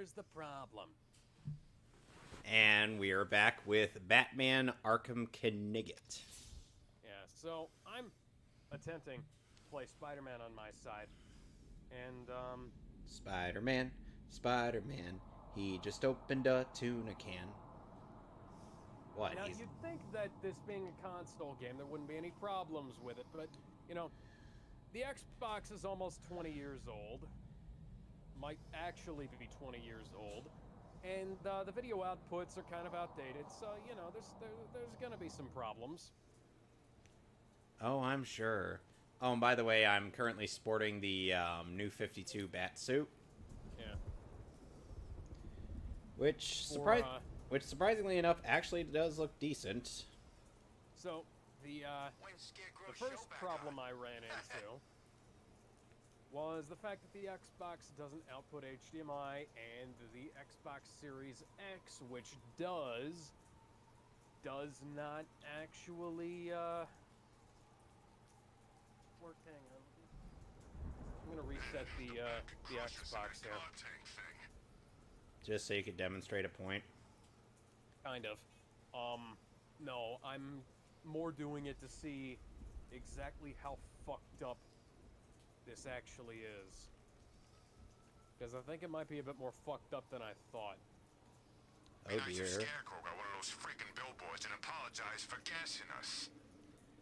here's the problem. And we are back with Batman Arkham Knigget. Yeah, so I'm attempting to play Spider-Man on my side. And, Spider-Man, Spider-Man, he just opened a tuna can. What? now you'd think that this being a console game, there wouldn't be any problems with it, but, you know, the Xbox is almost 20 years old. Might actually be 20 years old. And the video outputs are kind of outdated, so, you know, there's gonna be some problems. Oh, I'm sure. Oh, and by the way, I'm currently sporting the new 52 bat suit, Yeah. which For, surprisingly enough actually does look decent. So, the first problem I ran into was the fact that the Xbox doesn't output HDMI, and the Xbox Series X, which does not actually, work. Hang on. I'm gonna reset the Xbox here. Just so you could demonstrate a point. Kind of. No, I'm more doing it to see exactly how fucked up this actually is. Because I think it might be a bit more fucked up than I thought. Oh dear. Scarecrow got one of those freaking billboards and apologized for gassing us.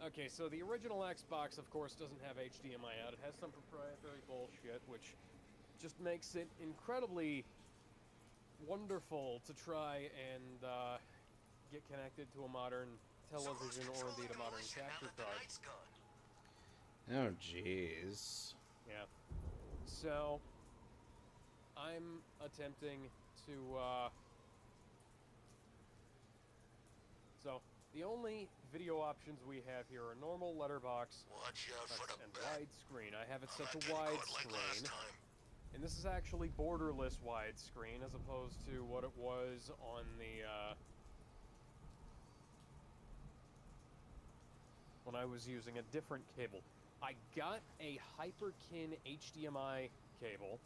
Okay, so the original Xbox, of course, doesn't have HDMI out. It has some proprietary bullshit, which just makes it incredibly wonderful to try and get connected to a modern television or indeed a modern capture card. Oh jeez. Yeah. So, I'm attempting to, So, the only video options we have here are normal, letterbox, and widescreen. I have it set to widescreen. And this is actually borderless widescreen as opposed to what it was on the, when I was using a different cable. I got a Hyperkin HDMI cable.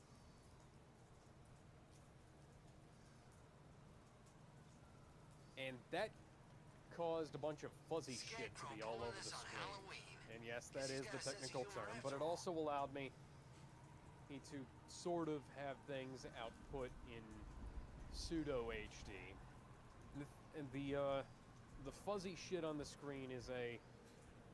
And that caused a bunch of fuzzy shit to be all over the screen. And yes, that is the technical term, but it also allowed me to sort of have things output in pseudo HD. And the fuzzy shit on the screen is a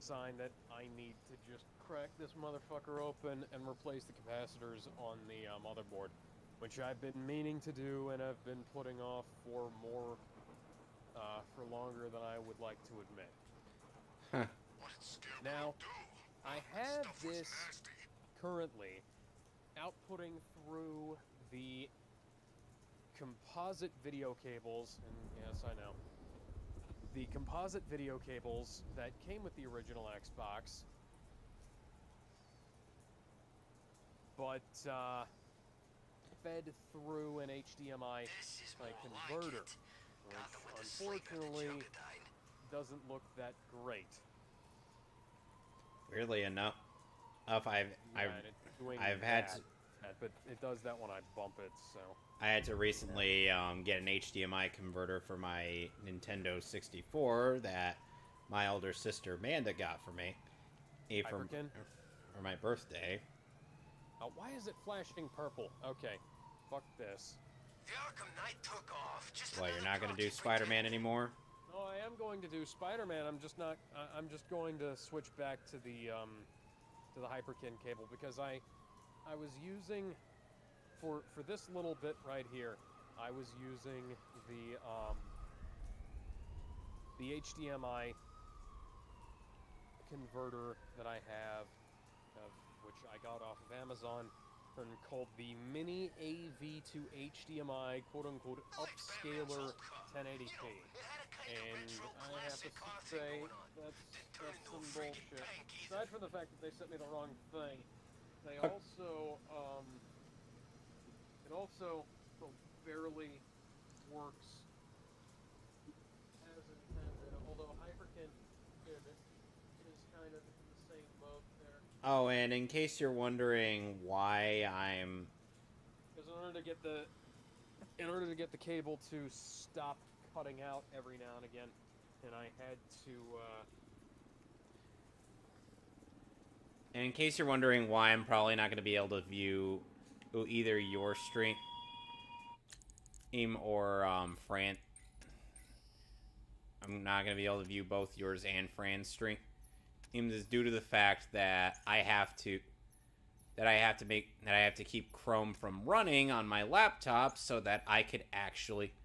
sign that I need to just crack this motherfucker open and replace the capacitors on the motherboard, which I've been meaning to do and have been putting off for for longer than I would like to admit. Huh. Now, I have this currently outputting through the composite video cables, and yes, I know. The composite video cables that came with the original Xbox, but fed through an HDMI converter, which unfortunately doesn't look that great. Weirdly enough, I've had to, but it does that when I bump it, so. I had to recently get an HDMI converter for my Nintendo 64 that my older sister Amanda got for me for my birthday. Why is it flashing purple? Okay, fuck this. The Arkham Knight took off. Well, you're not going to do Spider-Man anymore? No, I am going to do Spider-Man. I'm just not. I'm just going to switch back to the Hyperkin cable because I was using for this little bit right here. I was using the HDMI converter that I have, which I got off of Amazon, and called the Mini AV to HDMI quote-unquote upscaler 1080p. And I have to say that's some bullshit. Aside from the fact that they sent me the wrong thing, they also it also barely works as intended. Although Hyperkin is kind of in the same mode there. Oh, and in case you're wondering why I'm... Because in order to get the in order to get the cable to stop cutting out every now and again, and I had to, And in case you're wondering why I'm probably not going to be able to view either your stream or Fran, I'm not going to be able to view both yours and Fran's stream. Is due to the fact that I have to keep Chrome from running on my laptop so that I could actually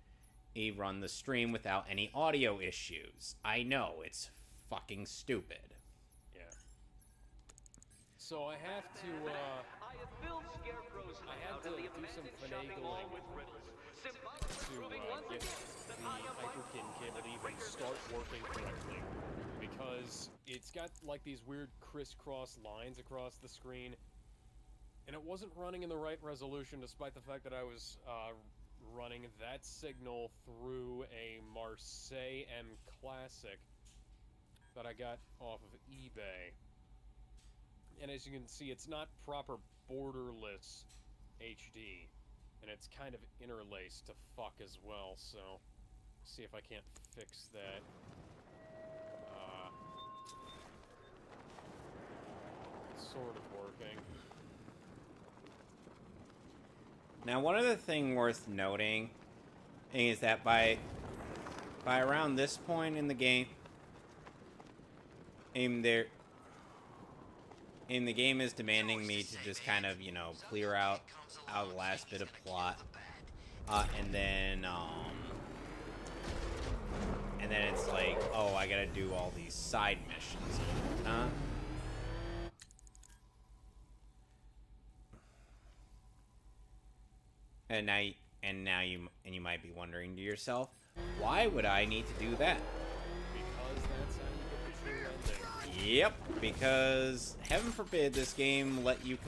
run the stream without any audio issues. I know, it's fucking stupid. yeah. So I have to do some finagling to get the Hyperkin cable to even start working correctly. Because it's got like these weird crisscross lines across the screen, and it wasn't running in the right resolution despite the fact that I was running that signal through a Marseille M Classic that I got off of eBay. And as you can see, it's not proper borderless HD, and it's kind of interlaced to fuck as well, so see if I can't fix that. Sort of working. Now, one other thing worth noting is that by around this point in the game, the game is demanding me to just kind of, clear out the last bit of plot, and then it's like, oh, I gotta do all these side missions, huh? And now you might be wondering to yourself, why would I need to do that? Because that's how you get the true ending. Yep, because heaven forbid this game let you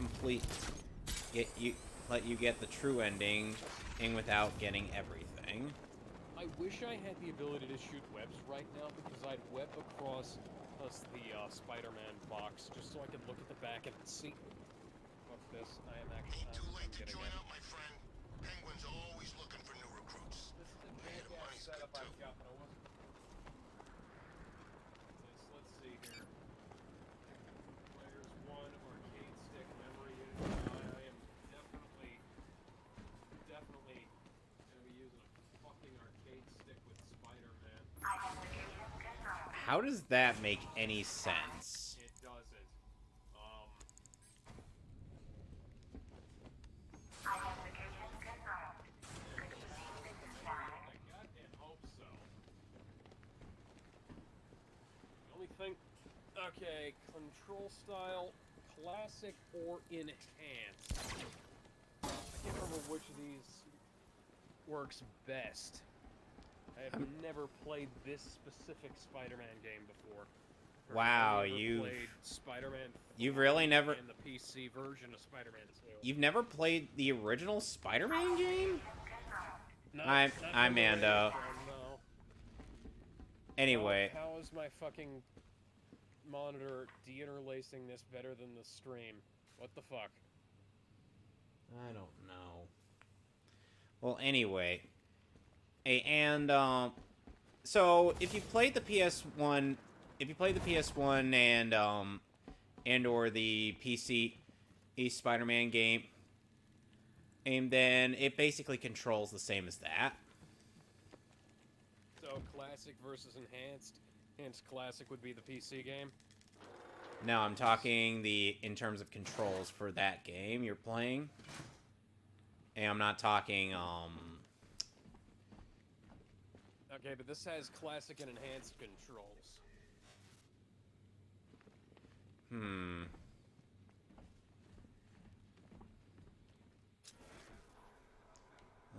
get the true ending without getting everything. I wish I had the ability to shoot webs right now, because I'd web across the Spider-Man box just so I could look at the back and see. What's this? I am actually. Too late to join up, my friend. Penguin's always looking for new recruits. This is a big setup I've got, but I wasn't. Let's see here. Players 1, arcade stick, memory unit. I am definitely gonna be using a fucking arcade stick with Spider-Man. How does that make any sense? It doesn't. Okay, control style, classic or enhanced. I can't remember which of these works best. I have never played this specific Spider-Man game before. Wow, played Spider-Man. You've really never in the PC version of Spider-Man 2. You've never played the original Spider-Man game? No, I'm Mando. No. Anyway, how is my fucking monitor deinterlacing this better than the stream? What the fuck? I don't know. Well, anyway, so if you played the PS1, and or the PC Spider-Man game, and then it basically controls the same as that. So classic versus enhanced. Hence, classic would be the PC game. No, I'm talking in terms of controls for that game you're playing. And I'm not talking, Okay, but this has classic and enhanced controls.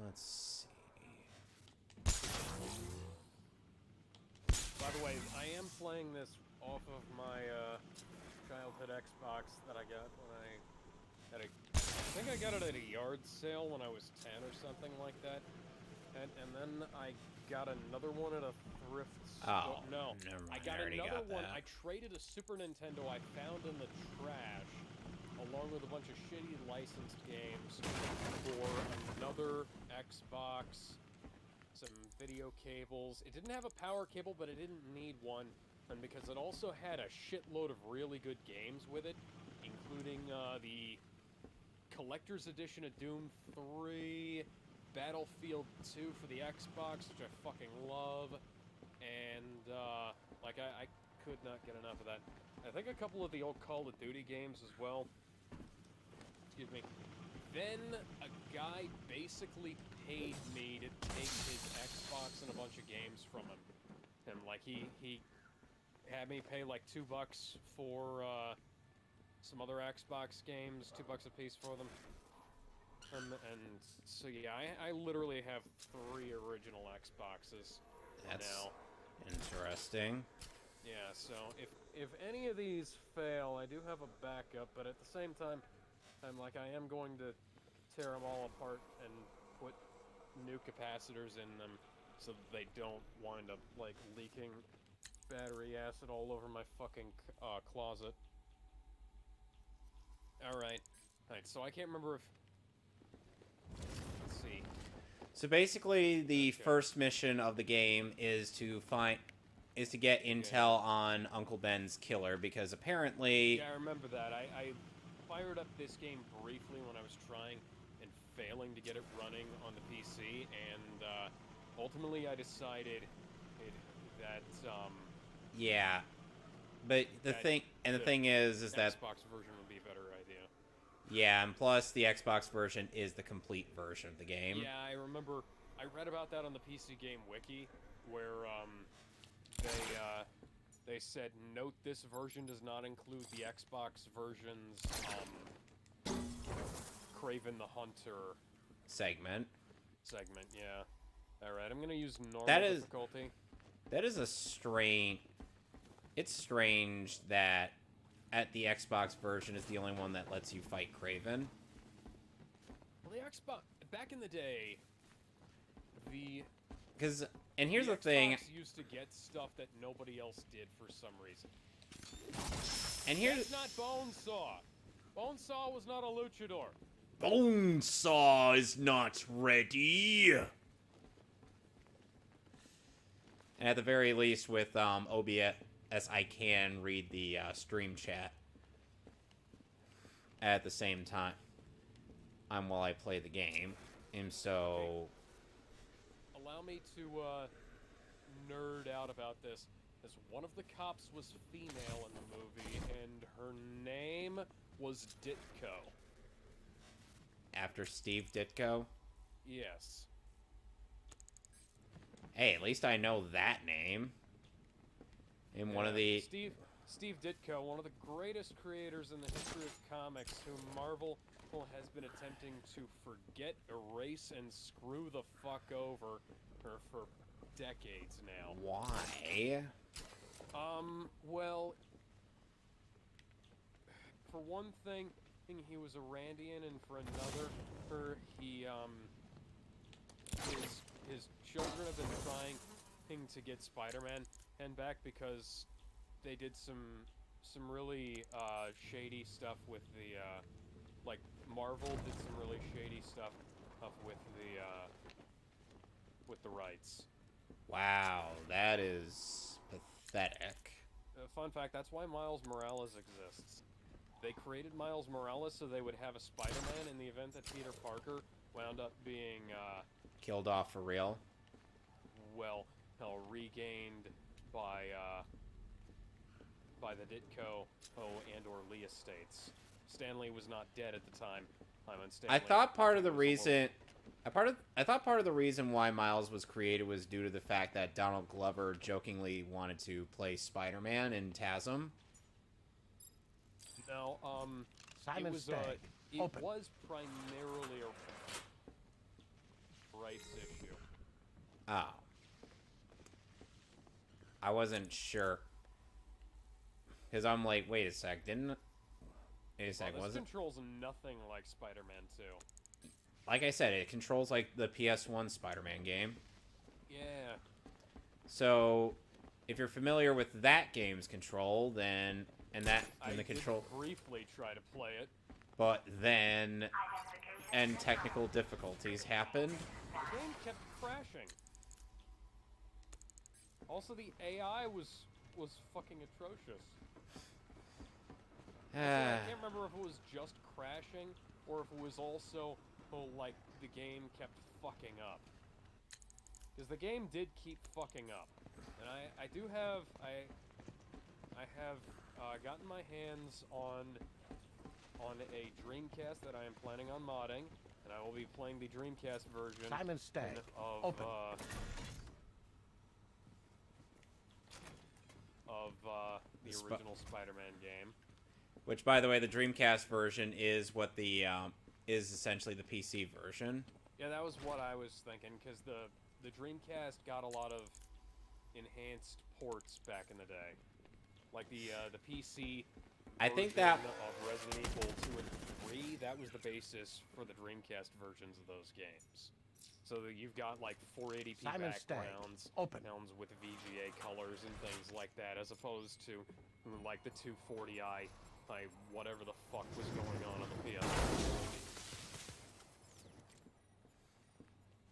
Let's see. By the way, I am playing this off of my childhood Xbox that I got when I think I got it at a yard sale when I was 10 or something like that. And then I got another one at a thrift store. Oh, no. never mind. I got already another got one. that. I traded a Super Nintendo I found in the trash along with a bunch of shitty licensed games for another Xbox, some video cables. It didn't have a power cable, but it didn't need one, and because it also had a shitload of really good games with it, including the Collector's Edition of Doom 3, Battlefield 2 for the Xbox, which I fucking love, and, like, I could not get enough of that. I think a couple of the old Call of Duty games as well. Excuse me. Then, a guy basically paid me to take his Xbox and a bunch of games from him. And, like, he had me pay, like, $2 for, some other Xbox games, $2 a piece for them. And so yeah, I literally have 3 original Xboxes now. Interesting. Yeah, so if any of these fail, I do have a backup, but at the same time, I am going to tear them all apart and put new capacitors in them so that they don't wind up, like, leaking battery acid all over my fucking closet. Alright, so I can't remember if... Let's see. So basically, the first mission of the game is to get intel on Uncle Ben's killer, because apparently... Yeah, I remember that. I fired up this game briefly when I was trying and failing to get it running on the PC, and ultimately I decided that... Yeah. But the thing is that... Xbox version would be a better idea. Yeah, and plus the Xbox version is the complete version of the game. Yeah, I remember. I read about that on the PC Game Wiki, where they said, note this version does not include the Xbox version's Kraven the Hunter segment. Yeah. All right, I'm gonna use normal difficulty. That is a strange. It's strange that the Xbox version is the only one that lets you fight Kraven. Well, the Xbox back in the day, and here's the thing. Xbox used to get stuff that nobody else did for some reason. And here's That's not Bonesaw. Bonesaw was not a luchador. Bonesaw is not ready. And at the very least, with OBS, I can read the stream chat at the same time while I play the game. And so... Allow me to nerd out about this. As one of the cops was female in the movie, and her name was Ditko. After Steve Ditko? Yes. Hey, at least I know that name. In one of the... Steve Ditko, one of the greatest creators in the history of comics, whom Marvel has been attempting to forget, erase, and screw the fuck over for decades now. Why? Well, for one thing, he was Irandian, and for another, his children have been trying to get Spider-Man back because they did some really shady stuff with the like Marvel did some really shady stuff with the rights. Wow, that is pathetic. Fun fact, that's why Miles Morales exists. They created Miles Morales so they would have a Spider-Man in the event that Peter Parker wound up being killed off for real. Well, regained by the Ditko and or Lee estates. Stanley was not dead at the time. I thought part of the reason why Miles was created was due to the fact that Donald Glover jokingly wanted to play Spider-Man in TASM. No, Simon Stagg. It was primarily a rights issue. Oh. I wasn't sure. Because I'm like, wait a sec, This controls nothing like Spider-Man 2. Like I said, it controls like the PS1 Spider-Man game. Yeah. So, if you're familiar with that game's control, then... I did briefly try to play it. But then, and technical difficulties happened. The game kept crashing. Also, the AI was fucking atrocious. I can't remember if it was just crashing or if it was also, like, the game kept fucking up. Because the game did keep fucking up. And I have gotten my hands on a Dreamcast that I am planning on modding, and I will be playing the Dreamcast version Simon Stagg. of Open. The original Spider-Man game. Which, by the way, the Dreamcast version is what the is essentially the PC version. Yeah, that was what I was thinking, because the Dreamcast got a lot of enhanced ports back in the day, like the PC. I think that of Resident Evil 2 and 3, that was the basis for the Dreamcast versions of those games. So that you've got like 480p Simon backgrounds, Open. with VGA colors and things like that, as opposed to like the 240i, like whatever the fuck was going on the PS.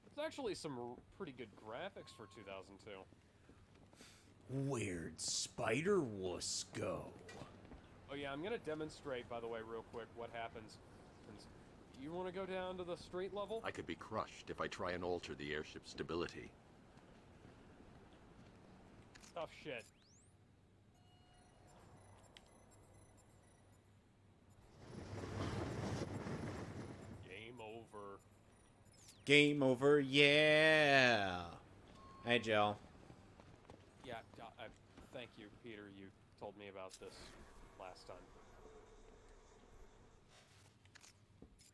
It's actually some pretty good graphics for 2002. Where'd Spider-Wuss go? Oh yeah, I'm gonna demonstrate, by the way, real quick, what happens. You want to go down to the street level? I could be crushed if I try and alter the airship's stability. Tough shit. Game over. Game over, yeah! Hey, Joe. Yeah, thank you, Peter. You told me about this last time.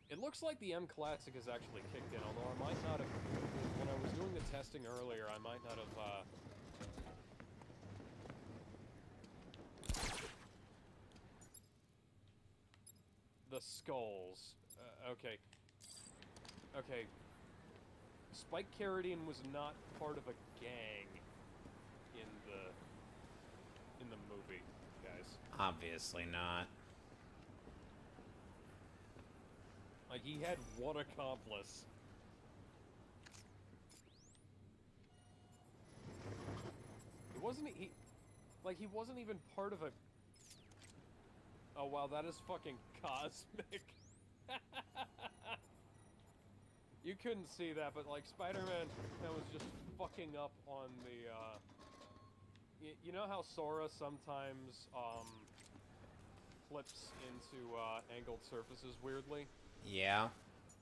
It looks like the M Classic has actually kicked in, although I might not have... When I was doing the testing earlier, I might not have, The skulls. Okay. Okay. Spike Carradine was not part of a gang in the movie, guys. Obviously not. Like, he had one accomplice. He wasn't even part of a... Oh, wow, that is fucking cosmic. You couldn't see that, but, like, Spider-Man that was just fucking up on the, You know how Sora sometimes, flips into, angled surfaces weirdly? Yeah.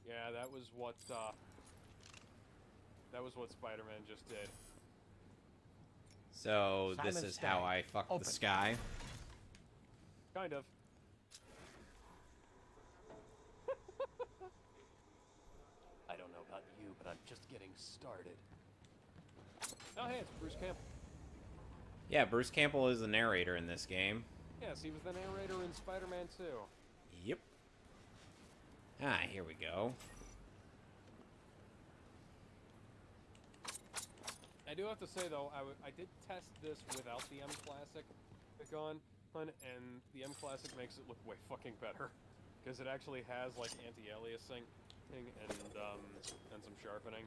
Yeah, that was what Spider-Man just did. So, Simon this is Stagg. how I fuck Open. the sky. Kind of. I don't know about you, but I'm just getting started. Oh, hey, it's Bruce Campbell. Yeah, Bruce Campbell is the narrator in this game. Yes, he was the narrator in Spider-Man 2. Yep. Ah, here we go. I do have to say, though, I did test this without the M Classic on, and the M Classic makes it look way fucking better. Because it actually has, like, anti-aliasing and some sharpening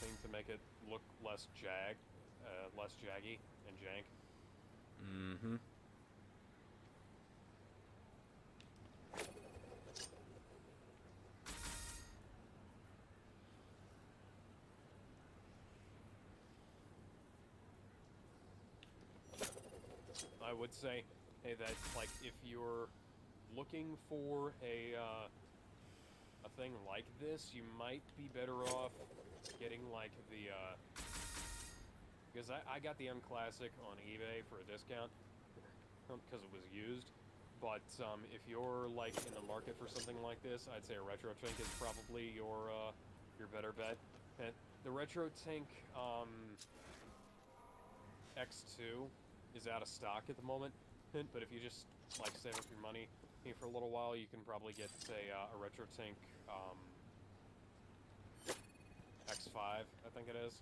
thing to make it look less jaggy and jank. Mm-hmm. I would say, hey, that, like, if you're looking for a thing like this, you might be better off getting, like, the, because I got the M Classic on eBay for a discount, because it was used, but, if you're, like, in the market for something like this, I'd say a RetroTink is probably your better bet. And the RetroTink, X2 is out of stock at the moment, but if you just, like, save up your money for a little while, you can probably get, say, a RetroTink, X5, I think it is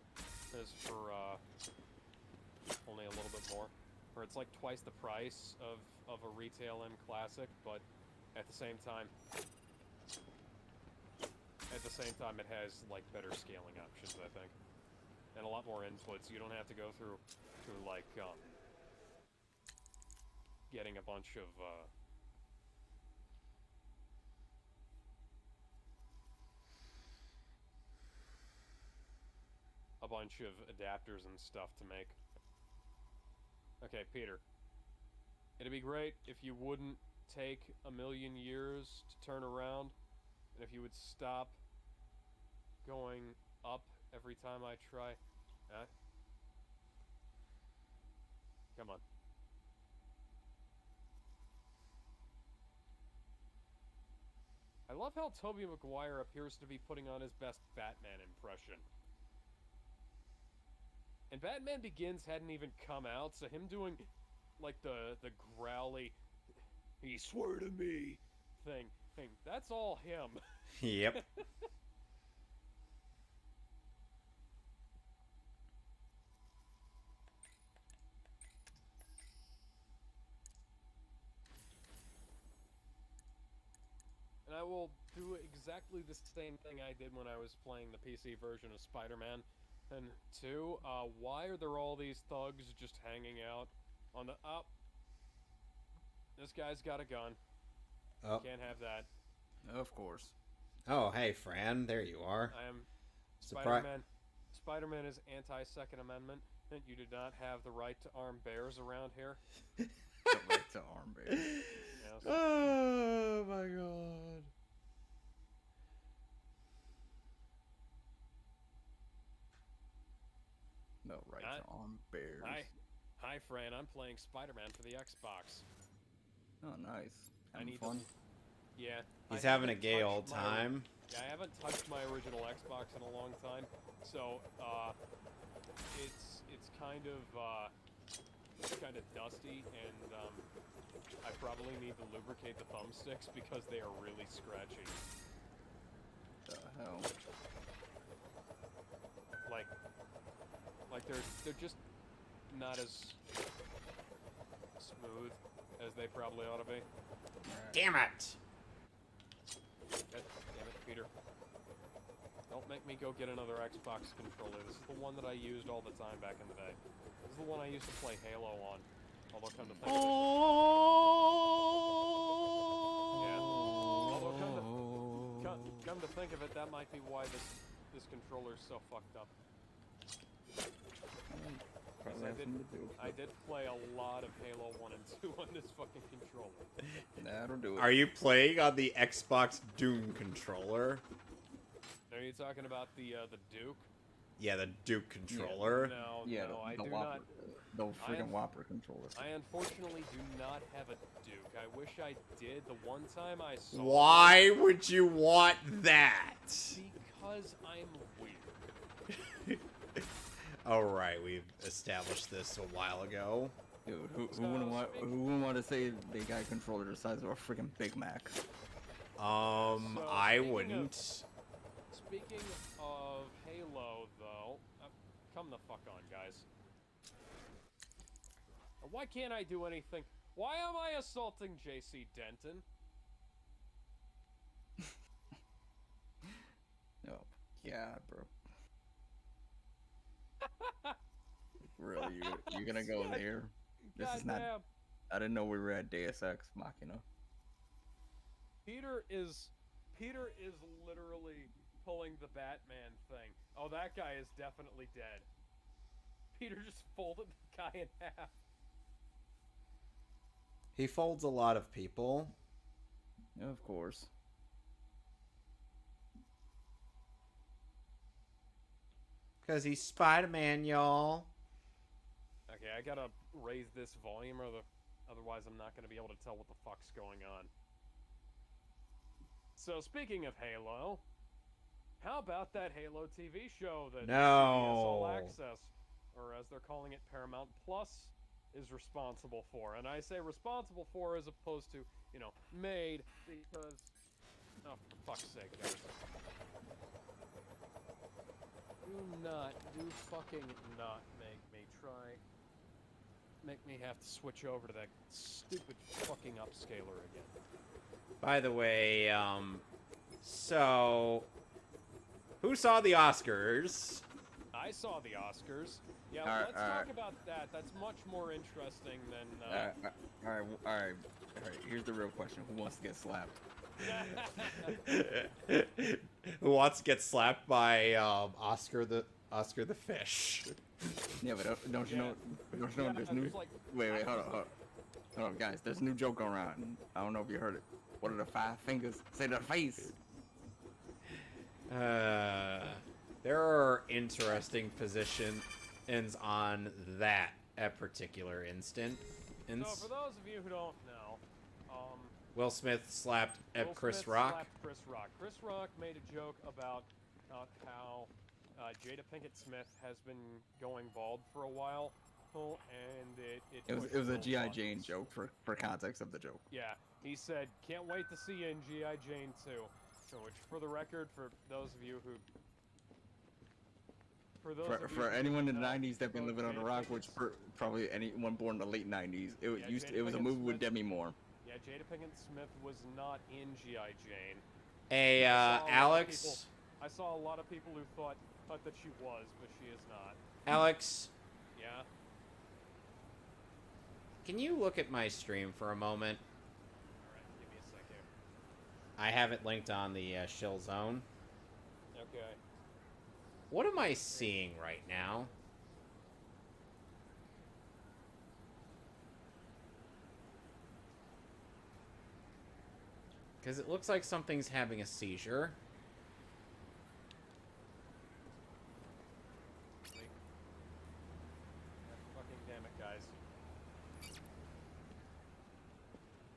for, only a little bit more. Or it's like twice the price of a retail M Classic, but At the same time, it has like better scaling options, I think, and a lot more inputs. You don't have to go through like getting a bunch of adapters and stuff to make. Okay, Peter. It'd be great if you wouldn't take a million years to turn around, and if you would stop going up every time I try. Come on. I love how Tobey Maguire appears to be putting on his best Batman impression. And Batman Begins hadn't even come out, so him doing, like, the growly, he swore to me thing, that's all him. Yep. And I will do exactly the same thing I did when I was playing the PC version of Spider-Man. And 2, why are there all these thugs just hanging out on the... Oh. This guy's got a gun. Oh. Can't have that. Of course. Oh, hey, Fran. There you are. I am Spider-Man. Spider-Man is anti-Second Amendment, and you do not have the right to arm bears around here. The right to arm bears. Yes. Oh, my God. No right to arm bears. Hi, Fran. I'm playing Spider-Man for the Xbox. Oh, nice. I need fun. Yeah. He's having a gay old time. Yeah, I haven't touched my original Xbox in a long time, so it's kind of dusty, and I probably need to lubricate the thumbsticks because they are really scratchy. The hell? Like they're just not as smooth as they probably ought to be. Damn it! Damn it, Peter. Don't make me go get another Xbox controller. This is the one that I used all the time back in the day. This is the one I used to play Halo on. Although come to think of it... Yeah. Although come to think of it, that might be why this controller is so fucked up. I did play a lot of Halo 1 and 2 on this fucking controller. That'll do it. Are you playing on the Xbox Doom controller? Are you talking about the Duke? Yeah, the Duke controller. No, Yeah, no, I the do Whopper, not. the freaking Whopper controller. I unfortunately do not have a Duke. I wish I did. The one time I saw Why would you want that? Because I'm weird. Alright, we've established this a while ago. Dude, who wouldn't want to say they got a controller the size of a freaking Big Mac? I wouldn't. Speaking of Halo, though, come the fuck on, guys. Why can't I do anything? Why am I assaulting JC Denton? Oh, yeah, bro. Really, you're gonna go there? This is not. Goddamn. I didn't know we were at Deus Ex Machina. Peter is literally pulling the Batman thing. Oh, that guy is definitely dead. Peter just folded the guy in half. He folds a lot of people. Yeah, of course. Because he's Spider-Man, y'all. Okay, I gotta raise this volume, otherwise I'm not gonna be able to tell what the fuck's going on. So, speaking of Halo, how about that Halo TV show that CBS All Access, or as they're calling it, Paramount Plus, is responsible for? And I say responsible for as opposed to, you know, made, because... Oh, for fuck's sake, guys. Do fucking not make me try make me have to switch over to that stupid fucking upscaler again. By the way, so who saw the Oscars? I saw the Oscars. Yeah, Alright, let's talk about that. That's much more interesting than. All right. Here's the real question: who wants to get slapped? Who wants to get slapped by Oscar the fish? Yeah, but don't you know there's new. Like, Wait, hold on, guys. There's a new joke going around. I don't know if you heard it. What are the 5 fingers? Say the face. There are interesting positions on that particular instance. So for those of you who don't know, Will Smith slapped Chris Smith Rock. slapped Chris Rock. Chris Rock made a joke about how Jada Pinkett Smith has been going bald for a while, and It was a G.I. Jane joke for context of the joke. Yeah, he said, "Can't wait to see you in G.I. Jane 2." Which, for the record, for those of you who, For anyone in the 90s that been living on the rock, which probably anyone born in the late 90s, it was a movie with Demi Moore. Yeah, Jada Pinkett Smith was not in G.I. Jane. Hey, Alex. I saw a lot of people who thought that she was, but she is not. Alex. Yeah? Can you look at my stream for a moment? Alright, give me a sec here. I have it linked on the Shill Zone. Okay. What am I seeing right now? Because it looks like something's having a seizure. Fucking damn it, guys.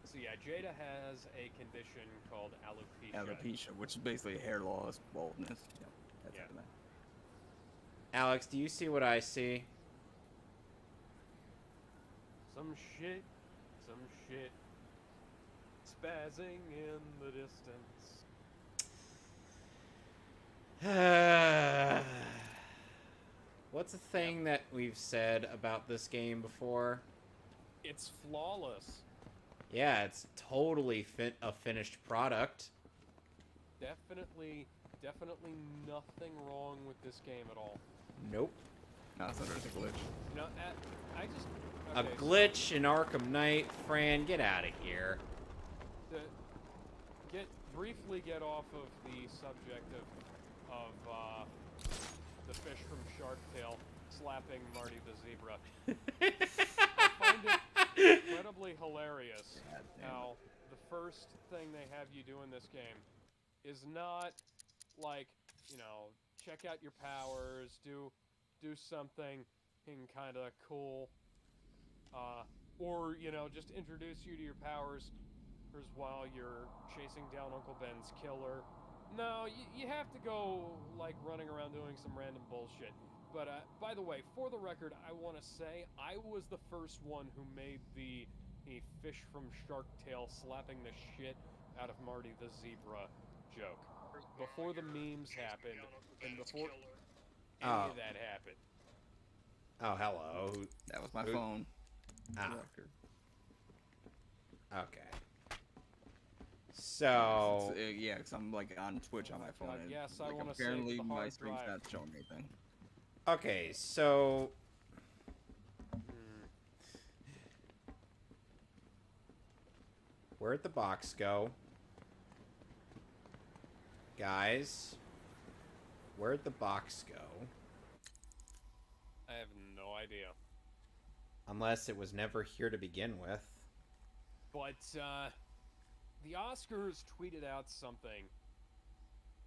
So yeah, Jada has a condition called alopecia. Alopecia, which is basically hair loss, baldness. Yeah, that's Yeah. it. Alex, do you see what I see? Some shit. Spazzing in the distance. What's a thing that we've said about this game before? It's flawless. Yeah, it's totally a finished product. Definitely nothing wrong with this game at all. Nope. No, so there's a glitch. No, I just... A glitch in Arkham Knight. Fran, get out of here. Briefly get off of the subject of the fish from Shark Tale slapping Marty the zebra. I find it incredibly hilarious how the first thing they have you do in this game is not like, you know, check out your powers, do something kind of cool, or, you know, just introduce you to your powers while you're chasing down Uncle Ben's killer. No, you have to go, like, running around doing some random bullshit. But, by the way, for the record, I want to say I was the first one who made the fish from Shark Tale slapping the shit out of Marty the zebra joke. Before the memes happened, and before any of that happened. Oh, hello. That was my phone. Ah. Okay. So yeah, because I'm like on Twitch on my phone. God, and, yes, I like, want to say apparently the my hard screen's drive. not showing anything. okay, so where'd the box go? Guys, where'd the box go? I have no idea. Unless it was never here to begin with. But, the Oscars tweeted out something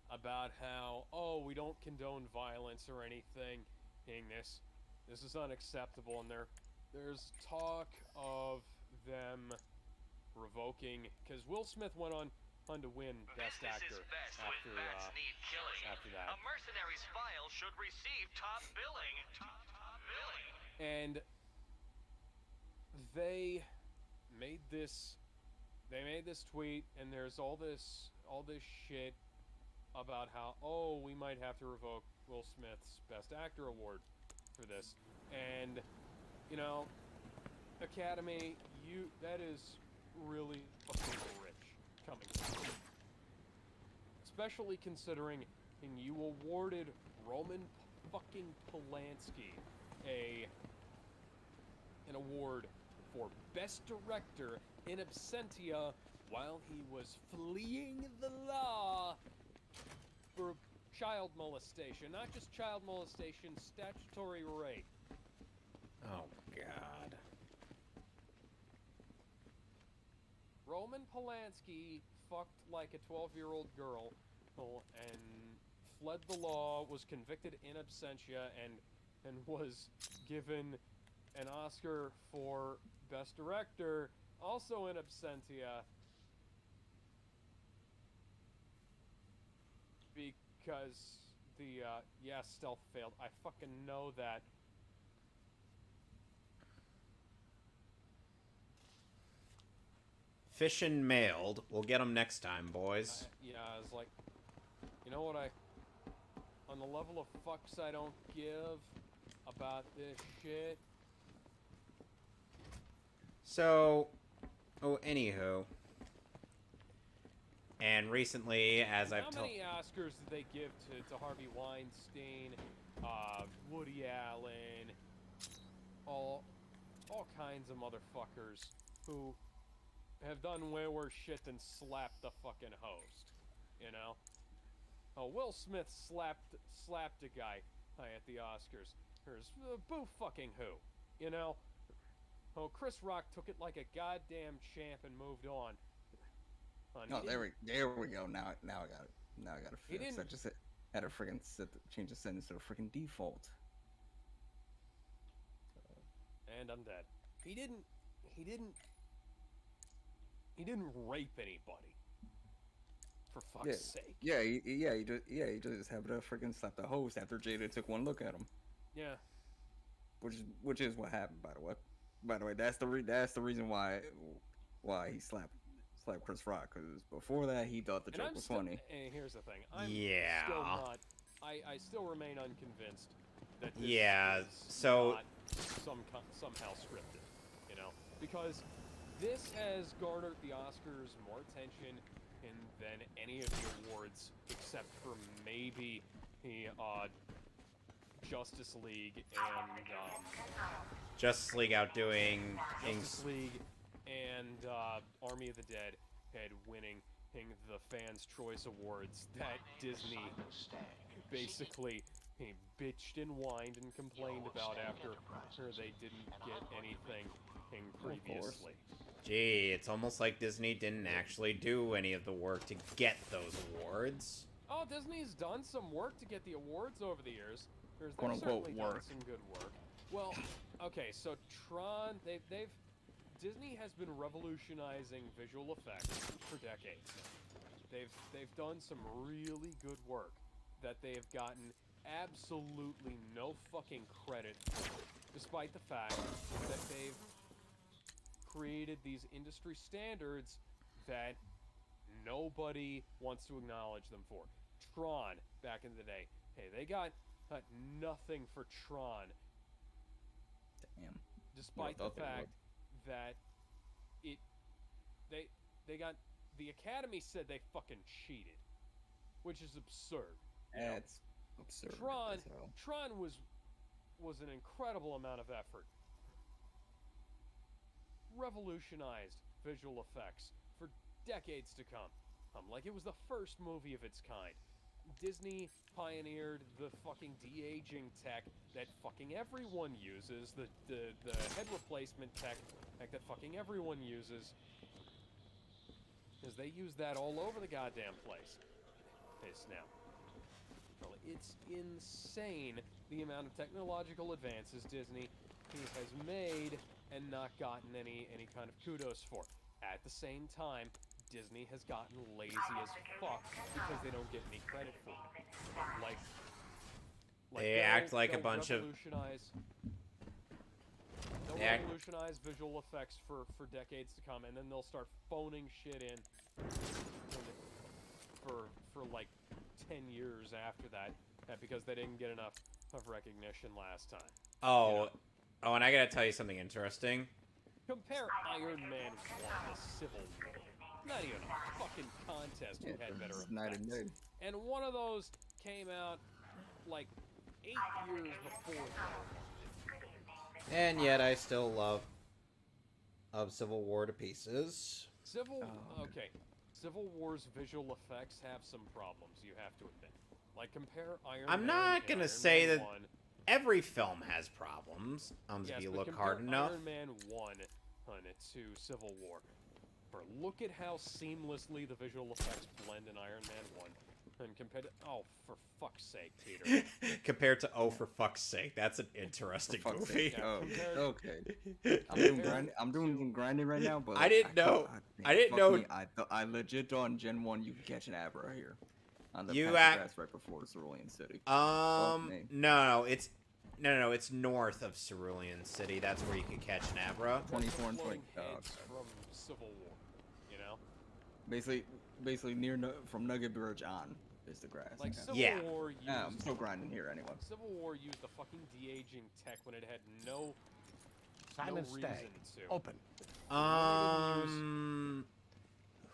about how, oh, we don't condone violence or anything. This is unacceptable, and there's talk of them revoking, because Will Smith went on to win Best Actor after that. A mercenary's file should receive top billing. And they made this tweet, and there's all this shit about how, oh, we might have to revoke Will Smith's Best Actor award for this. And, you know, Academy, that is really fucking rich coming from you. Especially considering you awarded Roman fucking Polanski an award for Best Director in absentia while he was fleeing the law for child molestation. Not just child molestation, statutory rape. Oh, God. Roman Polanski fucked like a 12-year-old girl and fled the law, was convicted in absentia, and was given an Oscar for Best Director, also in absentia, because the, stealth failed. I fucking know that. Fishin' mailed. We'll get them next time, boys. I was like, you know what, on the level of fucks I don't give about this shit. So, anywho. And recently, as I've told... How many Oscars did they give to Harvey Weinstein, Woody Allen, all kinds of motherfuckers who have done way worse shit than slap the fucking host, you know? Oh, Will Smith slapped a guy at the Oscars. Boo fucking who, you know? Oh, Chris Rock took it like a goddamn champ and moved on. Oh, there we go. Now I got it. Now I got to fix. I just had to freaking change the sentence to a freaking default. And I'm dead. He didn't rape anybody. For fuck's sake. He just happened to freaking slap the host after Jada took one look at him. Yeah. Which is what happened, by the way. By the way, that's the reason why he slapped Chris Rock, because before that he thought the joke was funny. And here's the thing. I still remain unconvinced that this is not somehow scripted, you know? Because this has garnered the Oscars more attention than any of the awards, except for maybe the Justice League and Justice League outdoing Justice League and Army of the Dead had winning the Fans' Choice Awards that Disney basically bitched and whined and complained about after they didn't get anything previously. Gee, it's almost like Disney didn't actually do any of the work to get those awards. Oh, Disney's done some work to get the awards over the years. They've quote-unquote certainly done some good work. Well, okay, so Tron, Disney has been revolutionizing visual effects for decades. They've done some really good work that they have gotten absolutely no fucking credit for, despite the fact that they've created these industry standards that nobody wants to acknowledge them for. Tron, back in the day, hey, they got nothing for Tron. Damn. Despite the fact that they got, the Academy said they fucking cheated, which is absurd. It's absurd. Tron was an incredible amount of effort. Revolutionized visual effects for decades to come. Like it was the first movie of its kind. Disney pioneered the fucking de-aging tech that fucking everyone uses, the head replacement tech that fucking everyone uses, because they use that all over the goddamn place. Now, it's insane the amount of technological advances Disney has made and not gotten any kind of kudos for. At the same time, Disney has gotten lazy as fuck because they don't get any credit for it. Like they act like a bunch of... They'll revolutionize visual effects for decades to come, and then they'll start phoning shit in for like 10 years after that because they didn't get enough of recognition last time. Oh, and I gotta tell you something interesting. Compare Iron Man 1 to Civil War. Not even a fucking contest who had better it's night and effects. day. And one of those came out like 8 years before that. And yet I still love Civil War to pieces. Okay. Civil War's visual effects have some problems, you have to admit. Like, compare Iron Man. I'm not gonna Iron say Man that 1. every film has problems. Yes, If you but look compare hard enough. Iron Man 1 to Civil War. Look at how seamlessly the visual effects blend in Iron Man 1. And compared to... Oh, for fuck's sake, Peter. Compared to Oh, for fuck's sake. That's an interesting movie. Yeah, Okay. I'm doing some grinding right now, but I didn't know. I legit thought in Gen 1 you could catch an Abra here. On the You patch of grass right before Cerulean City. No, it's north of Cerulean City. That's where you can catch an Abra. 24 and 20. Heads from Civil War, you know? Basically from Nugget Bridge on is the grass. Like, Civil Yeah. War used... I'm still grinding here anyway. Civil War used the fucking de-aging tech when it had no Simon reason Stagg. to. Open.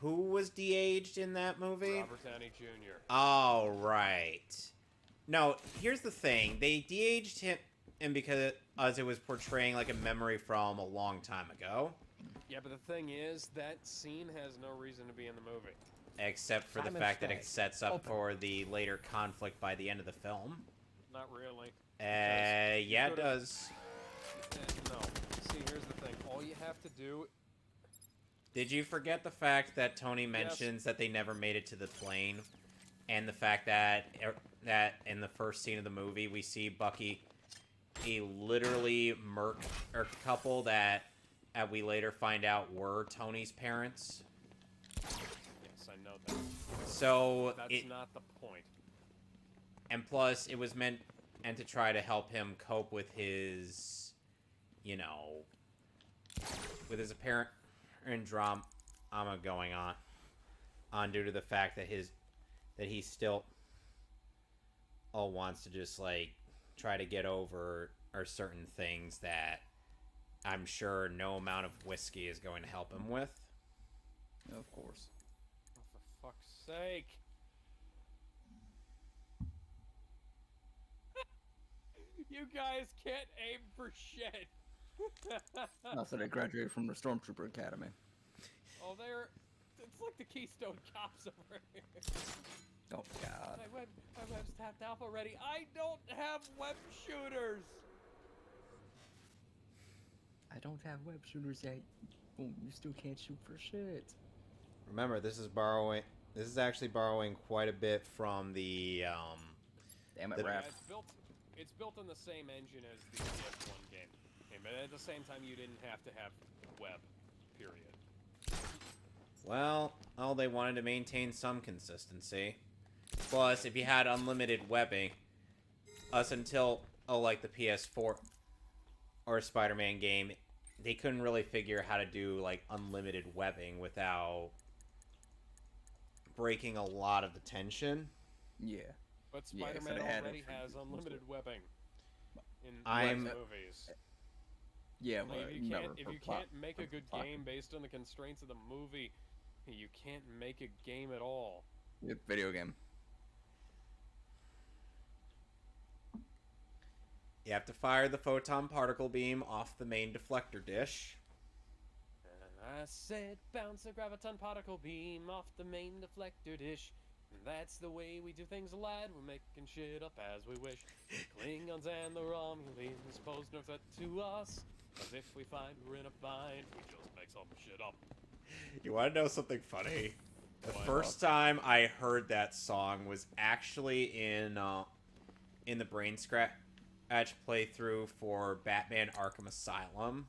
Who was de-aged in that movie? Robert Downey Jr. Oh, right. No, here's the thing. They de-aged him because it was portraying like a memory from a long time ago. Yeah, but the thing is, that scene has no reason to be in the movie. Except for Simon the fact that Stagg. it sets up Open. for the later conflict by the end of the film. Not really. Yeah, it does. No. See, here's the thing. All you have to do... Did you forget the fact that Tony mentions that they never made it to the plane? And the fact that in the first scene of the movie, we see Bucky, a literally merc couple that we later find out were Tony's parents? Yes, I know that. So That's not the point. And plus, it was meant to try to help him cope with his, with his apparent drama going on due to the fact that he still wants to just like try to get over certain things that I'm sure no amount of whiskey is going to help him with. Of course. Oh, for fuck's sake. You guys can't aim for shit. So they graduated from the Stormtrooper Academy. Oh, it's like the Keystone Cops over here. Oh God. My web's tapped out already. I don't have web shooters. I don't have web shooters yet. Boom, you still can't shoot for shit. Remember, this is actually borrowing quite a bit from the Damn it, The- Raph. It's built on the same engine as the PS1 game. Okay, but at the same time, you didn't have to have web. Period. Well, they wanted to maintain some consistency. Plus, if you had unlimited webbing, until like the PS4 or Spider-Man game, they couldn't really figure how to do like unlimited webbing without breaking a lot of the tension. Yeah. But Yeah, so Spider-Man they had already it for- has unlimited webbing in I'm- movies. Yeah, Like, but if you never can't, if for you plot- can't make for a good plot. game based on the constraints of the movie, you can't make a game at all. Yeah, video game. You have to fire the photon particle beam off the main deflector dish. And I said, bounce a graviton particle beam off the main deflector dish. And that's the way we do things, lad. We're making shit up as we wish. The Klingons and the Romulans pose no threat to us. As if we find we're in a bind, we just make some shit up. You want to know something funny? The Why first time I heard that song was actually in the Brain Scratch playthrough for Batman Arkham Asylum.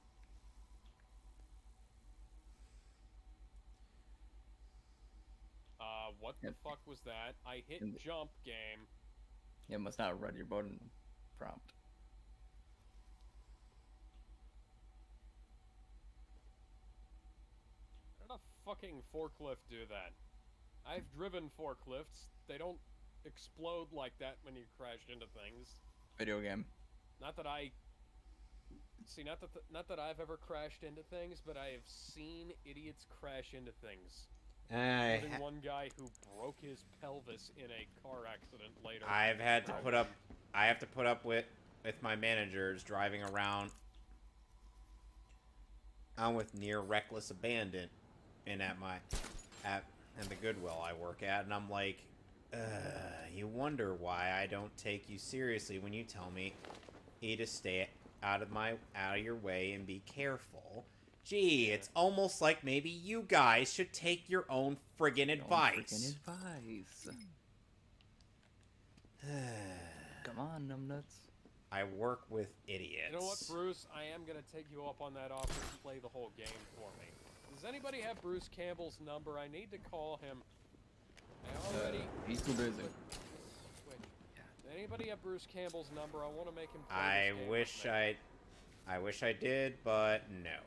What the Yep. fuck was that? I hit And- jump game. You must not have read your button prompt. How did a fucking forklift do that? I've driven forklifts. They don't explode like that when you crash into things. Video game. Not that I See, not that I've ever crashed into things, but I have seen idiots crash into things. Including one guy who broke his pelvis in a car accident later. I've had to put up. I have to put up with my managers driving around with near reckless abandon, and at the Goodwill I work at, and I'm like, you wonder why I don't take you seriously when you tell me to stay out of your way and be careful. Gee, it's almost like maybe you guys should take your own friggin' advice. Come on, numbnuts. I work with idiots. You know what, Bruce? I am gonna take you up on that offer to play the whole game for me. Does anybody have Bruce Campbell's number? I need to call him. He's too busy. Wait. Anybody have Bruce Campbell's number? I want to make him play I wish I did, but no.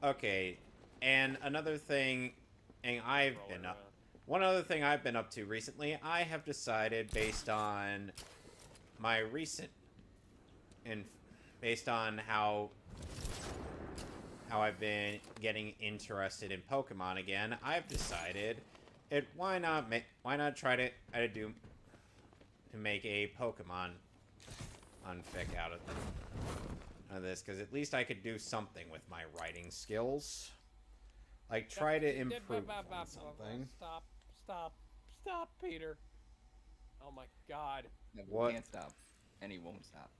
Okay, and another thing, one other thing I've been up to recently, I have decided based on my recent, and based on how I've been getting interested in Pokemon again, I've decided why not try to make a Pokemon unfic out of this, because at least I could do something with my writing skills. Like, try to improve on something. Stop, Peter. Oh my god. No, What? We can't stop. And he won't stop.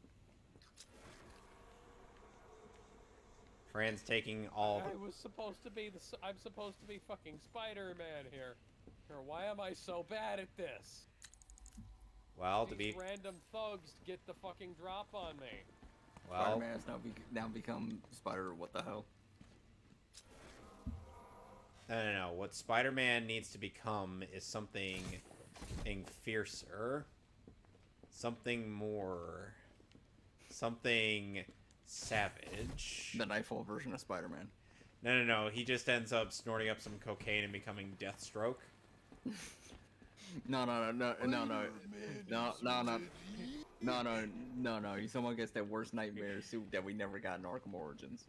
Fran's taking all I'm supposed to be fucking Spider-Man here. Why am I so bad at this? Well, These random thugs get the fucking drop on me. Well, Spider-Man has now become Spider. What the hell? No. What Spider-Man needs to become is something fiercer, something more, something savage. The Nightfall version of Spider-Man. No. He just ends up snorting up some cocaine and becoming Deathstroke. No. Someone gets that worst nightmare suit that we never got in Arkham Origins.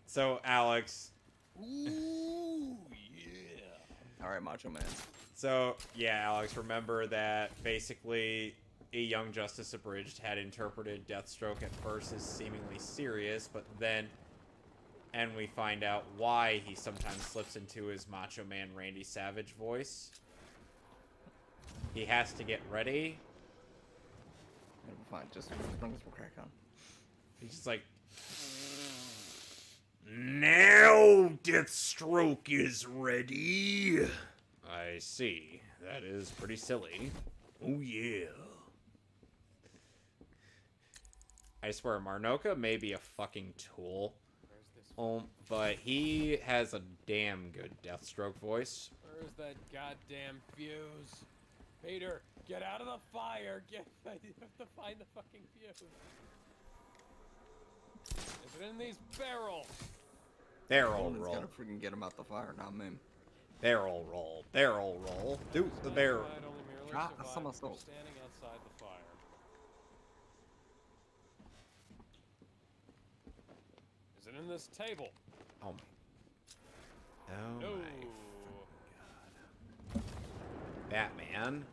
So, Alex. Ooh, yeah. All right, Macho Man. So, yeah, Alex, remember that basically a Young Justice Abridged had interpreted Deathstroke at first as seemingly serious, but then, and we find out why he sometimes slips into his Macho Man Randy Savage voice. He has to get ready. It'll be fine. Just bring some crack on. He's just like, now Deathstroke is ready. I see. That is pretty silly. Oh, yeah. I swear, Marnoka may be a fucking tool. But he has a damn good Deathstroke voice. Where's that goddamn fuse? Peter, get out of the fire! You have to find the fucking fuse. Is it in these barrels? Barrel roll. Gotta freaking get him out the fire, not me. Barrel roll. Barrel roll. Do the barrel. Somersault. Standing outside the fire. Is it in this table? Oh my. Oh No. my God. Batman.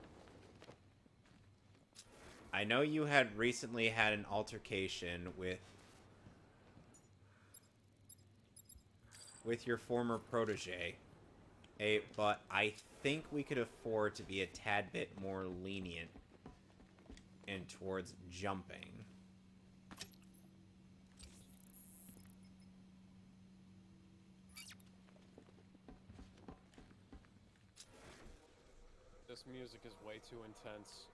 I know you had recently had an altercation with your former protege, but I think we could afford to be a tad bit more lenient in towards jumping. This music is way too intense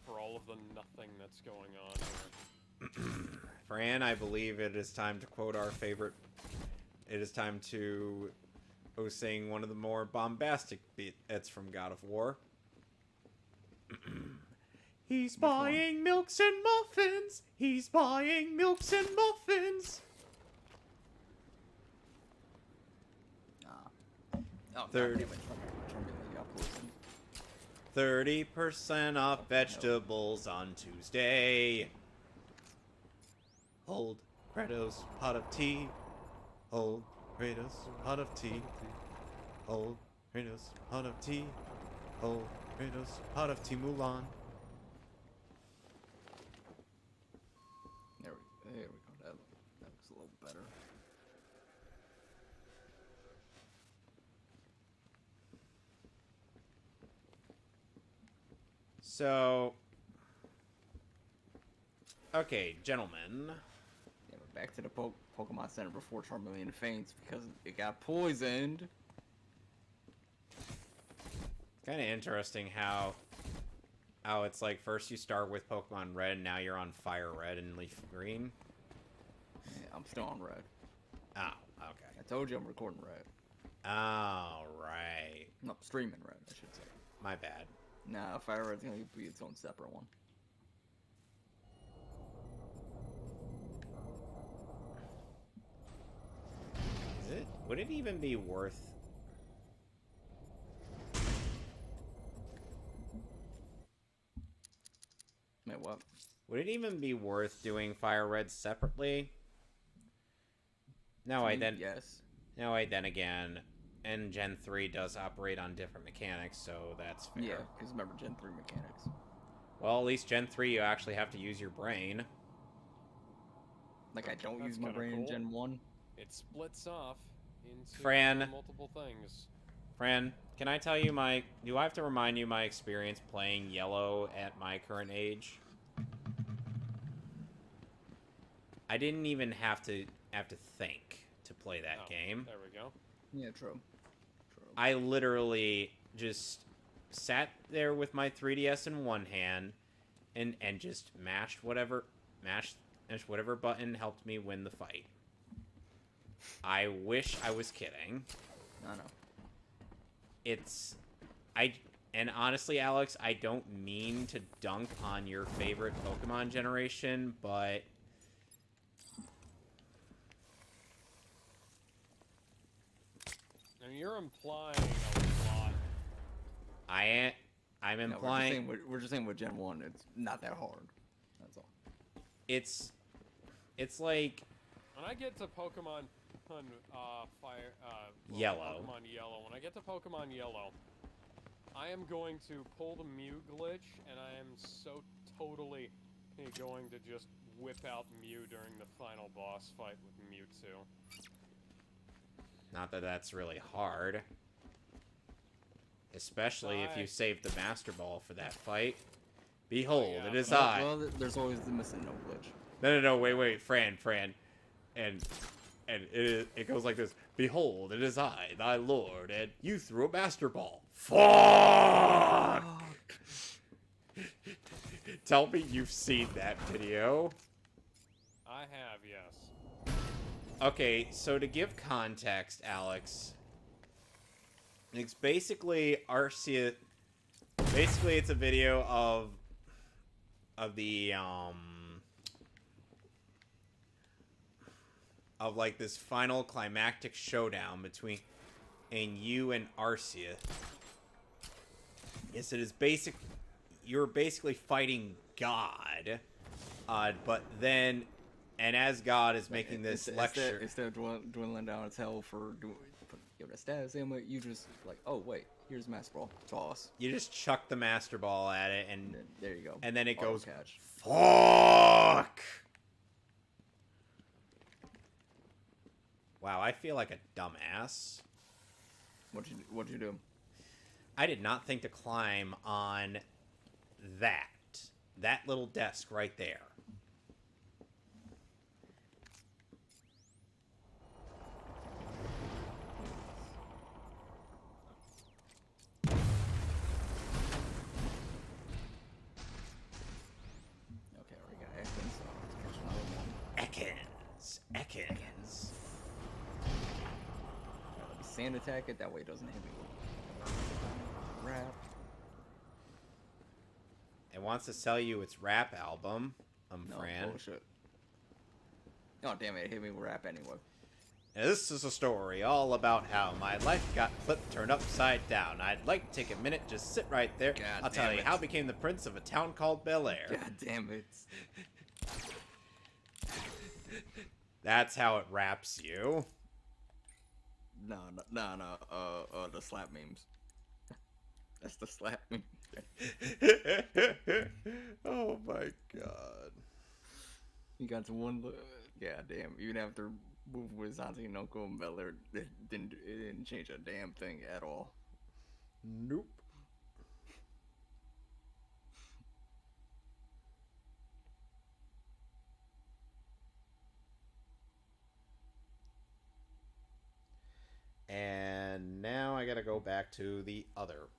for all of the nothing that's going on here. Fran, I believe it is time to quote our favorite. It is time to sing one of the more bombastic bits from God of War. He's buying milks and muffins. He's buying milks and muffins. Oh, 30% off vegetables on Tuesday. Hold Kratos' pot of tea. Hold Kratos' pot of tea. Hold Kratos' pot of tea. Hold Kratos' pot of tea, Mulan. There we go. That looks a little better. So, okay, gentlemen. Yeah, but back to the Pokemon Center before Charmeleon faints because it got poisoned. Kind of interesting how it's like first you start with Pokemon Red, and now you're on Fire Red and Leaf Green. Yeah, I'm still on Red. Oh, okay. I told you I'm recording Red. Oh, right. No, streaming Red, I should say. My bad. Nah, Fire Red's gonna be its own separate one. Would it even be worth... Wait, what? Would it even be worth doing Fire Red separately? No, Yes. No, then again, and Gen 3 does operate on different mechanics, so that's fair. Yeah, because remember Gen 3 mechanics. Well, at least Gen 3 you actually have to use your brain. Like, I don't That's use my kinda brain cool. in Gen 1. It splits off into Fran. multiple things. Fran, can I tell you do I have to remind you my experience playing Yellow at my current age? I didn't even have to think to play that game. There we go. Yeah, true. I literally just sat there with my 3DS in one hand and just mashed whatever button helped me win the fight. I wish I was kidding. I know. And honestly, Alex, I don't mean to dunk on your favorite Pokemon generation, but And you're implying a lot. I'm implying We're just saying with Gen 1, it's not that hard. That's all. it's like When I get to Pokemon Yellow. Pokemon Yellow. When I get to Pokemon Yellow, I am going to pull the Mew glitch, and I am so totally going to just whip out Mew during the final boss fight with Mewtwo. not that that's really hard. Especially if you save the Master Ball for that fight. Behold, yeah, it is but- I. Well, there's always the missing no glitch. No, wait, Fran. And it goes like this. Behold, it is I, thy lord, and you threw a Master Ball. Fuck! Tell me you've seen that video. I have, yes. Okay, so to give context, Alex, it's basically Arceus. Basically, it's a video of the of like this final climactic showdown between you and Arceus. Yes, it is basic. You're basically fighting God, but then, and as God is making this lecture, Instead of dwindling down its hell for giving a status ailment, you just like, oh wait, here's Master Ball, toss. you just chuck the Master Ball at it, and Then, there you go. and then it Auto goes, catch. fuck! Wow, I feel like a dumbass. What'd you do? I did not think to climb on that little desk right there. Okay, we got Ekans, so let's catch another one. Ekans. Let me sand attack it, that way it doesn't hit me. Wrap. It wants to sell you its rap album, No, Fran. bullshit. Oh, damn it, it hit me with rap anyway. And this is a story all about how my life got flipped, turned upside down. I'd like to take a minute, just sit right there. God I'll tell damn you it. how I became the prince of a town called Bel Air. God damn it. That's how it wraps you. No. The slap memes. That's the slap meme. Oh my god. You got to one look. Yeah, damn. Even after moving with Santi and Uncle Miller, it didn't change a damn thing at all. Nope. And now I gotta go back to the other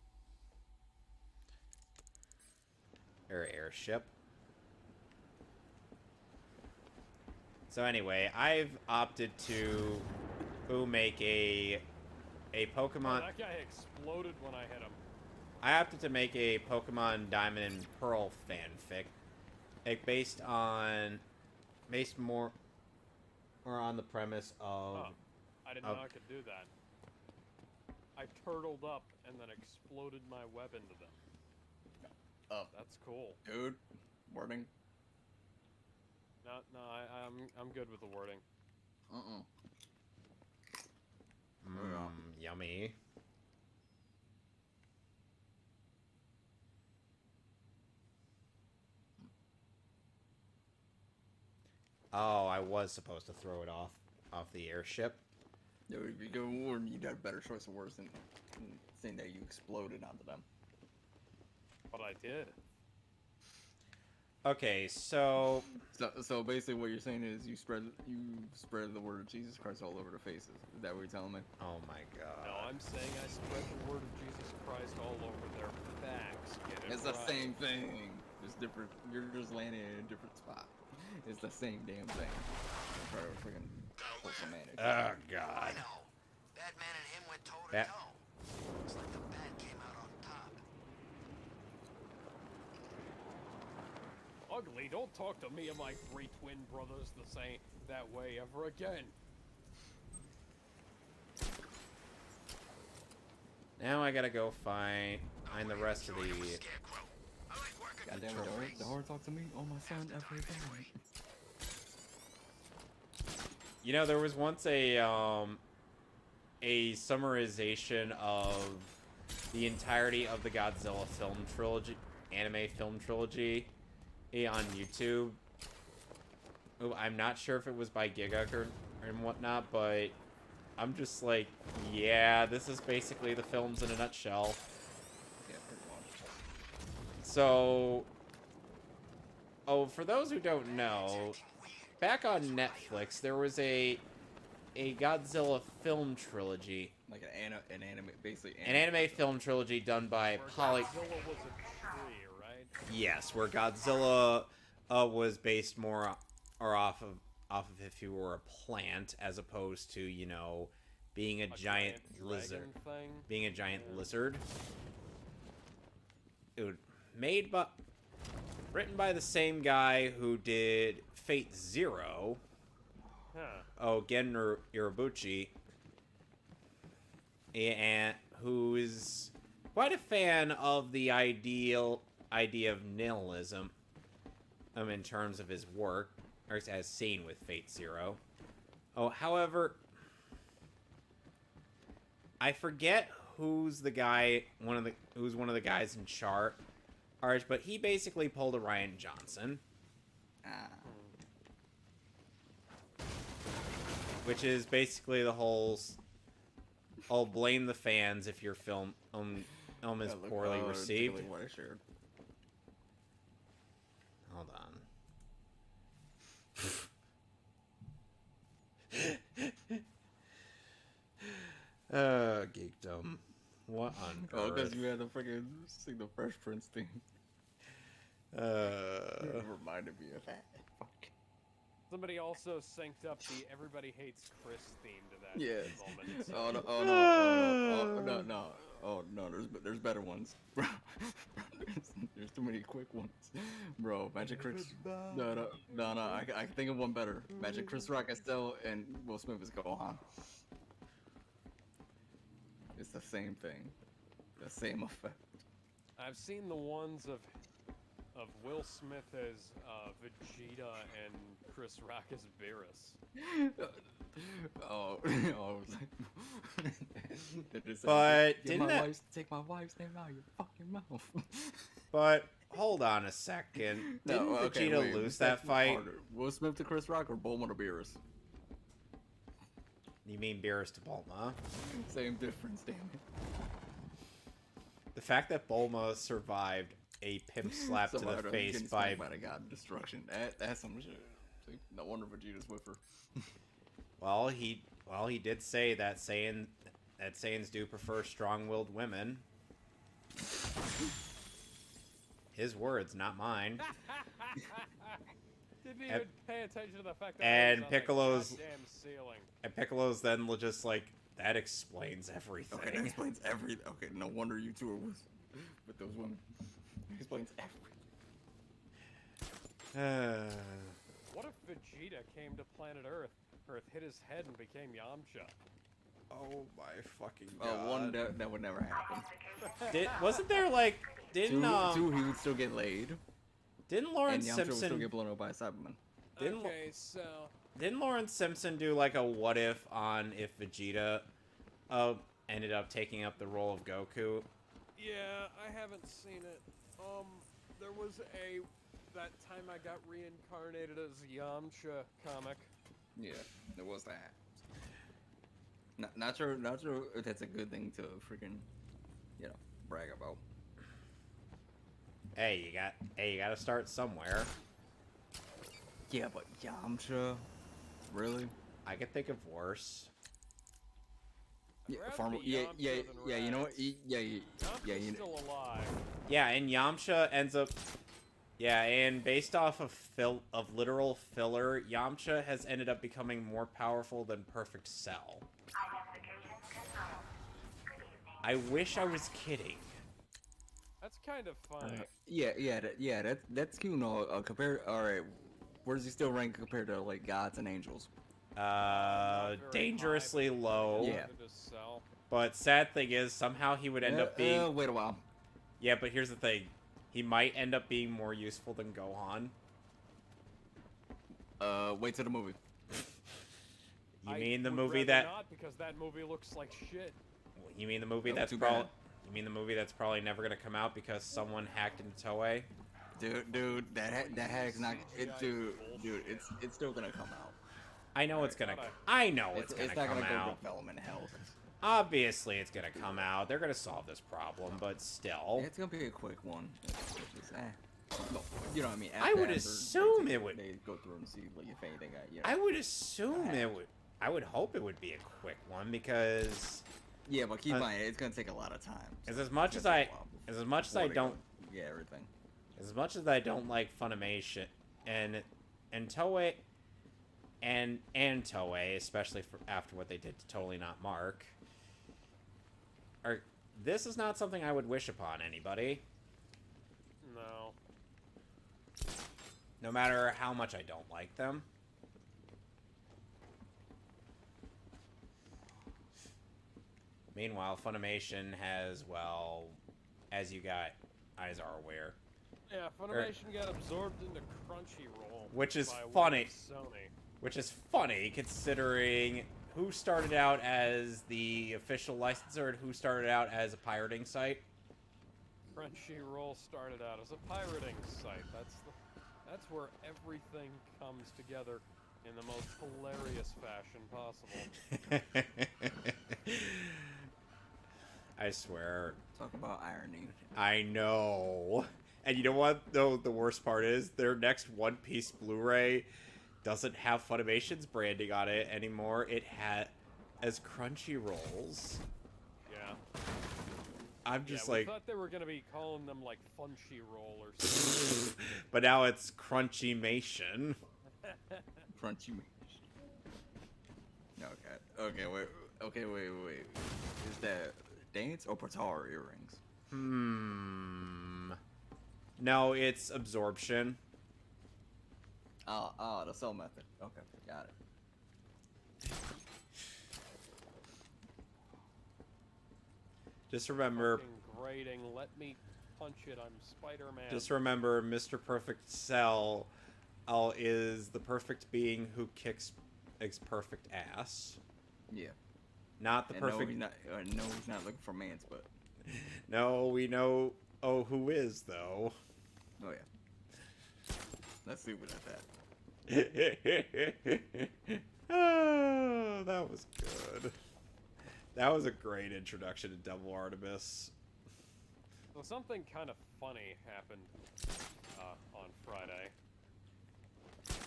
airship. So anyway, I've opted to make a Pokemon. Oh, that guy exploded when I hit him. I opted to make a Pokemon Diamond and Pearl fanfic, based more on the premise of. Oh, I didn't know I could do that. I turtled up and then exploded my web into them. Oh, That's cool. dude, wording. No, I'm good with the wording. Yummy. Oh, I was supposed to throw it off the airship. Dude, if you go warn, you'd have a better choice of words than saying that you exploded onto them. But I did. Okay, so So basically, what you're saying is you spread the word of Jesus Christ all over the faces. Is that what you're telling me? oh my god. No, I'm saying I spread the word of Jesus Christ all over their backs. Get it It's the right. same thing. It's different. You're just landing in a different spot. It's the same damn thing. Try to freaking pull semantics. Oh god. I know. Batman and him went toe to Bat- toe. Looks like the bat came out on top. Ugly, don't talk to me and my 3 twin brothers the same that way ever again. Now I gotta go find the rest of the. Scarecrow. I like working God with damn it, trophies. the hard talk to me? Oh, my son, every day. You know, there was once a summarization of the entirety of the Godzilla anime film trilogy, on YouTube. Ooh, I'm not sure if it was by Giguk and whatnot, but I'm just like, yeah, this is basically the films in a nutshell. Yeah, pretty much. So, for those who don't know, back on Netflix, there was a Godzilla film trilogy. Like an anime, basically. An anime film trilogy done by Where Poly... Godzilla was a tree, right? Yes, where Godzilla was based more or off of if he were a plant, as opposed to, you know, being a giant lizard. Thing. Being a giant lizard. It was written by the same guy who did Fate Zero. Huh. Gen Urabuchi, and who is quite a fan of the idea of nihilism, in terms of his work, or as seen with Fate Zero. However, I forget who's one of the guys in charge, but he basically pulled a Ryan Johnson. Which is basically the whole, I'll blame the fans if your film is poorly received. What I shared. Hold on. Geekdom. What on Oh, because earth? you had to freaking sing the Fresh Prince theme. Uh, It reminded me of that. Fuck. Somebody also synced up the "Everybody Hates Chris" theme to that Yes. moment. So Oh no! No! Oh no! There's better ones, bro. There's too many quick ones, bro. Magic Chris. No. I can think of one better. Magic Chris Rock Estelle and Will Smith is Gohan. It's the same thing, the same effect. I've seen the ones of Will Smith as Vegeta and Chris Rock as Beerus. Oh, But take didn't that? take my wife's name out of your fucking mouth. But hold on a second. Didn't Vegeta wait, lose that's that fight? harder. Will Smith to Chris Rock or Bulma to Beerus? You mean Beerus to Bulma? Same difference, damn it. The fact that Bulma survived a pimp slap to the face by God destruction. That's some shit. See, no wonder Vegeta's with her. well, he did say that Saiyans do prefer strong-willed women. His words, not mine. Didn't even pay attention to the fact that and it was on Piccolo's the goddamn ceiling. And Piccolo's then just like, that explains everything. Okay, that explains everything. Okay, no wonder you two are with those women. It explains everything. What if Vegeta came to planet Earth, hit his head and became Yamcha? Oh my fucking god. One, that would never happen. Wasn't there like, Two, he would still get laid. Didn't Lawrence and Yamcha would still Simpson get blown up by a Cyberman. Didn't Lawrence Simpson do like a what if on if Vegeta ended up taking up the role of Goku? Yeah, I haven't seen it. There was that time I got reincarnated as Yamcha comic. Yeah, there was that. Not sure if that's a good thing to freaking, brag about. Hey, you gotta start somewhere. Yeah, but Yamcha, really? I could think of worse. Yeah, Rather be yeah. Yamcha You know what? than Yamcha's You know. still alive. Yeah, and Yamcha ends up. Yeah, and based off of literal filler, Yamcha has ended up becoming more powerful than Perfect Cell. I wish I was kidding. That's kind of funny. That's cute. No, compared. All right, where does he still rank compared to like gods and angels? Dangerously low. Yeah. But sad thing is, somehow he would end up being. Wait a while. Yeah, but here's the thing. He might end up being more useful than Gohan. Wait till the movie. You mean the would movie rather that? Not because that movie looks like shit. You mean the movie that's too probably? bad. You mean the movie that's probably never gonna come out because someone hacked into Toei? Dude, that hack's not. Dude, it's still gonna come out. I know it's gonna. I know it's gonna It's not come gonna go out. development hell. Obviously, it's gonna come out. They're gonna solve this problem, but still. It's gonna be a quick one. No, you know what I mean? I would assume it would. They go through and see like if anything. I would assume it would. I would hope it would be a quick one because. Yeah, but keep in mind, it's gonna take a lot of time. As much as I don't. Yeah, everything. As much as I don't like Funimation and Toei and Toei, especially after what they did to Totally Not Mark. This is not something I would wish upon anybody. No. No matter how much I don't like them. Meanwhile, Funimation has, well, as you guys are aware. Yeah, Funimation got absorbed into Crunchyroll. Which is by funny. Sony. Which is funny, considering who started out as the official licensor and who started out as a pirating site. Crunchyroll started out as a pirating site. That's where everything comes together in the most hilarious fashion possible. I swear. Talk about irony. I know. And you know what, though, the worst part is? Their next One Piece Blu-ray doesn't have Funimation's branding on it anymore. It as Crunchyroll's. Yeah. I'm just we thought they were going to be calling them, like, Funchyroll or something. But now it's Crunchymation. Crunchymation. Okay, wait. Is that dance or Patara earrings? No, it's absorption. Oh, the cell method. Okay, got it. Just remember. Fucking grading. Let me punch it. I'm Spider-Man. Just remember, Mr. Perfect Cell is the perfect being who kicks perfect ass. Yeah. Not the And perfect... No, he's not looking for man's, but... No, we know... Oh, who is, though? Oh, yeah. Let's leave it at that. Oh, that was good. That was a great introduction to Devil Artemis. So something kind of funny happened on Friday.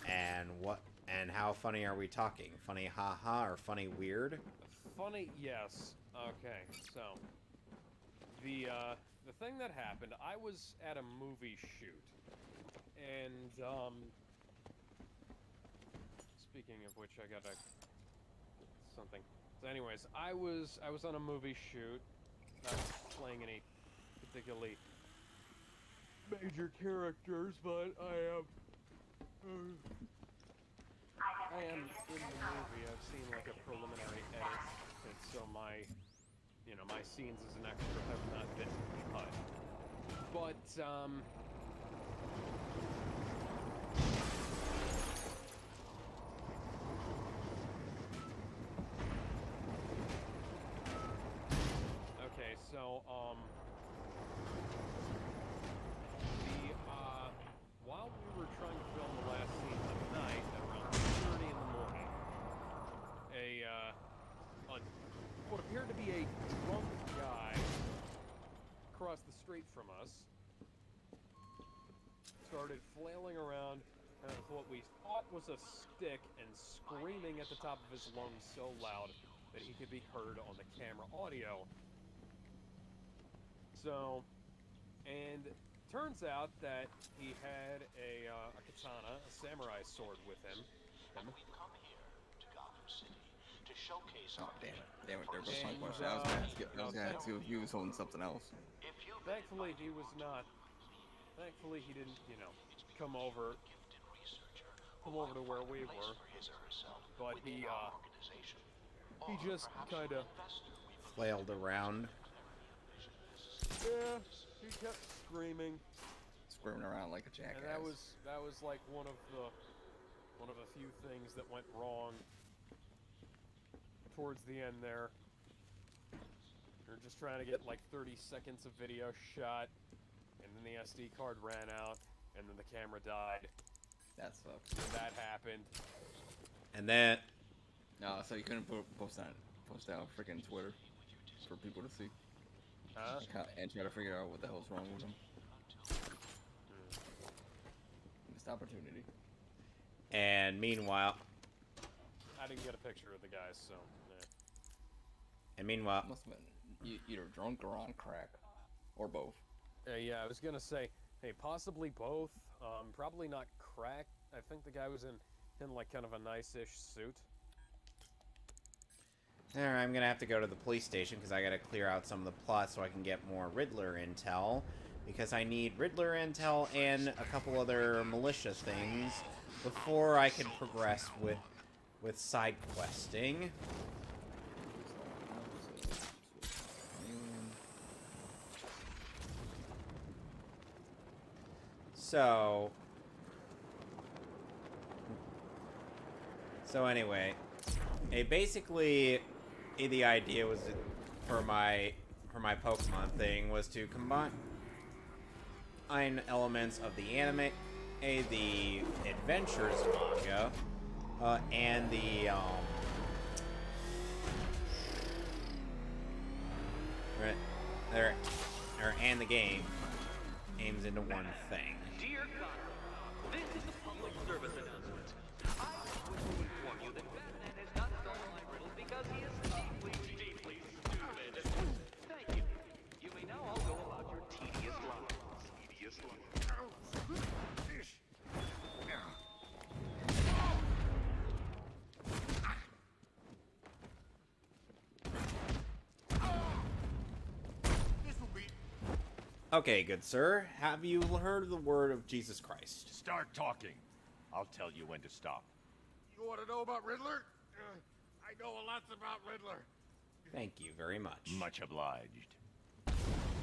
And what? And how funny are we talking? Funny haha or funny weird? Funny, yes. Okay, so the thing that happened, I was at a movie shoot, and speaking of which, I gotta something. So, anyways, I was on a movie shoot, not playing any particularly major characters, but I am in the movie. I've seen like a preliminary edit, and so my scenes as an extra have not been cut. But okay, so while we were trying to film the last scene of the night at around 2:30 in the morning, what appeared to be a drunk guy across the street from us started flailing around with what we thought was a stick and screaming at the top of his lungs so loud that he could be heard on the camera audio. So, and turns out that he had a katana, a samurai sword with him. We've come here to Gotham City to showcase Oh, our damn vision. it. There goes my And, question. I was gonna ask you if he was holding something else. If you've Thankfully, he was not. Thankfully, he didn't, come over to where we were. But he just kind of, Flailed around. yeah, he kept screaming, Squirming around like a jackass. and that was like one of a few things that went wrong towards the end there. We were just trying to get like 30 seconds of video shot, and then the SD card ran out, and then the camera died. That sucks. So that happened. And then... No, so you couldn't post that on freaking Twitter for people to see. Huh? And try to figure out what the hell's wrong with him. Missed opportunity. And meanwhile... I didn't get a picture of the guys, so. And meanwhile... Must have been either drunk or on crack. Or both. Yeah, I was gonna say, hey, possibly both. Probably not crack. I think the guy was in like kind of a nice-ish suit. Alright, I'm gonna have to go to the police station because I gotta clear out some of the plots so I can get more Riddler intel. Because I need Riddler intel and a couple other militia things before I can progress with side questing. So anyway, basically the idea was for my Pokemon thing was to combine elements of the anime, the adventures manga, and the and the game aims into one thing. Dear Gotham, this is a public service announcement. I wish to inform you that Batman has not stolen my riddle because he is deeply, deeply stupid. Thank you. You may now all go about your tedious lives. Tedious lives. Okay, good sir. Have you heard the word of Jesus Christ? Start talking. I'll tell you when to stop. You want to know about Riddler? I know lots about Riddler. Thank you very much. Much obliged.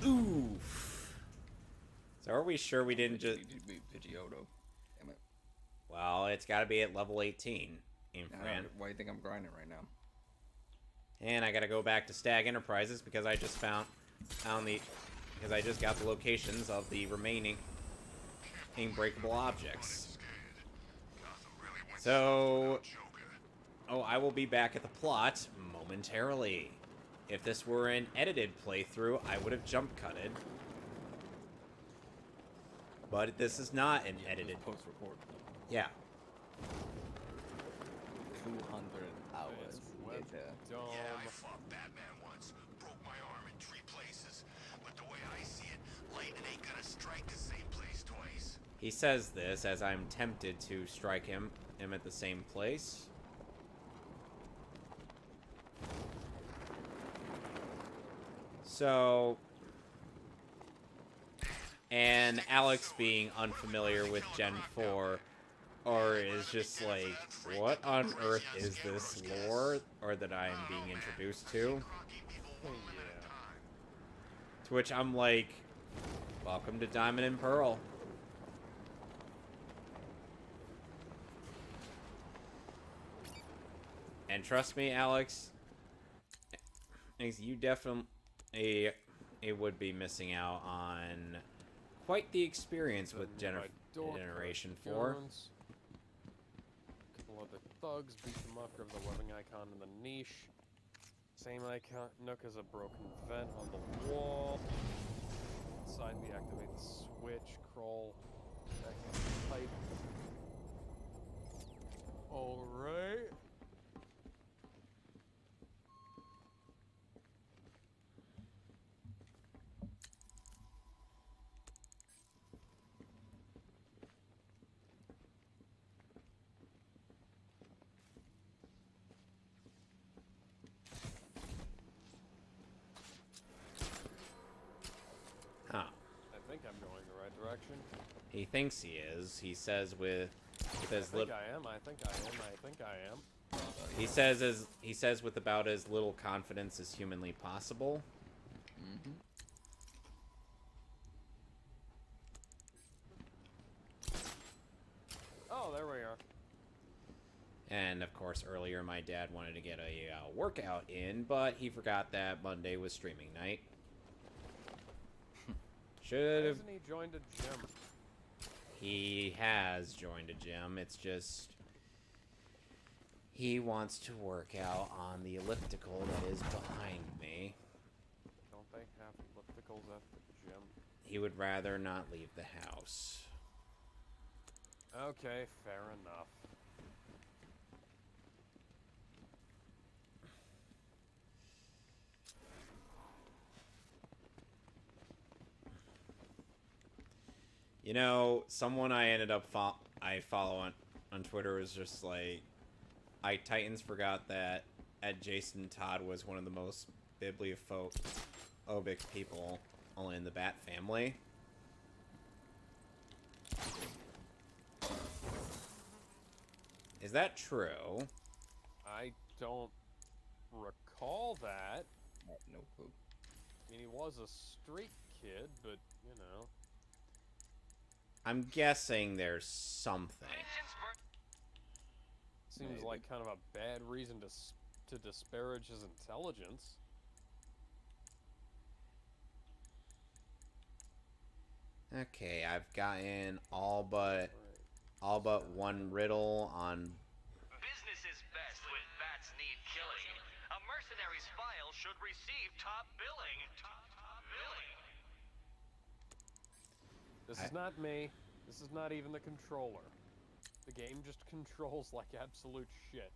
Oof. So are we sure we didn't just... Pidgeotto. Damn it. Well, it's got to be at level 18 in Fran. Why do you think I'm grinding right now? And I got to go back to Stag Enterprises because I just found the... Because I just got the locations of the remaining breakable objects. So... Oh, I will be back at the plot momentarily. If this were an edited playthrough, I would have jump cutted. But this is not an edited post-record. Yeah. 200 hours. Web dome. Yeah, I fought Batman once. Broke my arm in 3 places. But the way I see it, lightning ain't gonna strike the same place twice. He says this as I'm tempted to strike him at the same place. So, and Alex being unfamiliar with Gen 4, or is just like, what on earth is this lore, or that I am being introduced to? To which I'm like, welcome to Diamond and Pearl. And trust me, Alex, you definitely would be missing out on quite the experience with Generation 4. Couple other thugs beat them up, grab the webbing icon in the niche. Same icon, Nook has a broken vent on the wall. Inside, we activate the switch, crawl back into the pipe. Alright. Huh. I think I'm going the right direction. He thinks he is. He says with his I think I am, I think I am, I think I am. he says with about as little confidence as humanly possible. Mm-hmm. Oh, there we are. And of course, earlier my dad wanted to get a workout in, but he forgot that Monday was streaming night. Should have. Hasn't he joined a gym? He has joined a gym. It's just he wants to work out on the elliptical that is behind me. Don't they have ellipticals at the gym? He would rather not leave the house. Okay, fair enough. You know, someone I ended up I follow on Twitter was just like, Titans forgot that Ed Jason Todd was one of the most bibliophobic people only in the Bat family. Is that true? I don't recall that. No clue. I mean, he was a street kid, but, you know. I'm guessing there's something. Seems Maybe. like kind of a bad reason to disparage his intelligence. Okay, I've gotten all but one riddle on. Business is best when bats need killing. A mercenary's file should receive top billing. Top billing. This is not me. This is not even the controller. The game just controls like absolute shit.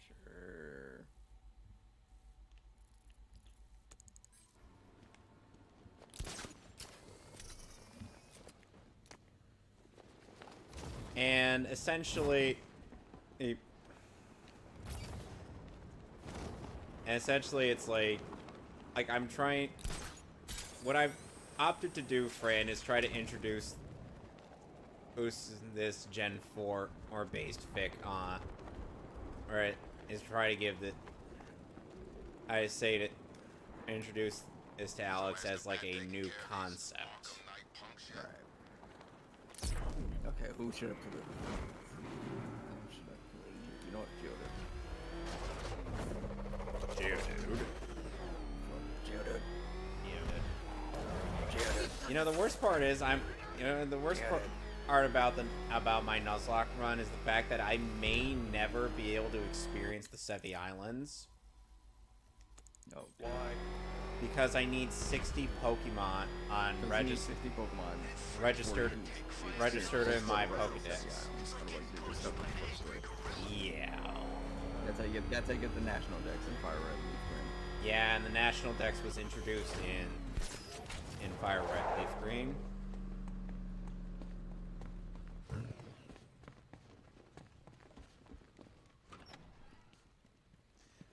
Sure. And essentially, it's like I'm trying. What I've opted to do, Fran, is try to introduce this Gen 4 or based fic on, or is try to give the. I say to introduce this to Alex as like a new concept. Arkham Knight who should have put it? Who should have put it? You know what, Geodude. You know, the worst part is the worst part about my Nuzlocke run is the fact that I may never be able to experience the Sevi Islands. No. Why? Because I need 60 Pokemon on 60 Pokemon registered in my Pokedex. Otherwise, Yeah. That's how you get the national dex in Fire Red Leaf Green. Yeah, and the national dex was introduced in Fire Red Leaf Green.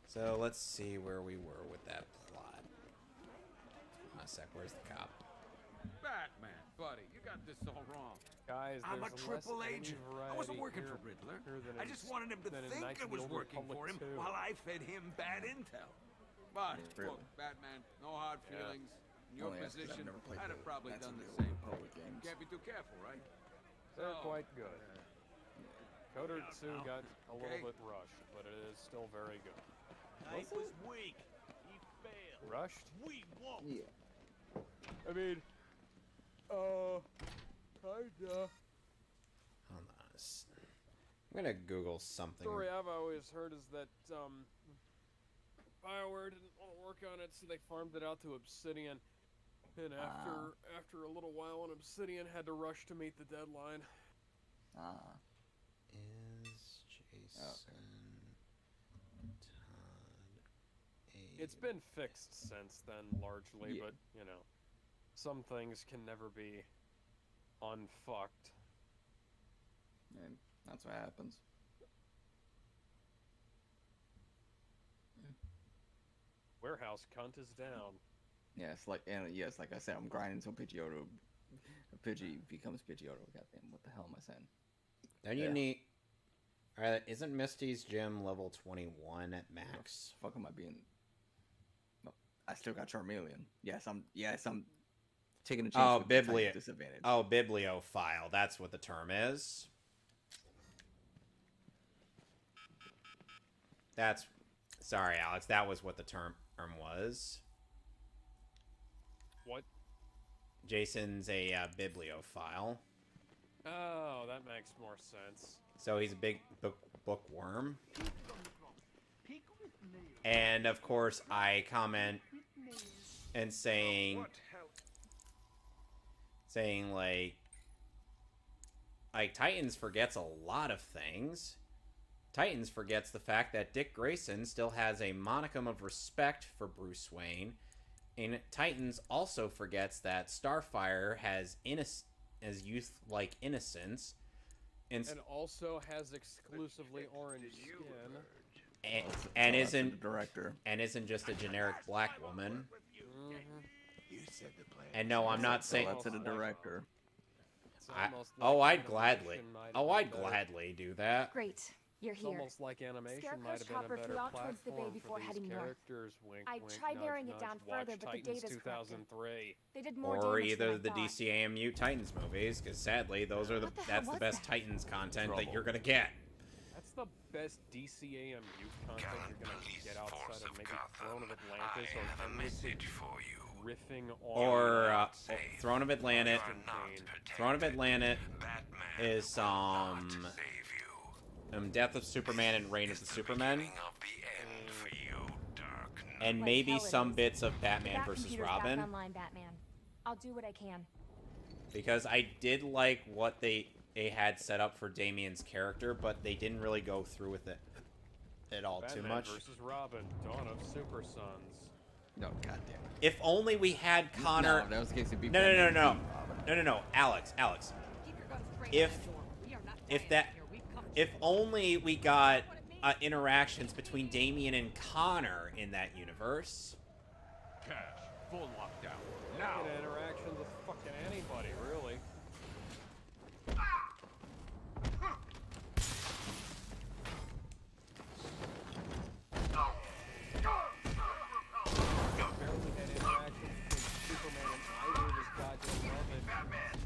So let's see where we were with that plot. Hold on a sec, where's the cop? Batman, buddy, you got this all wrong. Guys, I'm a there's triple less agent. variety I wasn't working here- for Riddler. here than I in- just wanted him to than in think Knights I of the was Old working Republic for him 2. while I fed him bad intel. But Really? look, Batman, no hard Yeah. feelings. In your Only ask 'cause I've position, never played I'd have the probably Knights done of the the same. Old Republic games. Can't be too careful, right? They're So, quite good. Coder 2 got a little Okay. bit rushed, but it is still very good. Knight was weak. He failed. Rushed? We won't. Yeah. I mean, kinda. Hold on. I'm gonna Google something. Story I've always heard is that BioWare didn't want to work on it, so they farmed it out to Obsidian. And after a little while, when Obsidian had to rush to meet the deadline. Is Jason Todd a... It's been fixed since then, largely, Yeah. but you know, some things can never be unfucked. And that's what happens. Warehouse cunt is down. Yes, like like I said, I'm grinding until Pidgeotto becomes Pidgeotto. Goddamn, what the hell am I saying? Don't you Yeah. need... Alright, isn't Misty's gym level 21 at max? Fuck am I being? No, I still got Charmeleon. Yes, I'm taking a chance. Oh, with the type Biblio. disadvantage. Oh, bibliophile. That's what the term is. That's... Sorry, Alex. That was what the term was. What? Jason's a bibliophile. Oh, that makes more sense. So he's a big bookworm. And, of course, I comment and saying, like, Titans forgets a lot of things. Titans forgets the fact that Dick Grayson still has a modicum of respect for Bruce Wayne. And Titans also forgets that Starfire has youth-like innocence. And also has exclusively orange skin. and That's isn't the director. and isn't just a generic black woman. You said the plan. And no, I'm not saying. That's the director. It's almost Oh, like I'd gladly. animation might have Oh, been I'd better. gladly do that. Great. You're It's here. almost like animation Scarecrow's might have been a chopper better flew out towards the bay platform before for these heading north. characters. Wink, I wink, tried nudge, narrowing it nudge. down Watch further, but the Titans data's corrupted. 2003. They did more Or damage either than the I thought. DCAMU Titans movies, because sadly, those are What the hell that's the was best that? Titans content Trouble. that you're gonna get. That's the best DCAMU content you're gonna get outside of maybe Throne of Atlantis or have a endlessly message for you. riffing on Or Throne of Atlantis. Western Kane. Throne of Atlantis Batman is not to save you. Death of Superman and Reign of the Supermen, Beginning of the end for you, Dark Knight. and Like maybe hell it some is. bits of Batman That versus computer's Robin. Back online, Batman. I'll do what I can. Because I did like what they had set up for Damian's character, but they didn't really go through with it at all Batman too much. versus Robin, Dawn of Super Sons. No, goddamn. If only we had Connor. No, that was the case. It'd be No, Batman no, v Robin. no, Alex. Keep your guns straight. If only we got interactions between Damian and Connor in that universe. Cash, full lockdown. Now. Get interactions with fucking anybody, really. Apparently had interactions between Superman and either of his goddamn Robin.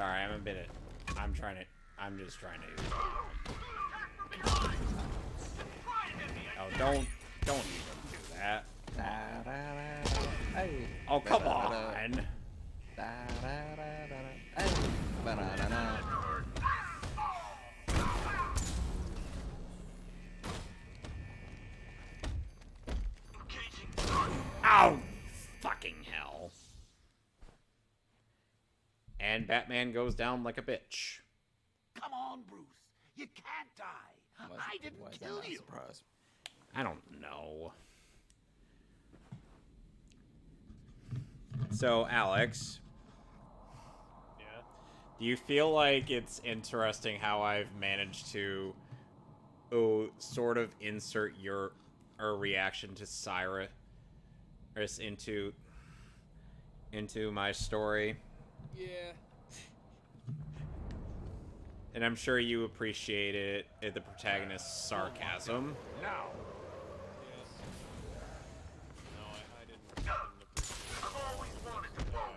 Sorry, I'm just trying to. Oh, don't even do that. Hey. Oh, come on. Oh, fucking hell. And Batman goes down like a bitch. Come on, Bruce. You can't die. I didn't kill you. Surprise. I don't know. So, Alex. Yeah? Do you feel like it's interesting how I've managed to sort of insert your reaction to Cyrus into my story? Yeah. And I'm sure you appreciated the protagonist's sarcasm. Now. Yes. No, I didn't appreciate it. I've always wanted to play.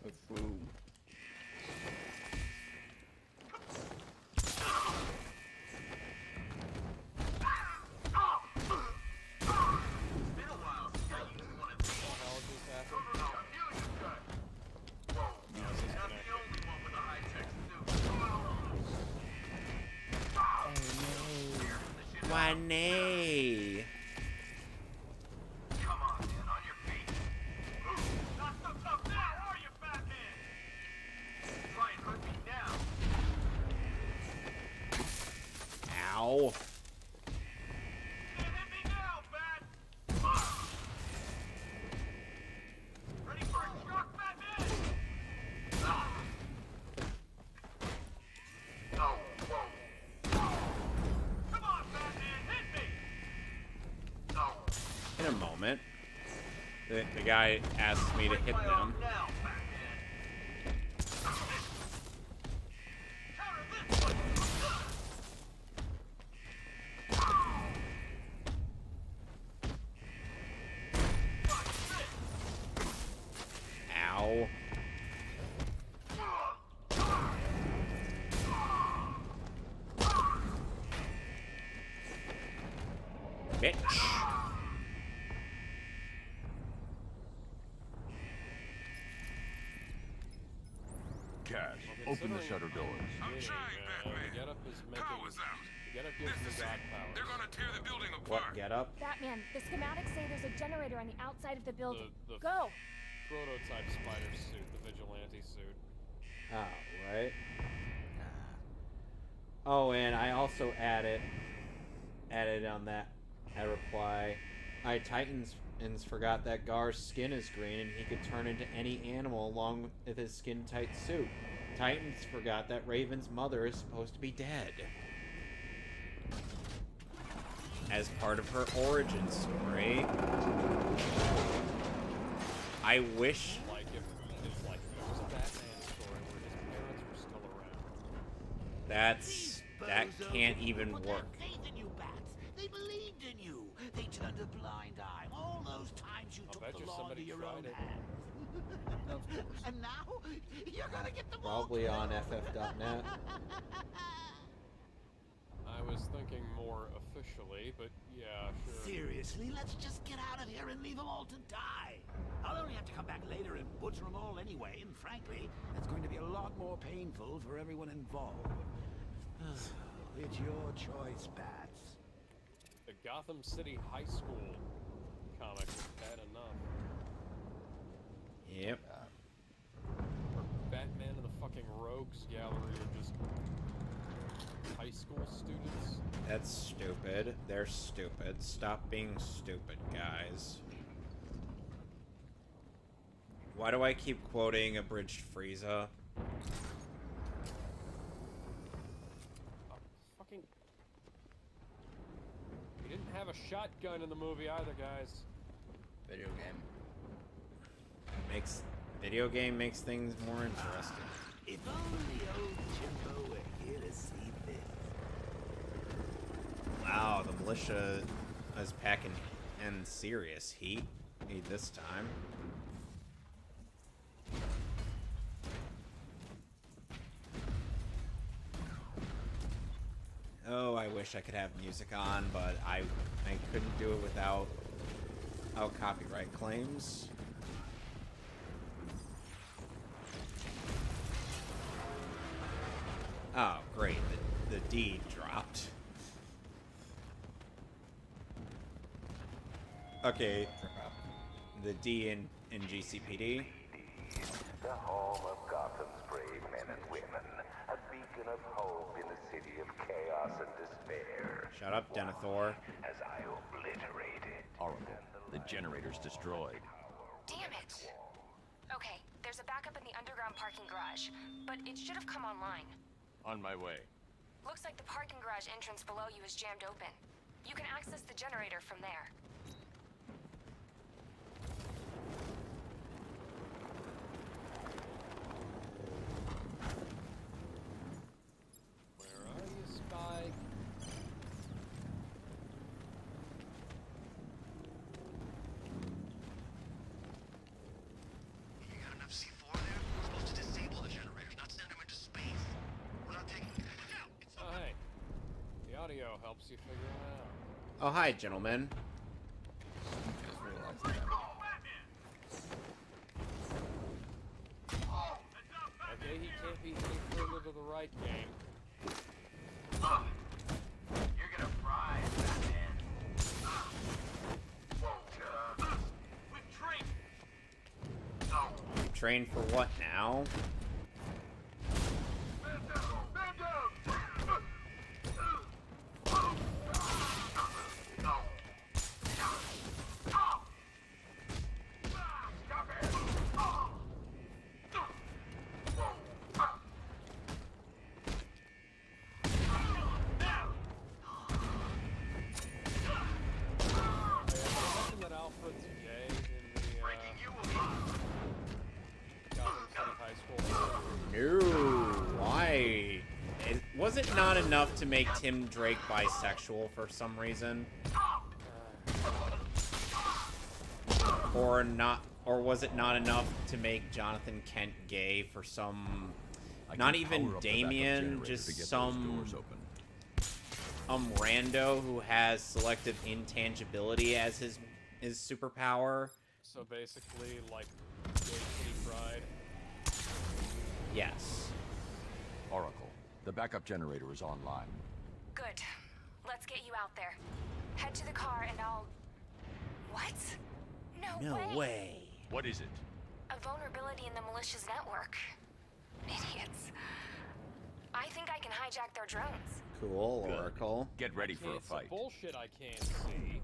With food. Why, nay. Come on, man, on your feet. Not so tough now, are you, Batman? Try and hurt me now. Ow. Can't hit me now, Bat. Ready for a shock, Batman? Come on, Batman, hit me. In a moment, the guy asks me to hit them. Now, Batman. Counter this one. Ow. Bitch. Cash, open the shutter doors. I'm trying, Batman. The getup is making... Power's out. The getup gives This me is god it. powers. They're gonna tear the building What, apart. get up? Batman, the schematics say there's a generator on the outside of the building. The Go! prototype spider suit, the vigilante suit. Oh, right. Oh, and I also added on that reply. Titans forgot that Gar's skin is green and he could turn into any animal along with his skin-tight suit. Titans forgot that Raven's mother is supposed to be dead. As part of her origin story. I wish... Like if it was a Batman story where his parents were still around. That can't even work. Faith in you, Bats. They believed in you. They turned a blind eye. All those times you took bet the you law somebody into your tried own it. hands. And now you're gonna get them Probably all on killed. ff.net. I was thinking more officially, but yeah, sure. Seriously, let's just get out of here and leave them all to die. I'll only have to come back later and butcher them all anyway, and frankly, that's going to be a lot more painful for everyone involved. It's your choice, Bats. The Gotham City High School comic was bad enough. Yep. Or Batman and the fucking Rogues Gallery are just high school students. That's stupid. They're stupid. Stop being stupid, guys. Why do I keep quoting Abridged Frieza? Fucking... He didn't have a shotgun in the movie either, guys. Video game. Video game makes things more interesting. If only old Jimbo were here to see this. Wow, the militia is packing in serious heat this time. I wish I could have music on, but I couldn't do it without copyright claims. Oh, great. The D dropped. Okay. The D in GCPD. The home of Gotham's brave men and women. A beacon of hope in a city of chaos and despair. Shut up, Denethor. As I obliterated. Oracle, the generator's destroyed. Damn it! Okay, there's a backup in the underground parking garage, but it should have come online. On my way. Looks like the parking garage entrance below you is jammed open. You can access the generator from there. Where are you, Spike? You got enough C4 there? We're supposed to disable the generators, not send them into space. We're not taking... Look out! It's Oh, hey. The audio helps you figure it out. Oh, hi, gentlemen. Just realized that. Okay, he can't be any further to the right, game. You're gonna fry, Batman. We've trained. Trained for what now? Something that Alfred's gay in the Gotham City High School. No, why? Was it not enough to make Tim Drake bisexual for some reason? Or was it not enough to make Jonathan Kent gay for some... Not even Damien, just some rando who has selective intangibility as his superpower? So basically, like, gay kitty pride. Yes. Oracle, the backup generator is online. Good. Let's get you out there. Head to the car and I'll... What? No way. What is it? A vulnerability in the malicious network. Idiots. I think I can hijack their drones. Cool, Good. Oracle. Get ready for a It's fight. bullshit I can't see.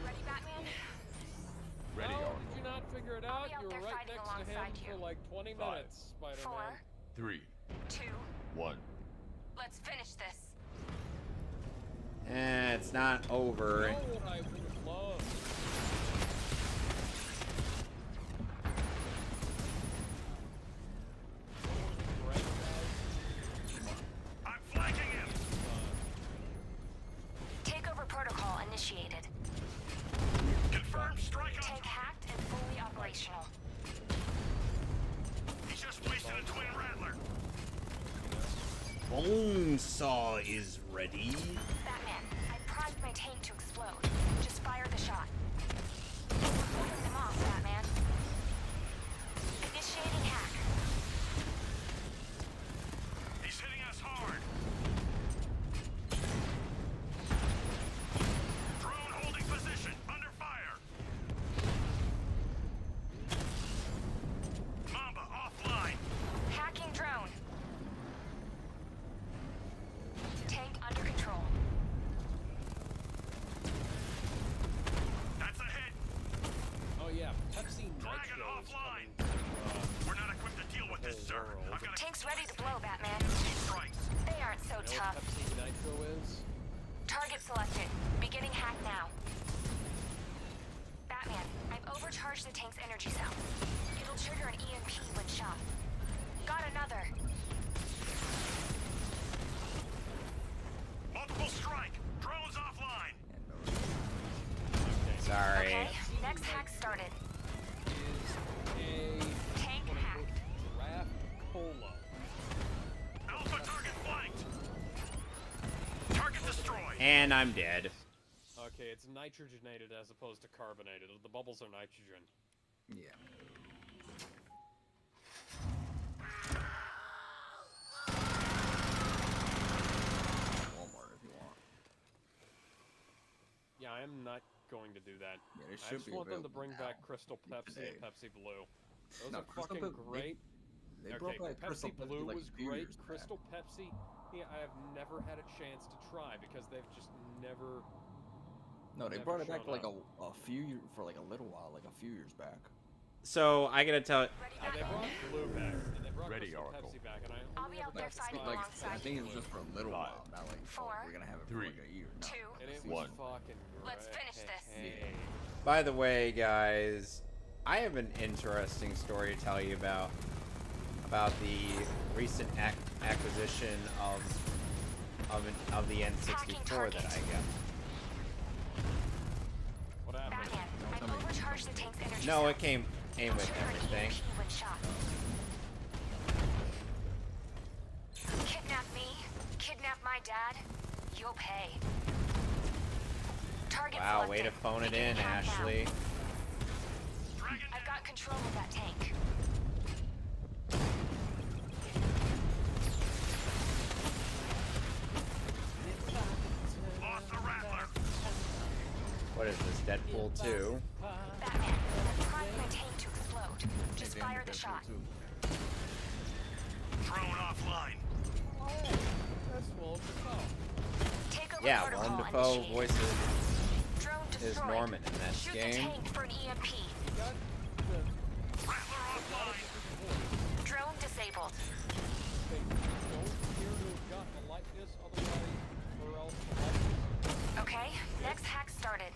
Ready, Batman? Ready, How Oracle. did you not figure it I'll out? be out You were there right fighting next to him alongside you. for like 20 5, minutes, Spider-Man. 4, 3, 2, 1. let's finish this. It's not over. You know what I would love? Right, I'm flanking him. Takeover protocol initiated. Confirm strike on. Tank hacked and fully operational. He just wasted a twin rattler. Bonesaw is ready. Batman, I primed my tank to explode. Just fire the shot. Holding them off, Batman. Initiating hack. He's hitting us hard. Drone holding position. Under fire. Mamba offline. Hacking drone. Tank under control. That's a hit. Oh yeah, Pepsi Dragon Nitro is offline. coming to, We're not equipped to deal with this, sir. world. I've got to Tank's ready to blow, Batman. strikes. They aren't so you know tough. what Pepsi Nitro is? Target selected. Beginning hack now. Batman, I've overcharged the tank's energy cell. It'll trigger an EMP when shot. Got another. Multiple strike. Drones offline. Sorry. Okay, next hack started. is a Tank hacked. draft cola. Alpha target flanked. Target destroyed. And I'm dead. Okay, it's nitrogenated as opposed to carbonated. The bubbles are nitrogen. Yeah. Walmart if you want. Yeah, I am not going to do that. Yeah, they I should just be want them to available bring now. back Crystal Pepsi and Today. Pepsi Blue. Those No, are Crystal fucking Pep- great. They Okay, brought back Crystal Pepsi Pepsi Blue like was a few great. years back. Crystal Pepsi, yeah, I have never had a chance to try because they've just never. No, they never brought it back shown like up. a few years for like a little while, like a few years back. So I gotta tell. Yeah, they brought Blue back, and they brought Ready, Crystal Oracle. Pepsi back, and I I'll only be ever out there got to fighting try Like alongside I think it was Blue. just for a little while, not like Four, we're gonna have it for three, like a year. No. 2. And it One. was fucking great. Let's finish this. Hey. By the way, guys, I have an interesting story to tell you about the recent acquisition of the N64 that I got. What happened? Batman, I overcharged the tank's energy. No, cell. it came with Trigger an everything. EMP when shot. Kidnap me. Kidnap my dad. You'll pay. Target Wow, selected. way to phone it Begin in, countdown. Ashley. I've got control of that tank. Lost the Rattler. What is this, Deadpool 2? Batman, I'm priming my tank to explode. Just They fire ended the Deadpool shot. too. Drone offline. That's Willem Dafoe. Take over Yeah, protocol Willem Dafoe initiated. voices Drone is destroyed. Norman in that Shoot the game. tank for an EMP. You got the Rattler offline. Drone disabled. they don't appear to have gotten a likeness otherwise, or else the likeness. Okay, next hack started.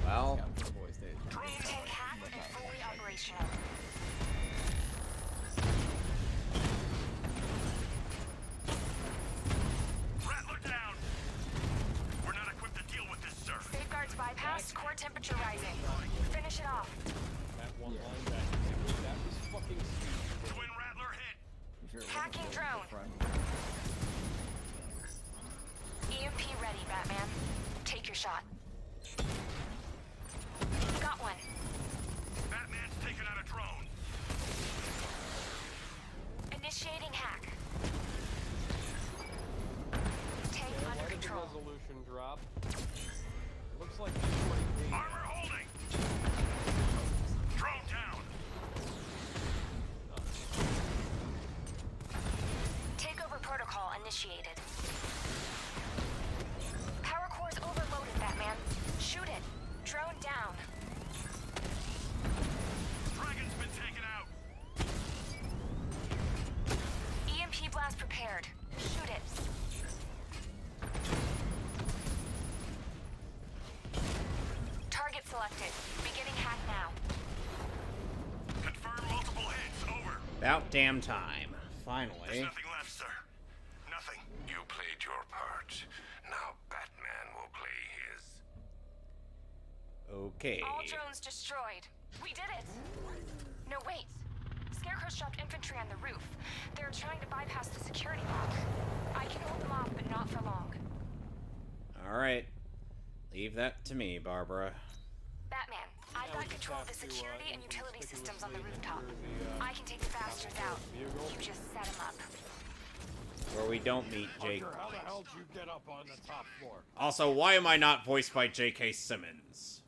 Well, Yeah, the boys did. Tank hacked and fully operational. Rattler down. We're not equipped to deal with this, sir. Safeguards bypassed, core temperature rising. Finish it off. That one line back, that was fucking stupid. Twin Rattler hit. You sure it wasn't Hacking the drone. front? EMP ready, Batman. Take your shot. Got one. Batman's taken out a drone. Initiating hack. Tank Why under did the control. resolution drop? Looks like it's like me. Armor holding. Drone down. Takeover protocol initiated. Power core's overloaded, Batman. Shoot it. Drone down. Dragon's been taken out. EMP blast prepared. Shoot it. Target selected. Beginning hack now. Confirm multiple hits. Over. about damn time. There's Finally. nothing left, sir. Nothing. You played your part. Now Batman will play his. Okay. All drones destroyed. We did it! No, wait. Scarecrow's dropped infantry on the roof. They're trying to bypass the security lock. I can hold them off, but not for long. Alright. Leave that to me, Barbara. Batman, I've got control of the security and utility systems on the rooftop. I can take the bastards out. You just set them up. Where we don't meet Jake. How the hell did you get up on the top floor? Also, why am I not voiced by J.K. Simmons?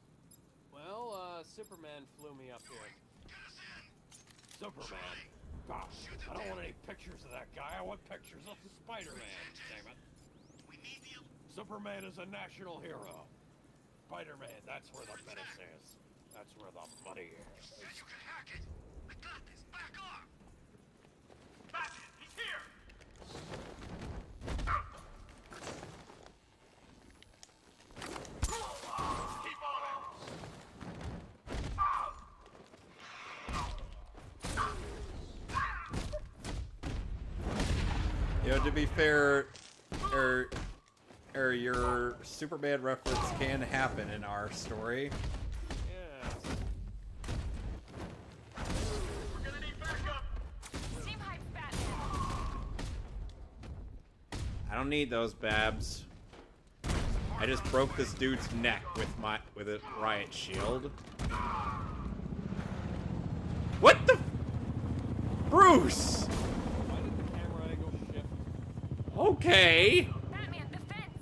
Well, Superman flew me up here. Superman. Gosh, I don't want any pictures of that guy. I want pictures of the Spider-Man. Damn it. Superman is a national hero. Spider-Man, that's where the menace is. That's where the money is. You can hack it. I got this. Back off. Batman, he's here. Keep on him. You know, to be fair, your Superman reference can happen in our story. Yes. don't need those, Babs. I just broke this dude's neck with a riot shield. What the? Bruce! Why did the camera angle shift? Okay. Batman, defense!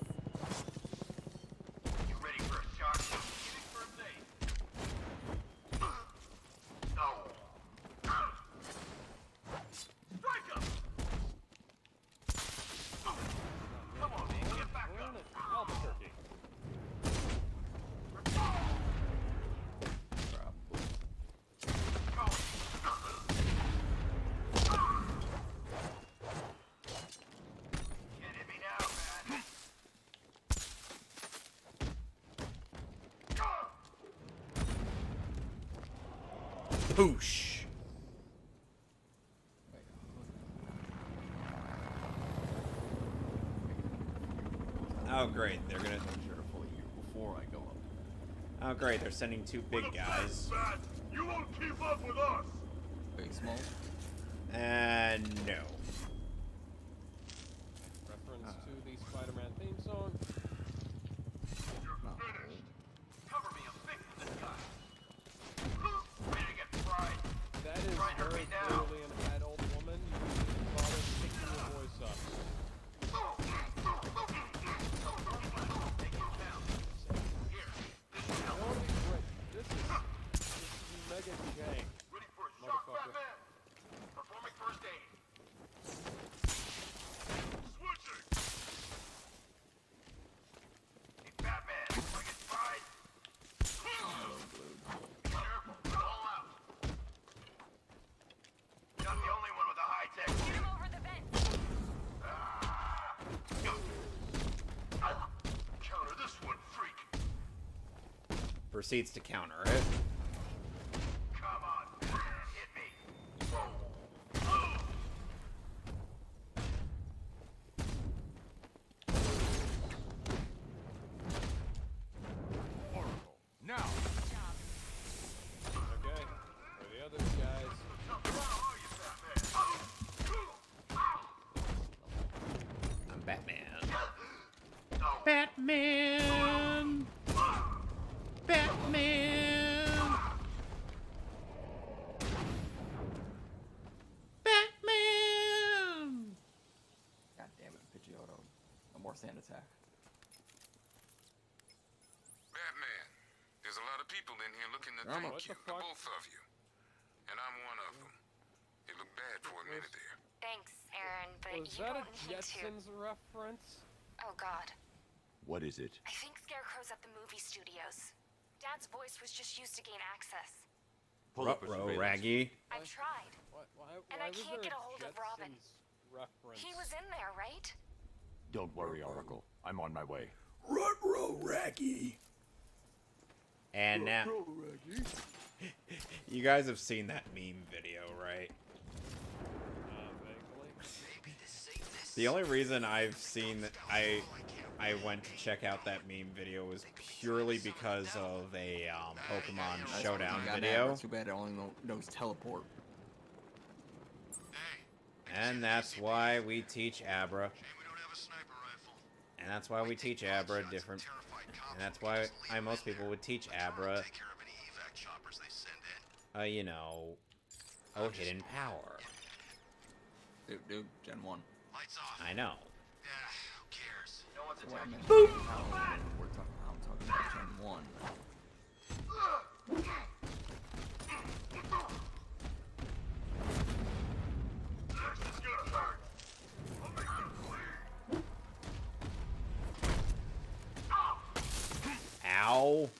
You ready for a shot? Getting first aid. No. Strike him! Come on, man, get back up. Albuquerque. Can't hit me now, man. Poosh. Oh great, they're gonna. Before I go up. Oh great, they're sending two big guys. You won't keep up with us. Big, small. And no. Reference to the Spider-Man theme song. Cover me, I'm fixing this guy. Ready to get fried. That is very clearly an adult woman. You need to bother picking your voice up. This is mega jank. Ready for a shot, Batman. Performing first aid. Switching. Hey, Batman, wanna get fried? Careful, all out. Not the only one with a high tech. Get him over the vent! Counter this one, freak. Proceeds to counter it. Come on, Batman, hit me. Oracle. Now. Okay. For the other guys. I'm Batman. Batman! Batman! Batman! God damn it, Pidgeotto. No more sand attack. Batman, there's a lot of people in here looking to thank What you, the fuck? both of you. And I'm one of them. It looked bad for a minute there. Thanks, Aaron, but Was you that a don't need to. Jetsons reference? Oh God. What is it? I think Scarecrow's at the movie studios. Dad's voice was just used to gain access. Pull up a Ruh-roh, surveillance. Raggy. I've tried. And I was can't there get a hold of Robin. Jetsons reference? He was in there, right? Don't worry, Oracle. I'm on my way. Ruh-roh, Raggy. And now, you guys have seen that meme video, right? Vaguely. The only reason I've seen that I went to check out that meme video was purely because of a Pokemon Showdown video. Too bad it only knows teleport. And that's why we teach Abra. And that's why we teach Abra different. And that's why most people would teach Abra. You know, hidden power. Dude, Gen 1. I know. No one's Well, I attacking. meant Gen power. I'm talking about Gen 1. This is gonna hurt. I'll make it clear. Ow.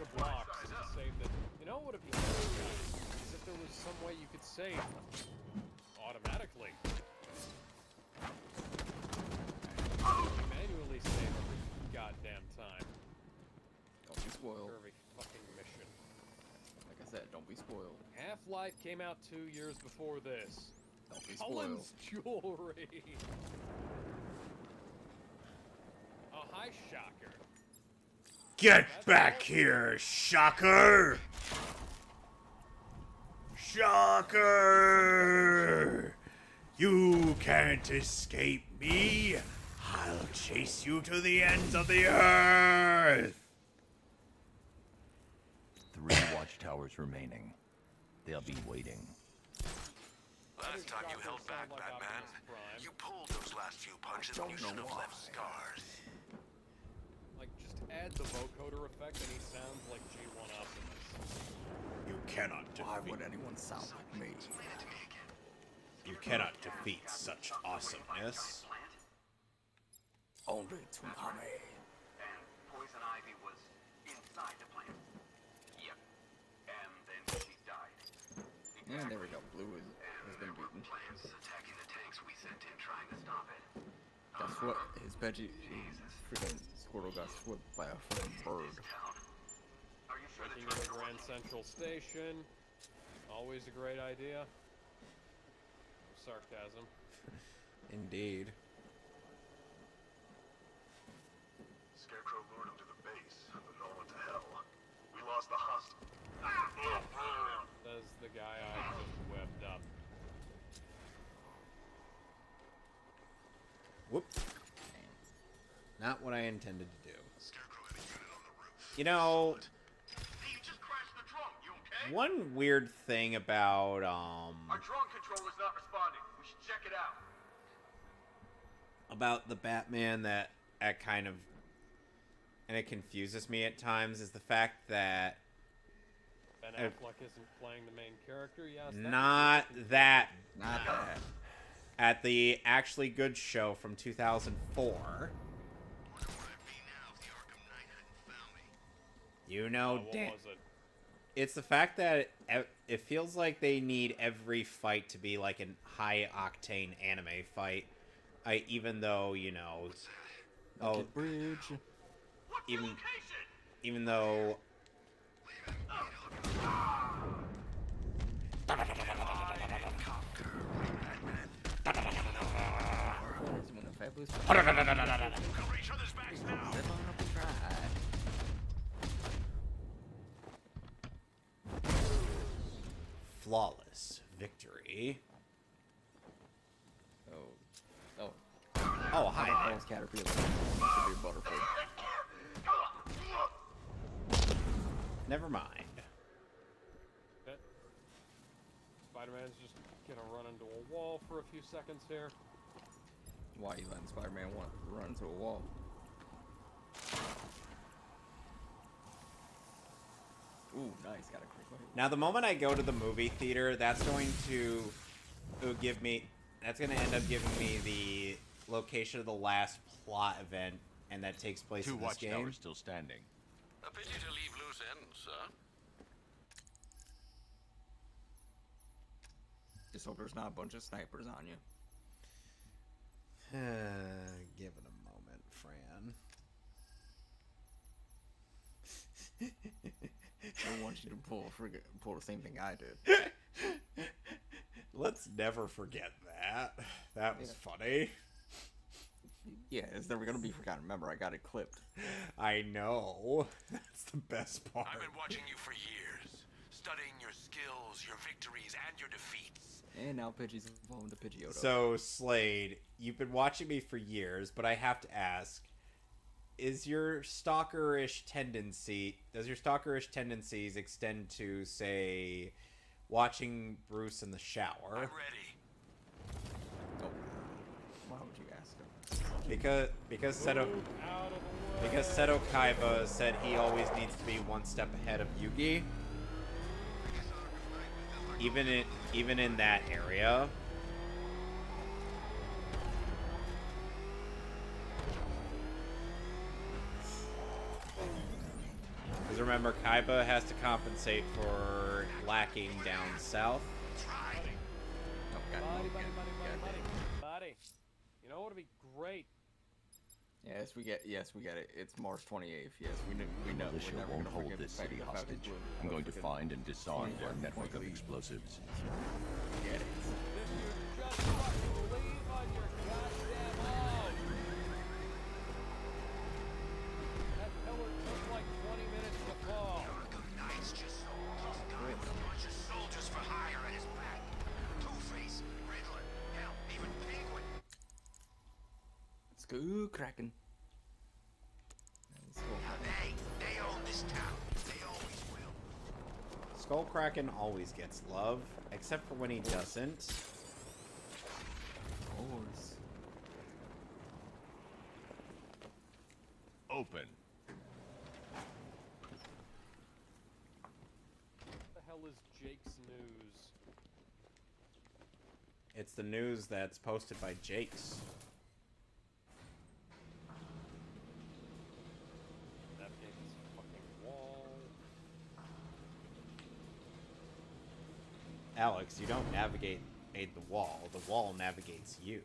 of blocks to save that. You know what would be nice is if there was some way you could save automatically. Manually save every goddamn time. Don't be spoiled. For every fucking mission. Like I said, don't be spoiled. Half-Life came out 2 years before this. Don't be spoiled. Cullen's jewelry. Oh, hi, Shocker. Get back here, Shocker! Shocker! You can't escape me. I'll chase you to the ends of the earth. 3 watchtowers remaining. They'll be waiting. Last time you held back, Batman. You pulled those last few punches and you should have left scars. Like, just add the vocoder effect and he sounds like G1 Optimus. You cannot Why defeat. would anyone sound like me? You cannot defeat such awesomeness. Only Tsunami. And Poison Ivy was inside the plant. Yep. And then she died. Yeah, there we go. Blue has been beaten. Plants attacking the tanks we sent in trying to stop it. Guess what? His Veggie, his freaking Squirtle got swept by a fucking bird. Are you sure Taking the Grand Central Station. Always a great idea. Sarcasm. Indeed. Scarecrow lured him to the base, but no one to hell. We lost the hostage. Says the guy I just webbed up. Whoop. Not what I intended to do. You know, Hey, you just crashed the drone. You okay? one weird thing about, Our drone controller's not responding. We should check it out. about the Batman that kind of, and it confuses me at times, is the fact that Ben Affleck isn't playing the main character, yes? not that Not that. at the Actually Good show from 2004. You know, What Dan, was it? it's the fact that it feels like they need every fight to be like a high-octane anime fight. Even though, you know... Oh, Bridge. even though... Flawless victory. Oh, hi that there. was Caterpillar. Should be a butterfly. Never mind. That Spider-Man's just gonna run into a wall for a few seconds here. Why you letting Spider-Man run into a wall? Ooh, nice. Got a quick one. Now, the moment I go to the movie theater, that's going to give me... That's going to end up giving me the location of the last plot event, and that takes place 2 in this game. watchtowers still standing. A pity to leave loose ends, sir. Just hope there's not a bunch of snipers on you. Give it a moment, Fran. I want you to pull the same thing I did. Let's never forget that. That was funny. Yeah, it's never gonna be forgotten. Remember, I got it clipped. I know. That's the best part. I've been watching you for years, studying your skills, your victories, and your defeats. And now Pidgey's involved with the Pidgeotto. So, Slade, you've been watching me for years, but I have to ask, does your stalkerish tendencies extend to, say, watching Bruce in the shower? I'm ready. Oh, why would you ask him? Because Seto Kaiba said he always needs to be one step ahead of Yugi. Even in that area. Because remember, Kaiba has to compensate for lacking down south. Buddy. You know what would be great? Yes, we get it. It's March 28th. Yes, we know. Militia We're never won't gonna hold forget this the fact city that hostage. Falcon I'm going to freaking- find and disarm their network of explosives. Get it. If you just fucking leave on your goddamn own. That pillar took like 20 minutes to fall. Bunch of soldiers for hire at his back. Two-Face, Riddler, hell, even Penguin. Skull Kraken. They own this town. They always will. Skullkraken always gets love, except for when he doesn't. Of course. Open. What the hell is Jake's news? It's the news that's posted by Jake's. Navigate this fucking wall. Alex, you don't navigate the wall. The wall navigates you.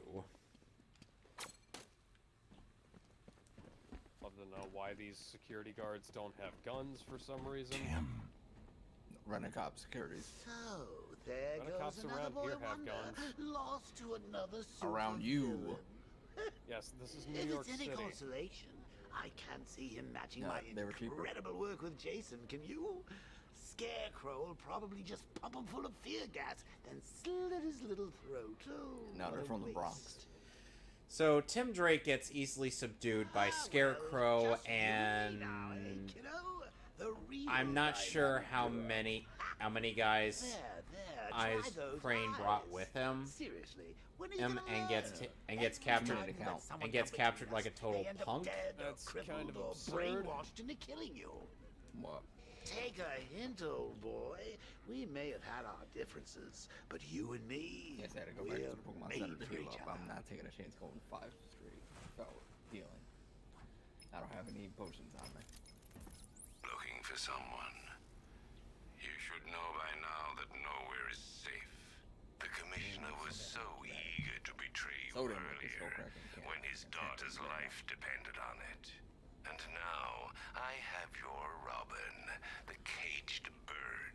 Love to know why these security guards don't have guns for some reason. Rent-a-cop securities. So, there Rent-a-cops goes another around boy here have wonder, guns. lost to another Around supervillain. you. Yes, this is New If York it's any City. consolation, I can't see him matching No, my they were cheaper. incredible work with Jason, can you? Scarecrow will probably just pump him full of fear gas, then slit his little throat. Oh, No, what they're a from the waste. Bronx. So Tim Drake gets easily subdued by Scarecrow, Well, just you and now, eh, kiddo? The real I'm not sure how dynamic many guys There, Eyes try those Crane eyes. brought with him. Seriously, when are you and gonna gets learn? and gets Every captured time you let someone and gets come between captured like a us, total they end up punk. dead or That's kind crippled of or absurd. brainwashed into killing you. What? Take a hint, old boy. We may have had our differences, but you and me, Yes, I had to go back to the Pokemon Center to heal up. I'm not taking a chance going 5 straight without healing. I don't have any potions on me. Looking for someone. You should know by now that nowhere is safe. The commissioner was so eager to betray you So didn't with the earlier Skullkraken. when his daughter's life depended on it. And now I have your Robin, the caged bird.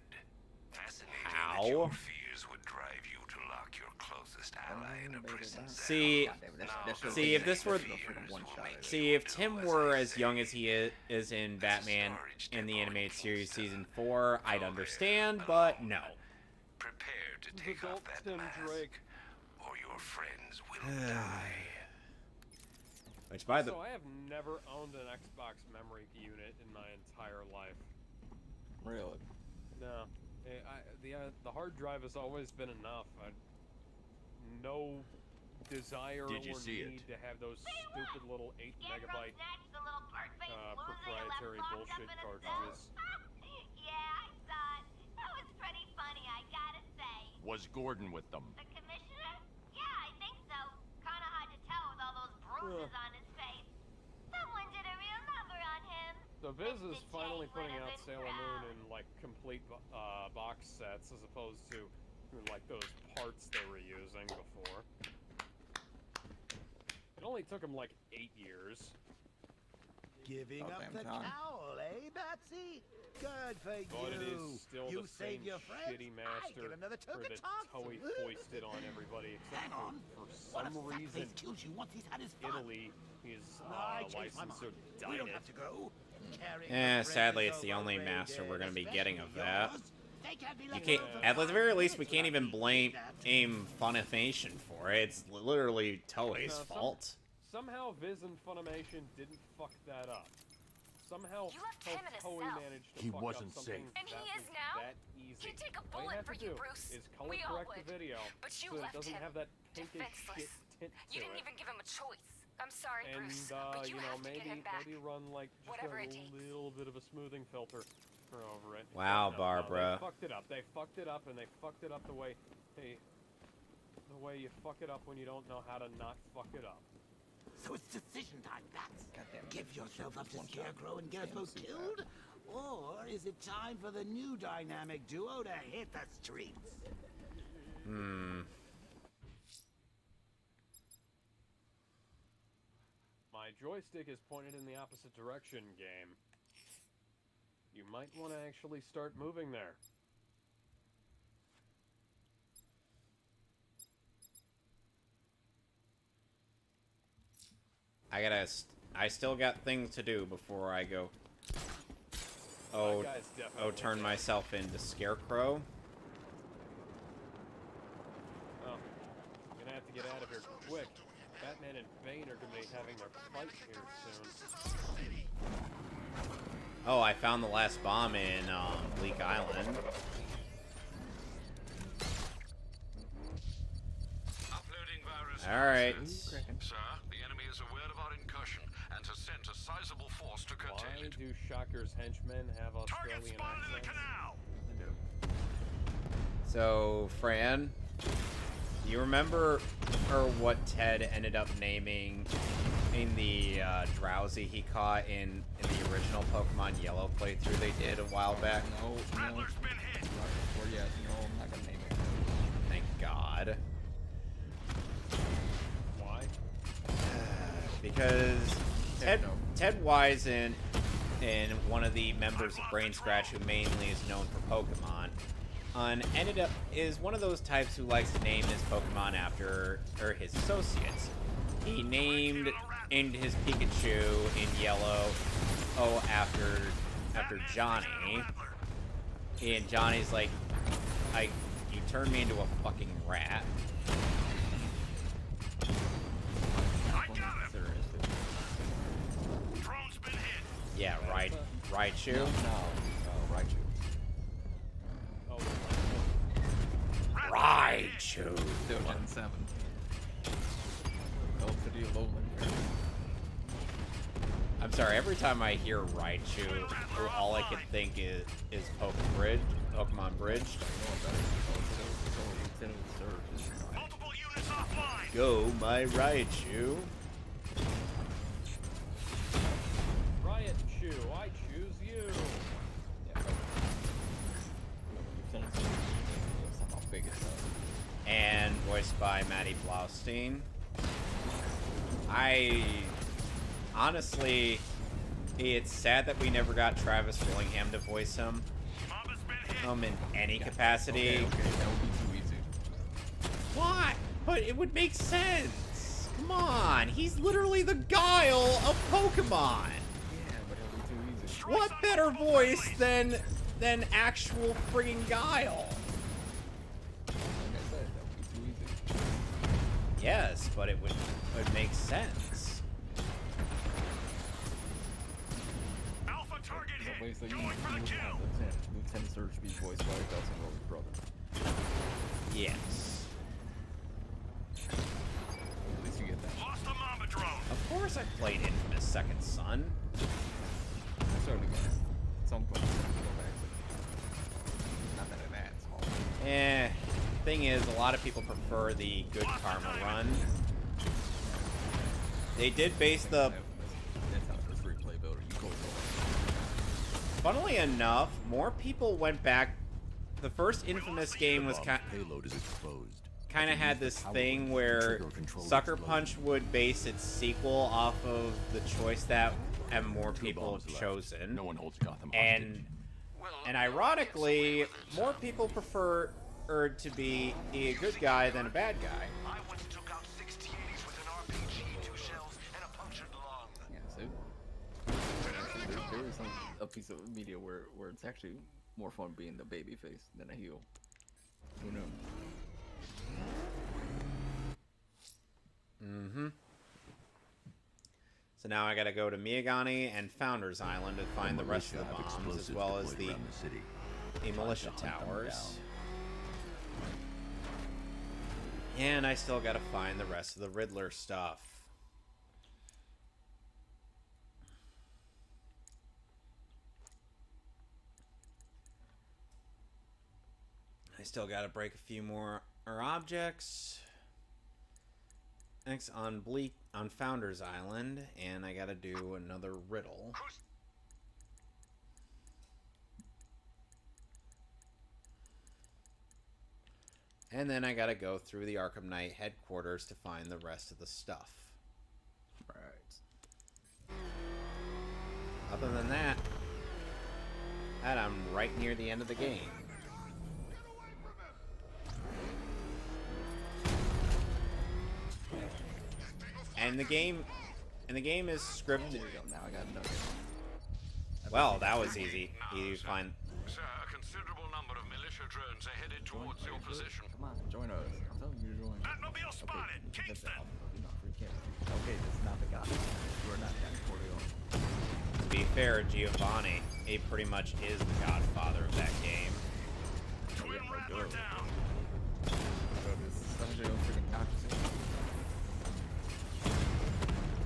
Fascinating How? that your fears would drive you to lock your closest ally in a prison cell. See, Now, see if this were, one shot. see if Tim were as young as he is in Batman in the animated series season 4, I'd understand, but no. prepare to take Adult off that Tim mask, Drake. or your friends will die. Which by the So I have never owned an Xbox memory unit in my entire life. Really? No, the hard drive has always been enough. No desire Did you or see need it? to have those stupid little 8 megabyte proprietary bullshit cartridges. Yeah, I saw it. That was pretty funny, I gotta say. Was Gordon with them? The commissioner? Yeah, I think so. Kinda hard to tell with all those bruises on his face. Someone did a real number on him. So Viz is Mr. finally J putting would've out been Sailor Moon proud. in like complete box sets as opposed to like those parts they were using before. It only took them like 8 years. Giving up Goddamn the time. cowl, eh, Batsy? Good for But you. it is still you the same save your friends, shitty I master get another for token the toss. Toei foisted on everybody except Hang on. for What some if that reason face kills you once he's had his fun? Italy is I changed my licensed to mind. We don't have to go. Carrying Eh, a sadly, friend it's is the only overrated, master we're going to be getting of especially that. yours. They can't be You let can't, go for at the 5 very least, we minutes can't without even being blame kidnapped. Funimation for it. It's literally Toei's No, fault. Somehow Viz and Funimation didn't fuck that up. Somehow You left him in a Toei cell. managed to He fuck wasn't up something safe. And he that is was now? that easy. He'd take a All you bullet have for to you, do Bruce. is color We all correct would. the video But you so it left doesn't him have that pink as shit defenseless. tint You to didn't it. even give him a choice. I'm sorry, And Bruce, but you, you know, have to get him back. maybe run like just Whatever a it takes. little bit of a smoothing filter over it. Wow, No, Barbara. they fucked it up. They fucked it up, and they fucked it up the way you fuck it up when you don't know how to not fuck it up. So it's decision time, Bats. Goddamn it. Give yourself up to One shot. Scarecrow and get us Damn both super killed? Or is it time for the new dynamic duo to hit the streets? My joystick is pointed in the opposite direction, game. You might want to actually start moving there. I still got things to do before I go. Turn myself into Scarecrow. Oh, I'm gonna have to get out of here quick. Batman and Bane are gonna be having their fight here soon. Oh, I found the last bomb in Bleak Island. Alright. Sir, the enemy is aware of our incursion and has sent a sizable force to curtail Why it. do Shocker's henchmen have Australian accents? So, Fran, do you remember what Ted ended up naming in the drowsy he caught in the original Pokemon Yellow playthrough they did a while back? No. I'm not gonna name it. Thank God. Why? Because Ted Wisen and one of the members of Brain Scratch, who mainly is known for Pokemon, is one of those types who likes to name his Pokemon after his associates. He named his Pikachu in Yellow, after Johnny. And Johnny's like, you turned me into a fucking rat. Yeah, Raichu. No, Raichu. Oh, Raichu. Still Gen 7. Velvety Lowland. I'm sorry, every time I hear Raichu, all I can think is Pokemon Bridge. Go, my Raichu. Riot Chew, I choose you. And voiced by Maddie Blaustein. Honestly, it's sad that we never got Travis Willingham to voice him. In any capacity. Okay, that would be too easy. Why? But it would make sense. Come on, he's literally the Guile of Pokemon. Yeah, but it would be too easy. What better voice than actual friggin' Guile? Like I said, that would be too easy. Yes, but it would make sense. Alpha target hit. So you Going for the would kill. have Lieutenant Surge be voiced by Dustin Rose's brother. Yes. At least you get that. Lost the Mamba drone. Of course I played Infamous Second Son. I started again. At some point, I'm gonna go back. But not that it adds all. Thing is, a lot of people prefer the Good Karma run. They did base the... That's how the free play builder. You go. Funnily enough, more people went back. The first Infamous game was payload is exposed. kind of had this thing where Sucker Punch would base its sequel off of the choice that and more people have chosen. No one holds Gotham and ironically, more people prefer to be a good guy than a bad guy. I once took out 6080s with an RPG, 2 shells, and a punctured lung. Yeah, so there is a piece of media where it's actually more fun being the baby face than a heel. Who knew? Mm-hmm. So now I gotta go to Miyagani and Founders Island to find the rest of the bombs, as well as the militia towers. And I still gotta find the rest of the Riddler stuff. I still gotta break a few more objects. Next on Founders Island, and I gotta do another riddle. And then I gotta go through the Arkham Knight headquarters to find the rest of the stuff. Right. Other than that, I'm right near the end of the game. And the game is scripted. There we go. Now I got another. Well, that was easy. You find. Sir, a considerable number of militia drones are headed towards your position. Come on, join us. I'm telling you to join. Batmobile spotted! Kingston! Okay, this is not the guy. You are not that Corleone. To be fair, Giovanni, he pretty much is the godfather of that game. Twin Rattler down!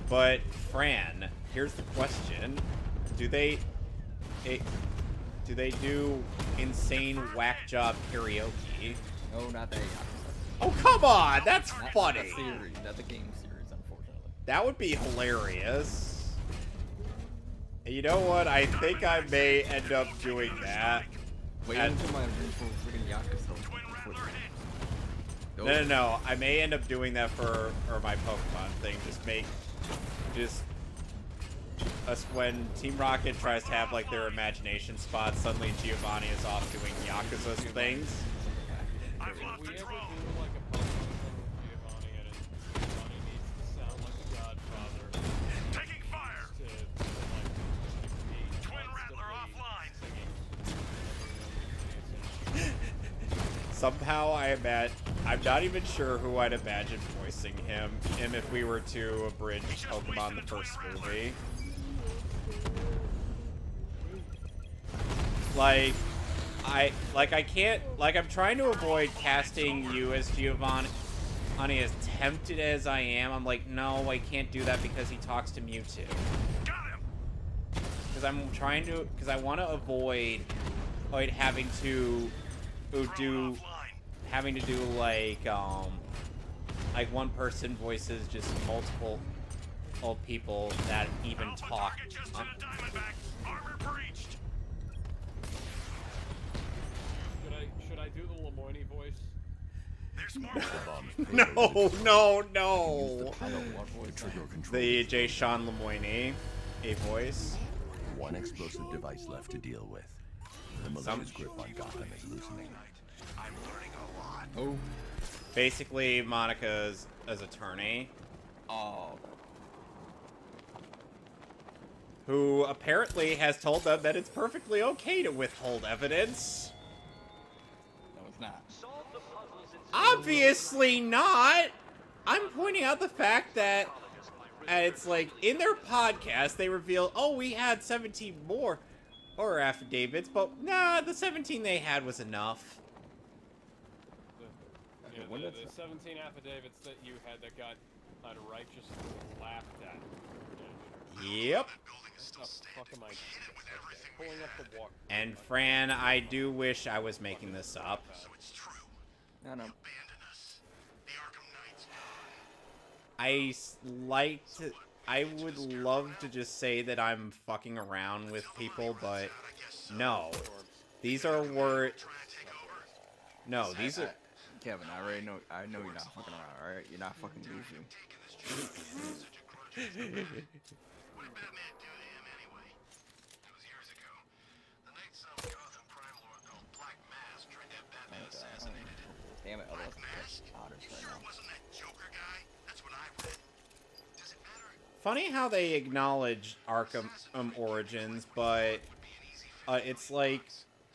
But, Fran, here's the question. Do they do insane whack job karaoke? No, not that. Oh, come on! That's not funny! The series, not the game series, unfortunately. That would be hilarious. And you know what? I think I may end up doing that. Wait until my freaking Yakuza. No. I may end up doing that for my Pokemon thing. Us when Team Rocket tries to have like their imagination spots, suddenly Giovanni is off doing Yakuza things. If we ever do like a Pokemon with Giovanni and Giovanni needs to sound like a godfather. Taking fire! Twin Rattler offline! Somehow I'm not even sure who I'd imagine voicing him if we were to abridge Pokemon the first movie. I'm trying to avoid casting you as Giovanni. As tempted as I am, I'm like, no, I can't do that because he talks to Mewtwo. Because I want to avoid having to do like one person voices just multiple people that even talk. Should I do the Lemoyne voice? No. The J. Sean Lemoyne, a voice. One explosive device left to deal with. The malicious grip on Gotham is loosening. I'm learning a lot. Oh. Basically, Monica's attorney. Oh. Who apparently has told them that it's perfectly okay to withhold evidence. No, it's not. Obviously not! I'm pointing out the fact that it's like, in their podcast, they reveal, oh, we had 17 more horror affidavits, but nah, the 17 they had was enough. The 17 affidavits that you had that got unrighteously laughed at. Yep. Oh, fuck am I pulling up the walk? And Fran, I do wish I was making this up. No. I would love to just say that I'm fucking around with people, but no. These are No, these are... Kevin, I know you're not fucking around, alright? You're not fucking goofy. What did Batman do to him anyway? It was years ago. The night some Gotham crime lord called Black Mask tried to have Batman assassinated. Damn it, Black Mask? Sure it wasn't that Joker guy? That's what I read. Does it matter? Funny how they acknowledge Arkham Origins, but it's like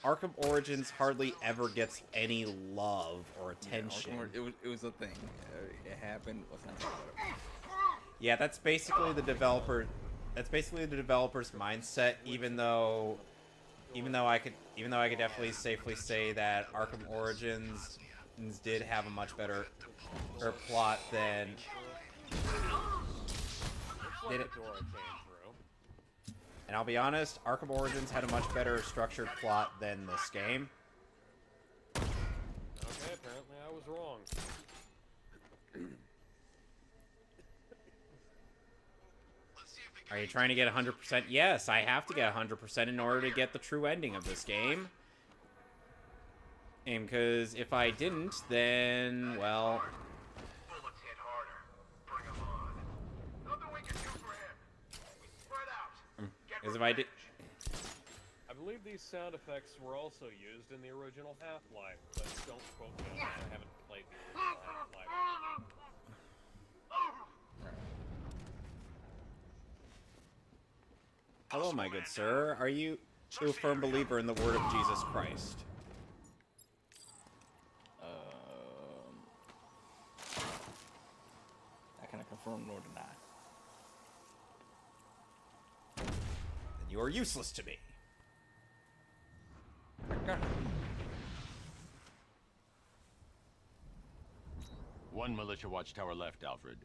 Arkham Origins hardly ever gets any love or attention. Yeah, it was a thing. It happened. Let's not talk about it. Yeah, that's basically the developer's mindset. Even though I could definitely safely say that Arkham Origins did have a much better plot than. Did it? And I'll be honest, Arkham Origins had a much better structured plot than this game. Okay, apparently I was wrong. Are you trying to get 100%? Yes, I have to get 100% in order to get the true ending of this game. And because if I didn't, then, well... Bullets hit harder. Bring 'em on. Nothing we can do for him. We spread out. Because if I did... I believe these sound effects were also used in the original Half-Life, but don't quote me on that. I haven't played the original Half-Life. Hello, my good sir. Are you a firm believer in the word of Jesus Christ? I cannot confirm nor deny. Then you are useless to me. One militia watchtower left, Alfred.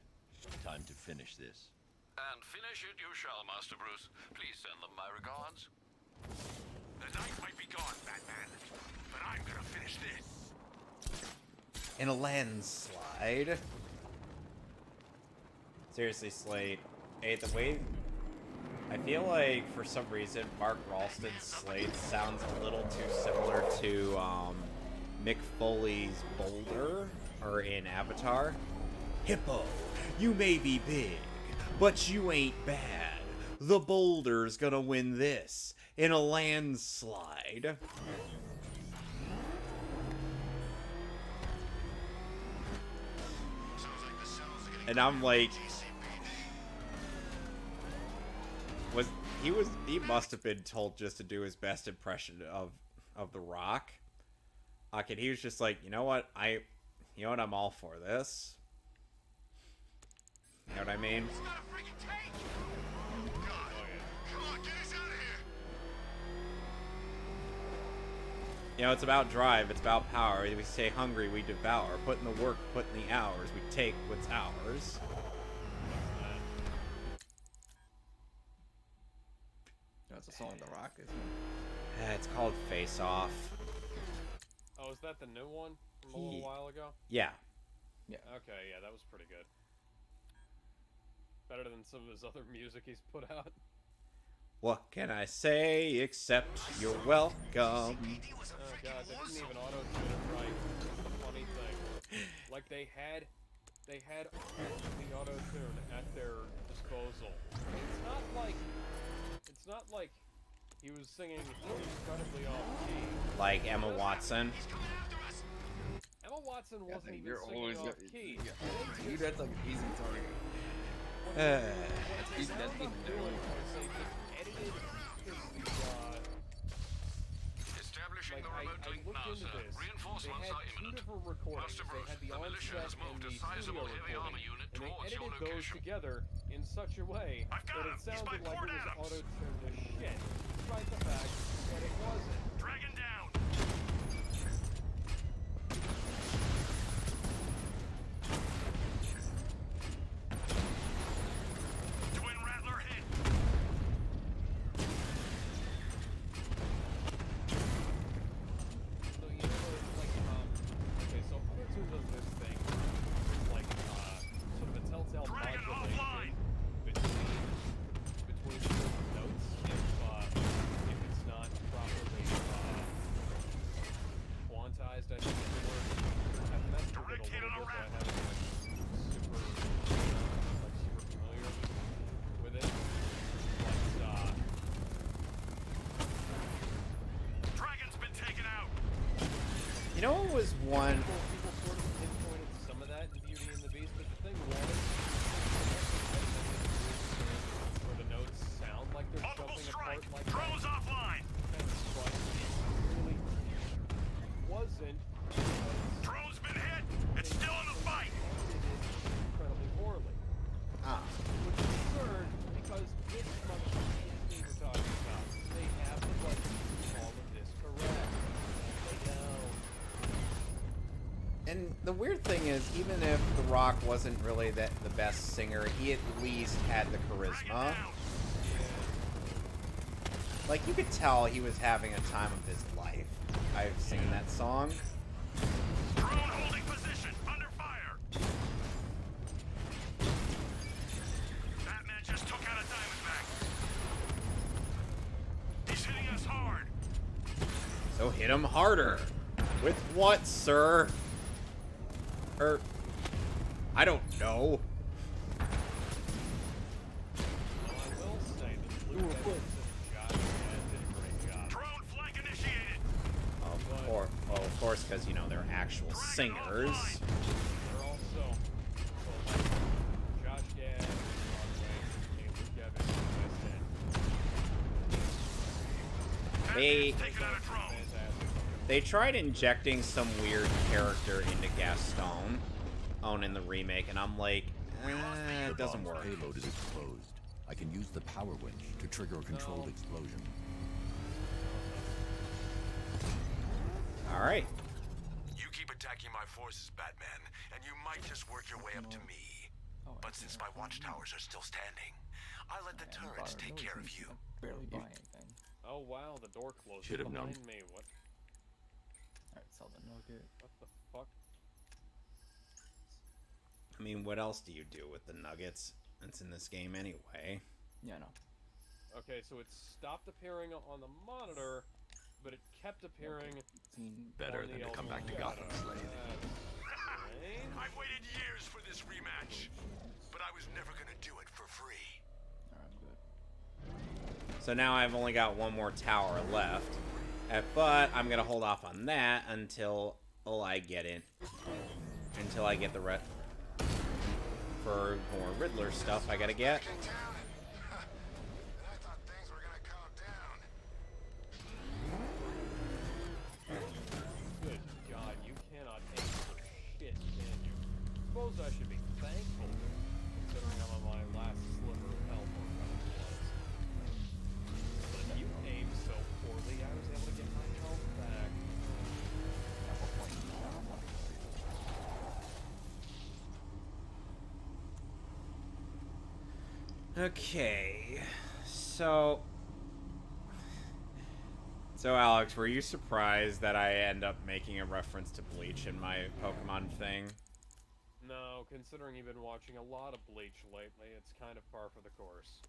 Time to finish this. And finish it you shall, Master Bruce. Please send them my regards. The night might be gone, Batman, but I'm gonna finish this. In a landslide. Seriously, Slate. Hey, the way... I feel like, for some reason, Mark Ralston's Slate sounds a little too similar to, Mick Foley's Boulder, or in Avatar. Hippo, you may be big, but you ain't bad. The Boulder's gonna win this in a landslide. And I'm like, he must have been told just to do his best impression of The Rock. And he was just like, you know what, I'm all for this. You know what I mean? You know, it's about drive, it's about power. We stay hungry, we devour. Put in the work, put in the hours. We take what's ours. That's a song The Rock, isn't it? It's called Face Off. Oh, is that the new one from a little while ago? Yeah. Yeah. Okay, yeah, that was pretty good. Better than some of his other music he's put out. What can I say except you're welcome? Oh god, they didn't even auto-tune it right. That's the funny thing. Like they had the auto-tune at their disposal. It's not like he was singing incredibly off key. Like Emma Watson. Emma Watson wasn't even you're singing always off key. You that's like easy target. That's easy to do. Edited Establishing the I remote link looked now, into sir. this. Reinforcements They are had two imminent. different recordings. Master They Bruce, had the the militia on-set has and moved a the sizable studio heavy armor recording, unit and they towards your edited those location. together in such a way that it sounded like it was auto-tuned as shit, despite the fact that it wasn't. Dragon down. Twin Rattler hit. So you know, like, okay, so auto-tune does this thing. It's like, sort of a telltale modulation between certain notes if it's not properly quantized, I think is the word. I've messed with it a little bit, but I haven't super familiar with it. But Dragon's been taken out. You know what was one... people sort of pinpointed some of that in Beauty and the Beast, but the thing was, where the notes sound like they're Multiple jumping strike. apart like Drones that. offline. But it really wasn't. Drone's been hit. It's still in the fight. Incredibly poorly. Which is absurd because this motherfucker we're talking about, they have the budget to do all of this correct. They don't. And the weird thing is, even if The Rock wasn't really the best singer, he at least had the charisma. Like, you could tell he was having a time of his life. I've seen that song. Drone holding position. Under fire. Batman just took out a Diamondback. He's hitting us hard. So hit him harder. With what, sir? I don't know. Of course, because, you know, they're actual singers. They're also Josh Gad, They tried injecting some weird character into Gaston in the remake, and I'm like, it doesn't work. The payload is exposed. I can use the power winch to trigger a controlled explosion. All right. You keep attacking my forces, Batman, and you might just work your way up to me. But since my watchtowers are still standing, I let the turrets take care of you. Barely buy anything. Oh wow, the door closed Should have behind known. me. What? Alright, sell the nugget. What the fuck? I mean, what else do you do with the nuggets? It's in this game anyway. Yeah, no. Okay, so it stopped appearing on the monitor, but it kept appearing. Better than to come back to Gotham Slade. I've waited years for this rematch, but I was never gonna do it for free. Alright, I'm good. So now I've only got one more tower left. But I'm gonna hold off on that until I get in. Until I get the rest. For more Riddler stuff I gotta get. Good God, you cannot aim for shit, can you? Suppose I should be thankful, considering I'm on my last sliver of health or whatever it was. But if you aimed so poorly, I was able to get my health back. Okay, so Alex, were you surprised that I end up making a reference to Bleach in my Pokemon thing? No, considering you've been watching a lot of Bleach lately, it's kind of par for the course.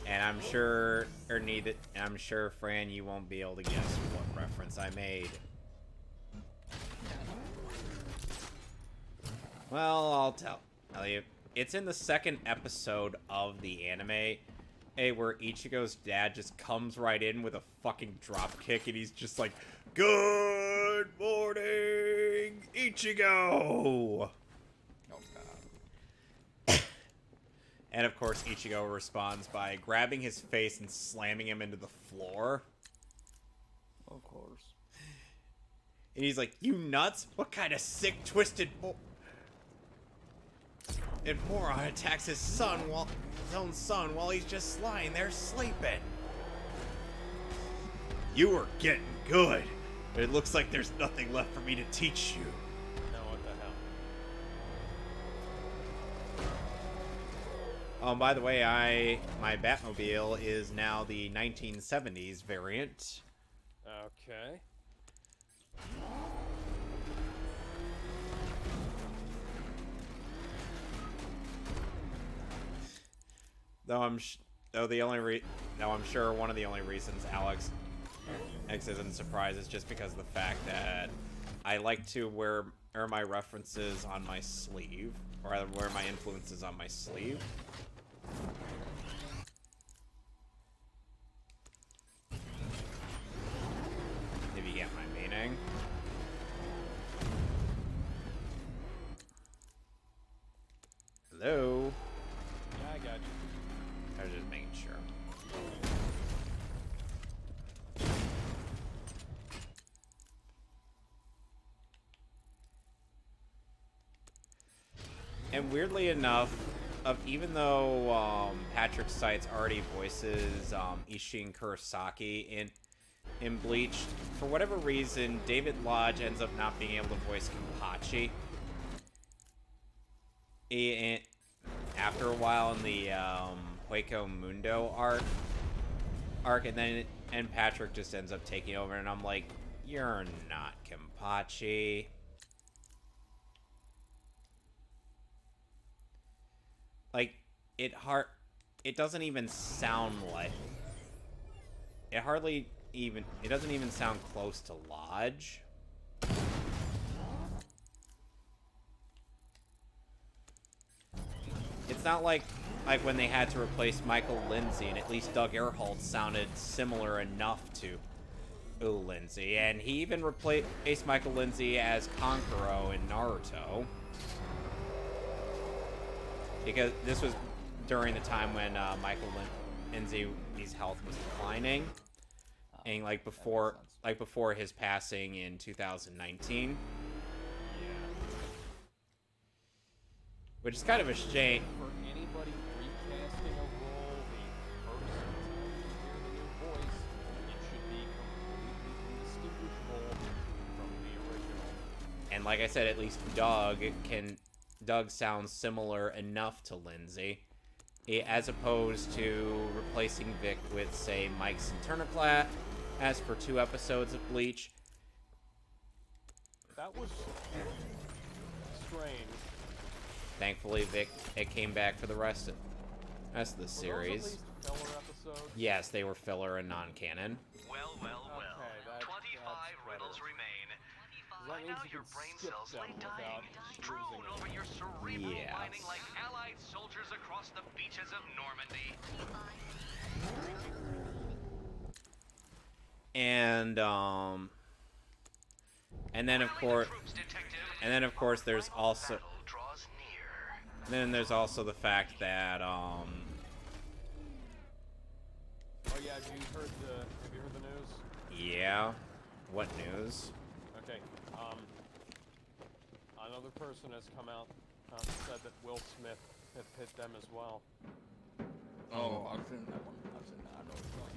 And I'm sure, Fran, you won't be able to guess what reference I made. Well, I'll tell you. It's in the second episode of the anime, where Ichigo's dad just comes right in with a fucking drop kick, and he's just like, "Good morning, Ichigo!" Oh, God. And of course, Ichigo responds by grabbing his face and slamming him into the floor. Of course. And he's like, "You nuts? What kind of sick, twisted and moron attacks his own son while he's just lying there sleeping? You are getting good. It looks like there's nothing left for me to teach you." Now what the hell? By the way, my Batmobile is now the 1970s variant. Okay. Though I'm sure one of the only reasons Alex X isn't surprised is just because of the fact that I like to wear my references on my sleeve, or rather wear my influences on my sleeve. If you get my meaning. Hello? Yeah, I got you. I was just making sure. And weirdly enough, even though Patrick Seitz already voices Ishin Kurosaki in Bleach, for whatever reason, David Lodge ends up not being able to voice Kenpachi. And after a while in the Hueco Mundo arc, and Patrick just ends up taking over, and I'm like, "You're not Kenpachi." Like, it doesn't even sound like... It even sound close to Lodge. It's not like when they had to replace Michael Lindsay, and at least Doug Erholtz sounded similar enough to Lindsay, and he even replaced Michael Lindsay as Kankuro in Naruto, because this was during the time when Michael Lindsay's health was declining, and like before his passing in 2019. Which is kind of a shame. For anybody recasting a role, the first time you hear the new voice, it should be completely indistinguishable from the original. And like I said, at least Doug sounds similar enough to Lindsay, as opposed to replacing Vic with, say, Mike Centurnaclat, as for 2 episodes of Bleach. That was strange. Thankfully, Vic, it came back for the rest of the series. Those at least filler episodes? Yes, they were filler and non-canon. Well. Okay, 25 riddles remain. By now, your brain cells lay dying, strewn over your cerebral lining like Allied soldiers across the beaches of Normandy. And then of course there's also the fact that Oh yeah, have you heard the news? Yeah. What news? Okay, another person has come out and said that Will Smith had hit them as well. Oh, I've seen that one. I know it's going.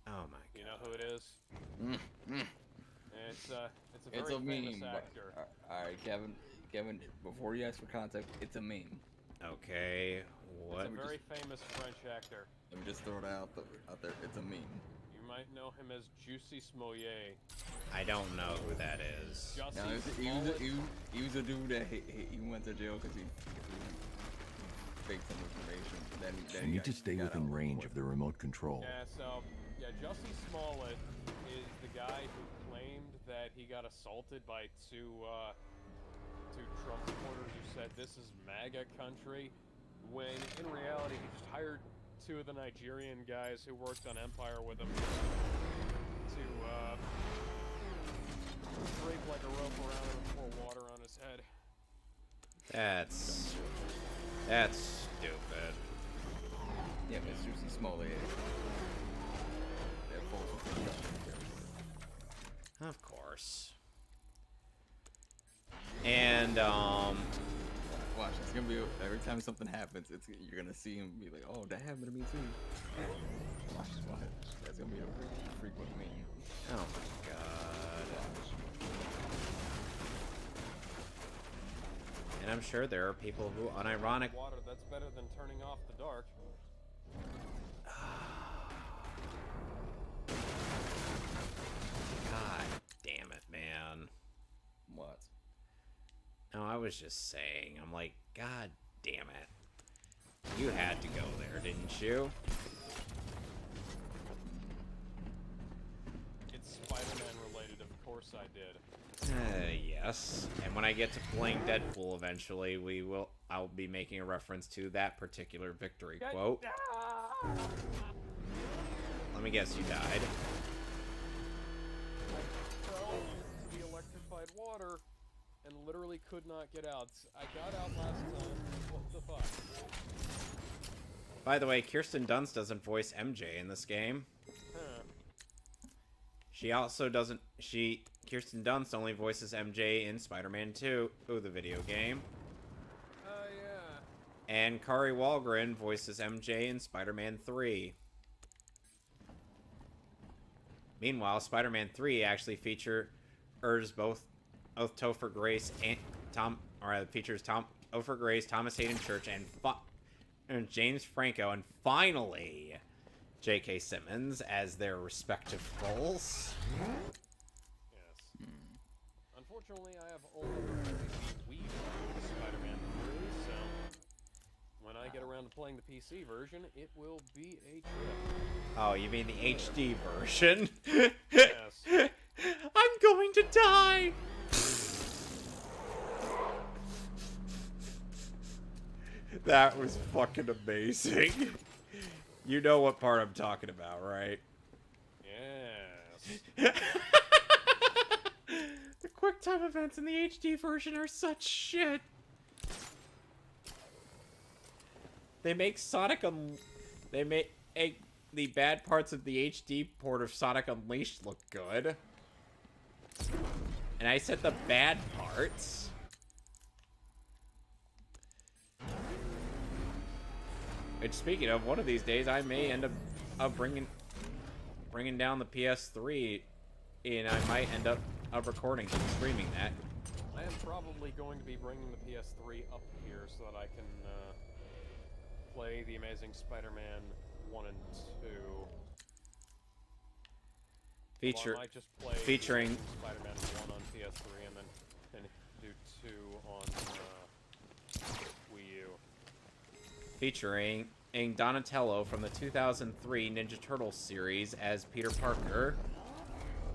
Oh my god. You know who it is? It's a very famous actor. Alright, Kevin, before you ask for context, it's a meme. Okay, what? It's a very famous French actor. Let me just throw it out there. It's a meme. You might know him as Juicy Smollett. I don't know who that is. He was a dude that he went to jail because he faked some information. Then You need to stay within range of the remote control. Yeah, Jussie Smollett is the guy who claimed that he got assaulted by two Trump supporters who said this is MAGA country, when in reality he just hired 2 of the Nigerian guys who worked on Empire with him to drape like a rope around him and pour water on his head. That's stupid. Yeah, but Juicy Smollett. Of course. And watch, it's gonna be every time something happens, you're gonna see him be like, "Oh, that happened to me too." Watch. That's gonna be a frequent meme. Oh my god. And I'm sure there are people who unironic. Water, that's better than turning off the dark. God damn it, man. What? No, I was just saying. I'm like, God damn it. You had to go there, didn't you? It's Spider-Man related, of course I did. Yes. And when I get to playing Deadpool eventually, I'll be making a reference to that particular victory quote. Let me guess, you died. I fell into the electrified water and literally could not get out. I got out last time. What the fuck? By the way, Kirsten Dunst doesn't voice MJ in this game. Huh. She also doesn't. Kirsten Dunst only voices MJ in Spider-Man 2, the video game. Yeah. And Kari Wahlgren voices MJ in Spider-Man 3. Meanwhile, Spider-Man 3 actually features both Topher Grace and features Topher Grace, Thomas Hayden Church, and James Franco, and finally J.K. Simmons as their respective roles. Yes. Unfortunately, I have only Wii Spider-Man 3, so when I get around to playing the PC version, it will be a trip. Oh, you mean the HD version? Yes. I'm going to die! That was fucking amazing. You know what part I'm talking about, right? Yes. The QuickTime events in the HD version are such shit. They make they make the bad parts of the HD port of Sonic Unleashed look good. And I said the bad parts. Which, speaking of, one of these days I may end up bringing down the PS3, and I might end up recording and streaming that. I am probably going to be bringing the PS3 up here so that I can play The Amazing Spider-Man 1 and 2. Well, I might just play featuring Spider-Man 1 on PS3 and then do 2 on Wii U. Featuring Donatello from the 2003 Ninja Turtles series as Peter Parker.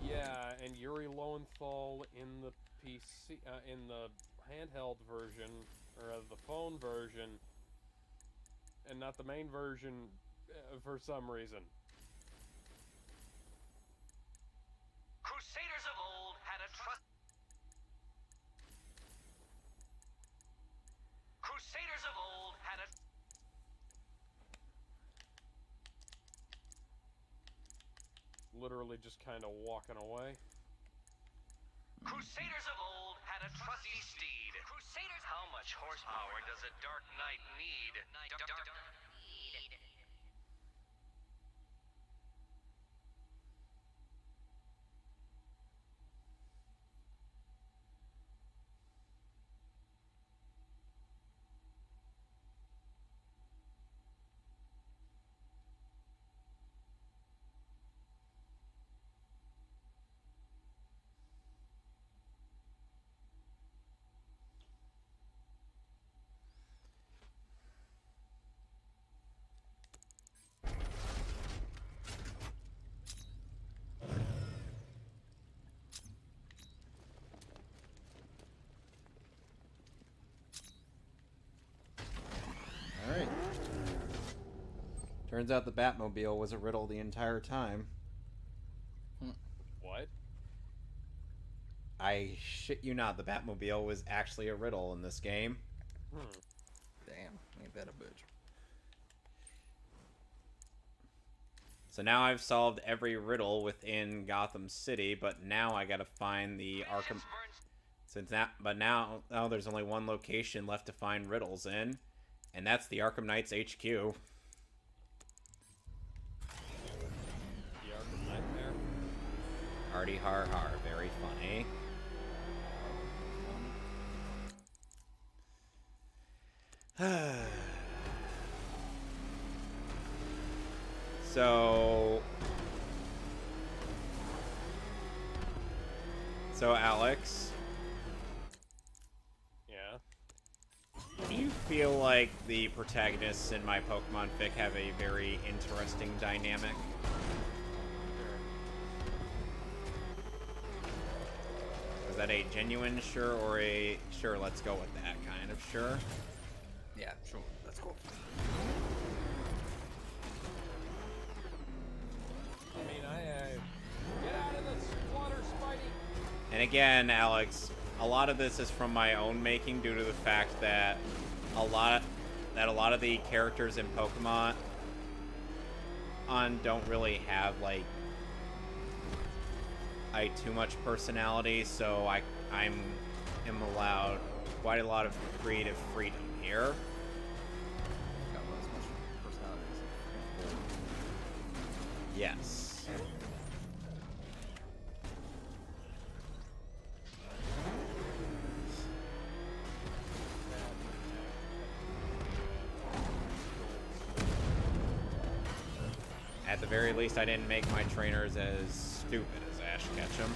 Yeah, and Yuri Lowenthal in the PC, in the handheld version, or the phone version, and not the main version for some reason. Crusaders of old had a trust. Crusaders of old had a. Literally just kind of walking away. Crusaders of old had a trusty steed. Crusaders. How much horsepower does a Dark Knight need? Alright. Turns out the Batmobile was a riddle the entire time. What? I shit you not, the Batmobile was actually a riddle in this game. Damn, ain't that a bitch. So now I've solved every riddle within Gotham City, but now I gotta find the Arkham... But now there's only one location left to find riddles in, and that's the Arkham Knight's HQ. The Arkham Nightmare. Hardy har har, very funny. So Alex. Yeah. Do you feel like the protagonists in my Pokemon fic have a very interesting dynamic? Is that a genuine sure or a sure, let's go with that kind of sure? Yeah, sure. That's cool. I mean, get out of the water, Spidey! And again, Alex, a lot of this is from my own making due to the fact that a lot of the characters in Pokemon don't really have like too much personality, so I am allowed quite a lot of creative freedom here. Got as much personality as Yes. At the very least, I didn't make my trainers as stupid as Ash Ketchum.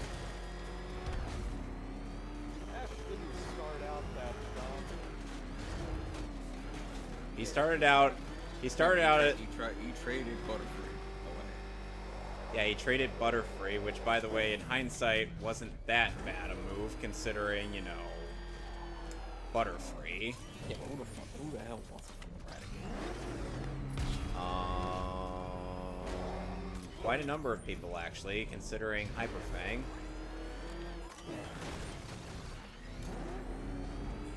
Ash didn't start out that dumb. He started out He started out at... He traded Butterfree away. Yeah, he traded Butterfree, which, by the way, in hindsight, wasn't that bad a move, considering, you know, Butterfree. Yeah, but who the hell wants it from Eradicate? Quite a number of people, actually, considering Hyperfang.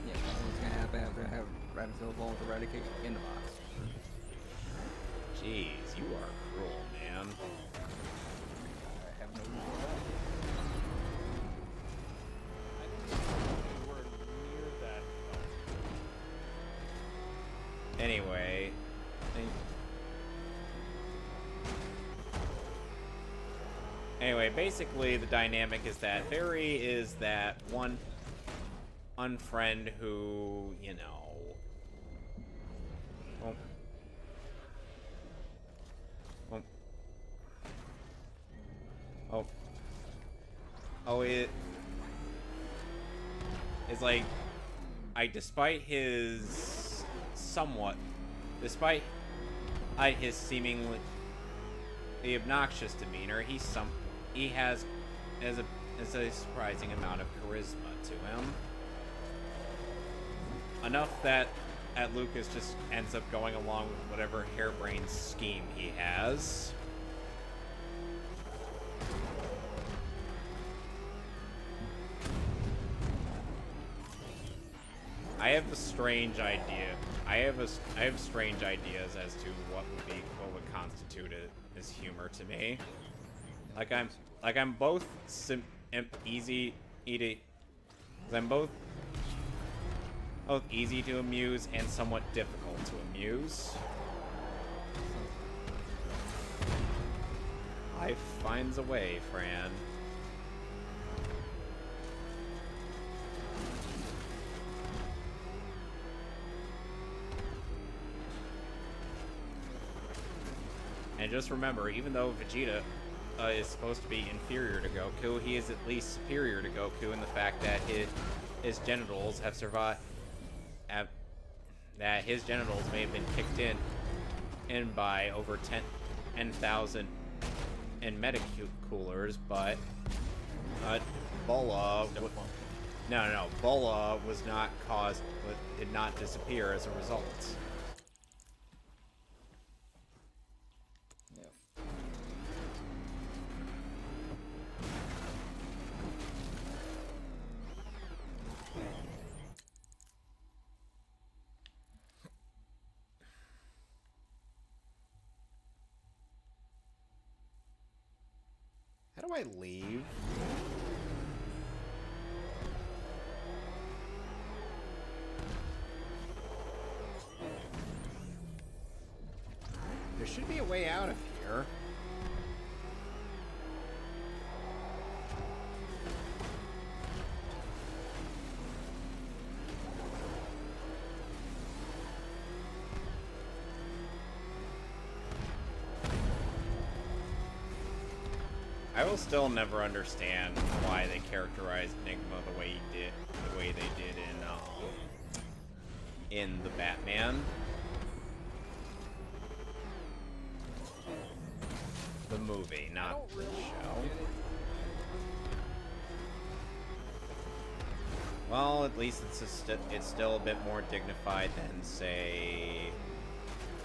Yeah, what's gonna happen after I have Rabbit's Ball with Eradication in the box? Jeez, you are cruel, man. I have no reason for that. We were near that. Anyway, basically the dynamic is that Barry is that one unfriend who, you know, it is like, despite his seemingly obnoxious demeanor, he has a surprising amount of charisma to him. Enough that Lucas just ends up going along with whatever harebrained scheme he has. I have strange ideas as to what would constitute it as humor to me. I'm both easy to amuse and somewhat difficult to amuse. Life finds a way, Fran. And just remember, even though Vegeta is supposed to be inferior to Goku, he is at least superior to Goku in the fact that his genitals have survived. That his genitals may have been kicked in by over 10,000 in metacoolers, but Bola. Bola was not did not disappear as a result. How do I leave? There should be a way out of here. I will still never understand why they characterized Enigma the way they did in the Batman. The movie, not the show. Well, at least it's still a bit more dignified than, say,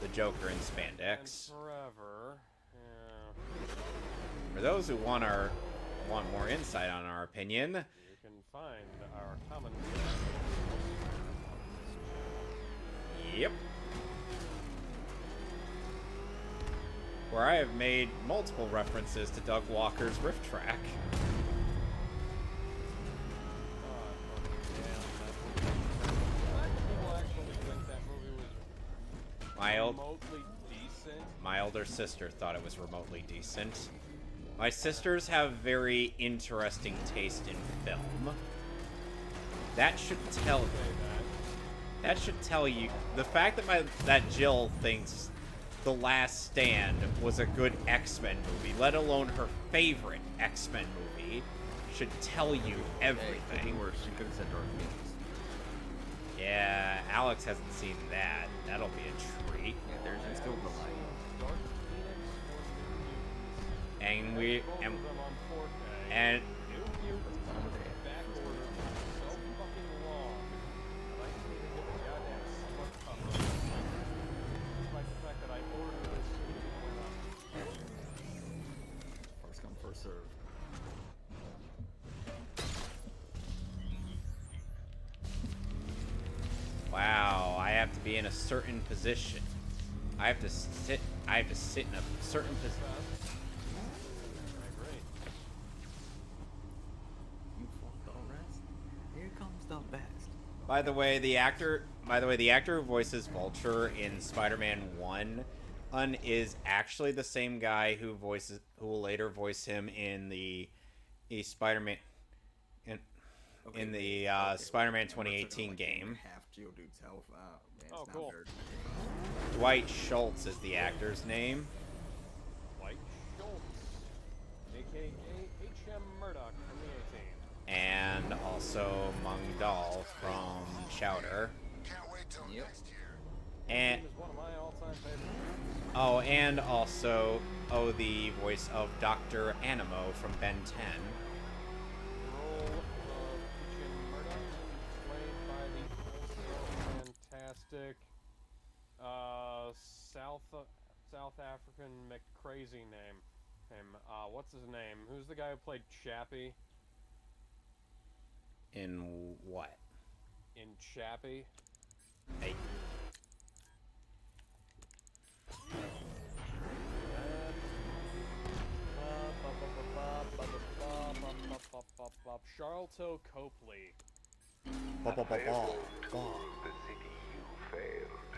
the Joker in spandex. And forever. Yeah. For those who want more insight on our opinion, you can find our commentary. Yep. Where I have made multiple references to Doug Walker's Rift Track. My older sister thought it was remotely decent. My sisters have very interesting taste in film. That should tell you the fact that Jill thinks The Last Stand was a good X-Men movie, let alone her favorite X-Men movie, should tell you everything. Worse, you could have said Dark Phoenix. Yeah, Alex hasn't seen that. That'll be a treat. Yeah, there's still the light. Dark Phoenix or New Mutants. And we Both and of them on 4K. and New Mutants back order so fucking long. And I can't even get the goddamn slip cover. Despite the fact that I ordered this soon as it went up. First come, first serve. wow, I have to be in a certain position. I have to sit in a certain position. I agree. You fucked all rest. Here comes the best. By the way, the actor who voices Vulture in Spider-Man 1 is actually the same guy who will later voice him in the Spider-Man Spider-Man 2018 game. Half Geodude's health. Man, Oh, it's cool. Not Dwight Schultz is the actor's name. Dwight Schultz, aka H.M. Murdoch from the A-Team. And also Mung Dahl from Chowder. Yep. And He is one of my all-time favorites. and also the voice of Dr. Animo from Ben 10. The role of H.M. Murdoch is played by the also fantastic South African McCrazy name. What's his name? Who's the guy who played Chappie In what? in Chappie? Hey. Charlton Copley. The city you failed.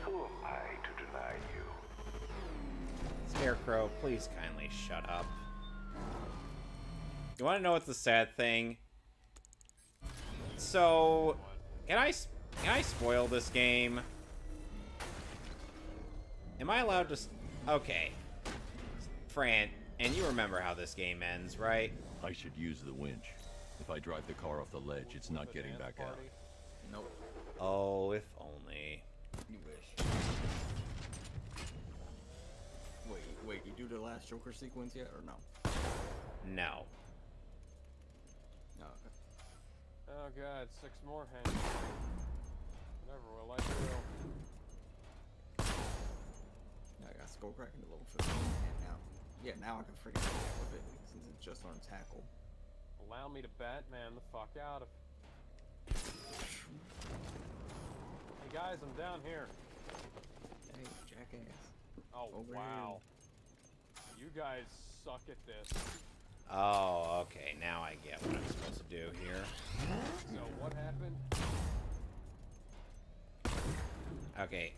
Who am I to deny you? Scarecrow, please kindly shut up. You want to know what's the sad thing? So, can I spoil this game? Am I allowed to? Okay, Fran, and you remember how this game ends, right? I should use the winch. If I drive the car off the ledge, it's not getting back out. Nope. Oh, if only. You wish. Wait, you do the last Joker sequence yet, or no? No. No. Okay. Oh god, 6 more hands. Whatever will I do? Now I got skull cracking to level 15, and now I can freaking attack with it since it's just on tackle. Allow me to Batman the fuck out of. Hey guys, I'm down here. Hey, jackass. Oh Over wow. You guys suck at this. Oh, okay. Now I get what I'm supposed to do here. So what happened? Okay.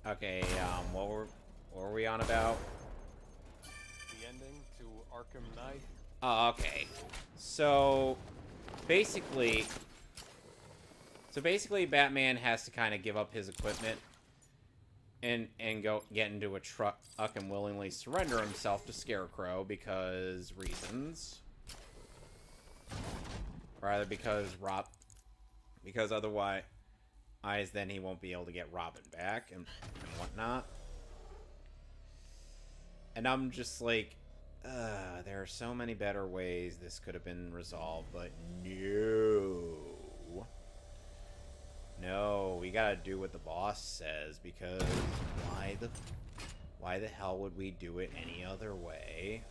Okay, what were we on about? The ending to Arkham Knight. Oh, okay. So basically, Batman has to kind of give up his equipment and go get into a truck and willingly surrender himself to Scarecrow because reasons. Rather because otherwise then he won't be able to get Robin back and whatnot. And I'm just like, there are so many better ways this could have been resolved, but no, we gotta do what the boss says, because why the hell would we do it any other way?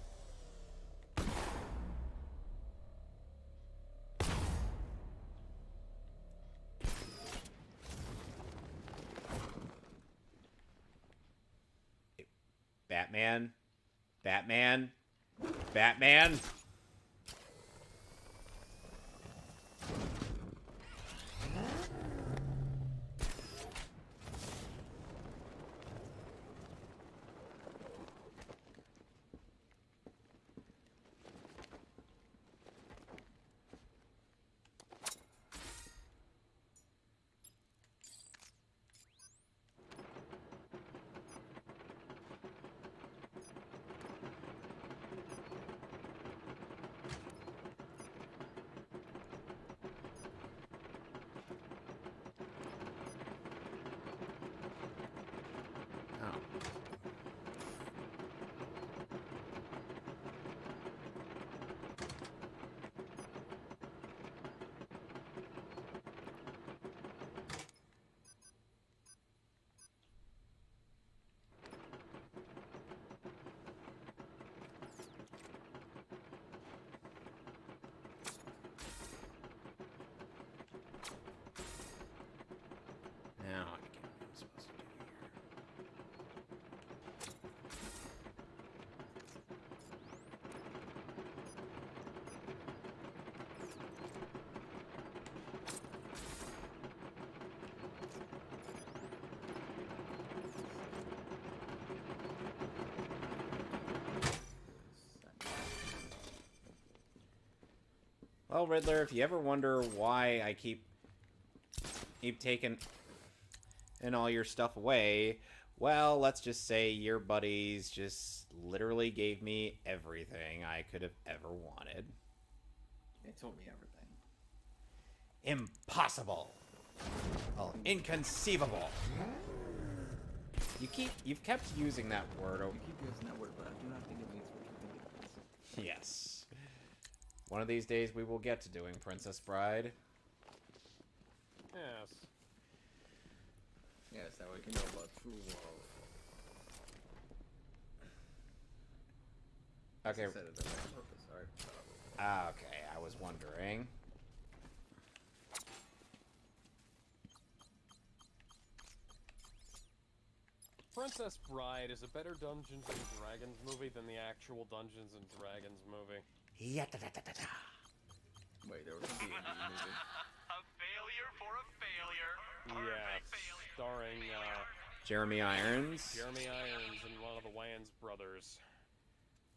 Batman. Well, Riddler, if you ever wonder why I keep taking all your stuff away, well, let's just say your buddies just literally gave me everything I could have ever wanted. They told me everything. Impossible. Well, inconceivable. You've kept using that word. You keep using that word, but I do not think it means what you think it means. Yes. One of these days we will get to doing Princess Bride. Yes. Yes, that way we can know about true love. Okay. I said it on purpose. Alright. Okay, I was wondering. Princess Bride is a better Dungeons and Dragons movie than the actual Dungeons and Dragons movie. Yeah. Wait, there was a D&D movie. A failure for a failure. Yeah, starring Jeremy Irons. Jeremy Irons and one of the Wayans brothers.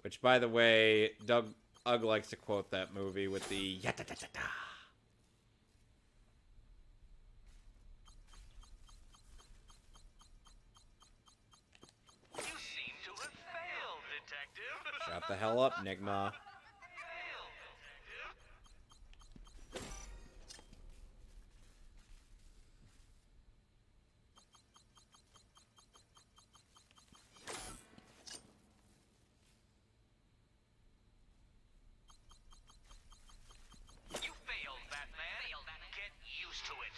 Which, by the way, Doug Ugg likes to quote that movie with the ya-da-da-da-da. You seem to have failed, detective. Shut the hell up, Nigma. You failed, Batman. Get used to it.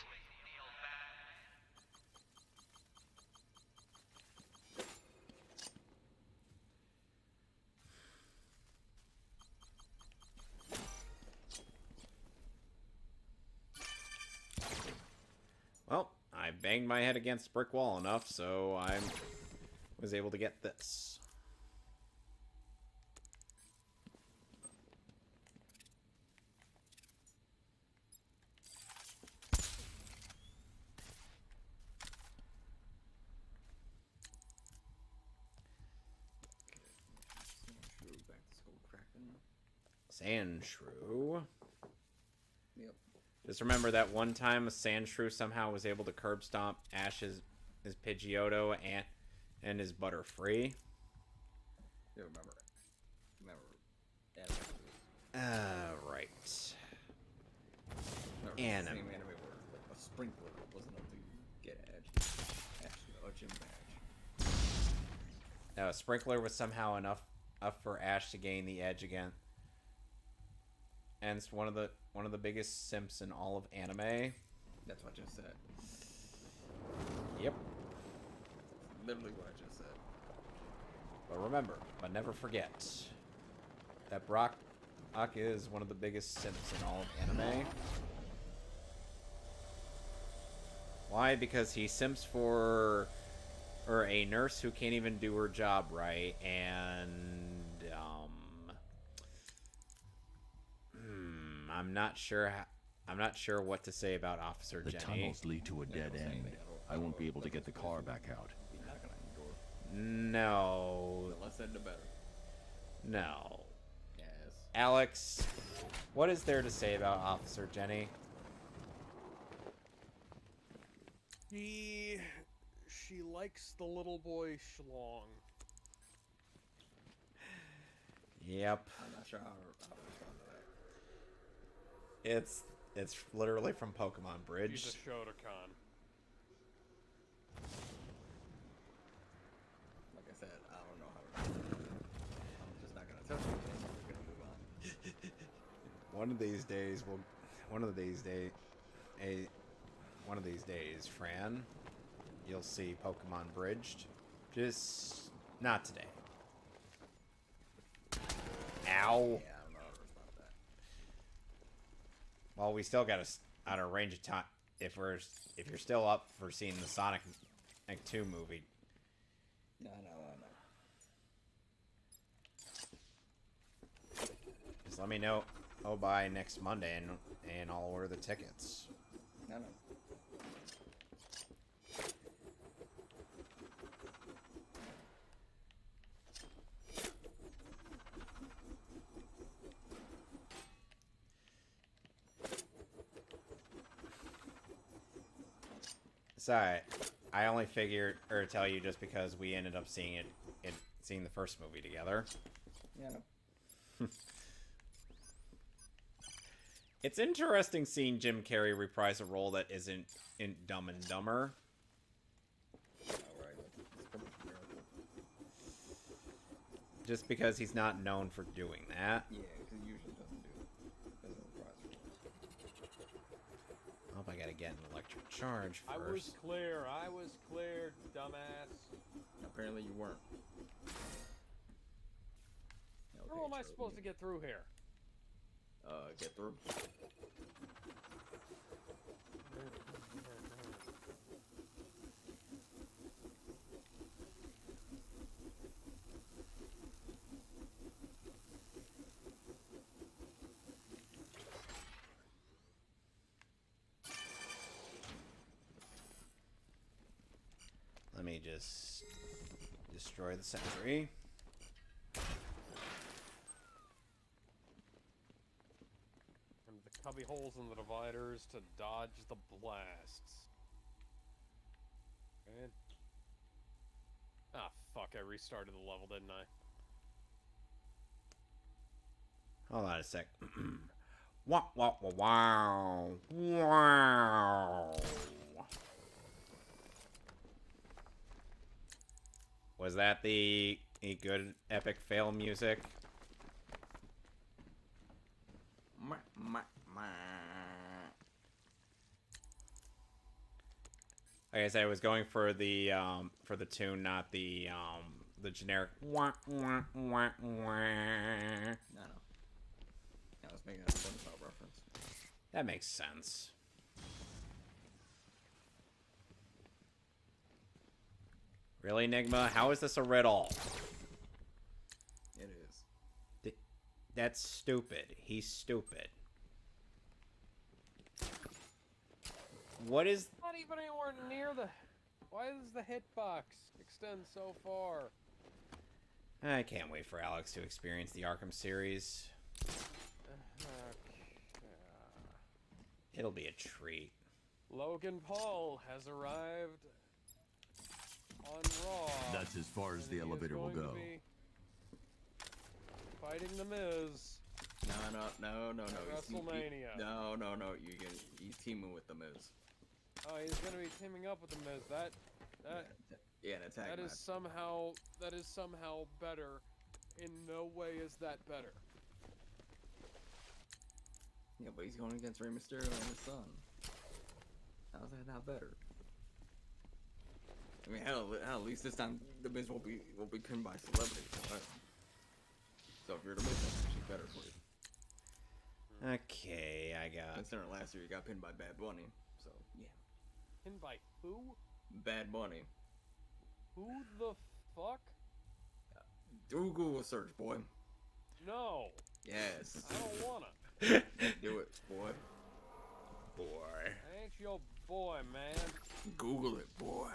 Well, I banged my head against a brick wall enough, so I was able to get this. Sand Shrew. Yep. Just remember that one time a Sand Shrew somehow was able to curb stomp Ash's his Pidgeotto and his Butterfree. Yeah, remember. Right. Anime. Same anime where like a sprinkler wasn't able to get a gym badge. No, a Sprinkler was somehow enough for Ash to gain the edge again. And it's one of the biggest simps in all of anime. That's what I just said. Yep. Literally what I just said. But remember, but never forget, that Brock is one of the biggest simps in all of anime. Why? Because he simps for a nurse who can't even do her job right, and I'm not sure what to say about Officer The Jenny. tunnels lead to a dead end. I won't be able to get the car back out. No. The less said, the better. No. Yes. Alex, what is there to say about Officer Jenny? She likes the little boy Schlong. Yep. I'm not sure how to respond to that. It's literally from Pokemon Bridge. She's a Shotokan. Like I said, I don't know how to respond. I'm just not gonna touch anything. We're gonna move on. One of these days, Fran, you'll see Pokemon Bridged. Just not today. Ow. Yeah, I don't know how to respond to that. Well, we still got out of range of time. If you're still up for seeing the Sonic 2 movie. No. Just let me know by next Monday, and I'll order the tickets. No. Sorry, I only figured or tell you just because we ended up seeing seeing the first movie together. Yeah. It's interesting seeing Jim Carrey reprise a role that isn't in Dumb and Dumber. Just because he's not known for doing that. Yeah, because he usually doesn't reprise roles. I hope I gotta get an electric charge first. I was clear, dumbass. Apparently you weren't. How am I supposed to get through here? Get through. Let me just destroy the sentry. And the cubby holes in the dividers to dodge the blasts. And... ah, fuck, I restarted the level, didn't I? Hold on a sec. Wow, wow, wow, wow. Was that the good epic fail music? Like I said, I was going for the tune, not the generic wah wah wah wah. No. I was making a SpongeBob reference. That makes sense. Really, Enigma? How is this a riddle? It is. That's stupid. He's stupid. What is... Not even anywhere near the... Why does the hitbox extend so far? I can't wait for Alex to experience the Arkham series. It'll be a treat. Logan Paul has arrived on Raw. That's as far as the elevator will go. Fighting The Miz. No. WrestleMania. He's teaming with The Miz. Oh, he's gonna be teaming up with The Miz. Yeah, an attack match. That is somehow better. In no way is that better. Yeah, but he's going against Rey Mysterio and his son. How's that not better? I mean, hell, at least this time The Miz won't be pinned by celebrities. Right? So if you're The Miz, that's actually better for you. Okay, I got... Considering last year you got pinned by Bad Bunny, so yeah. Pinned by who? Bad Bunny. Who the fuck? Do Google search, boy. No. Yes. I don't wanna. Do it, boy. Boy. I ain't your boy, man. Google it, boy.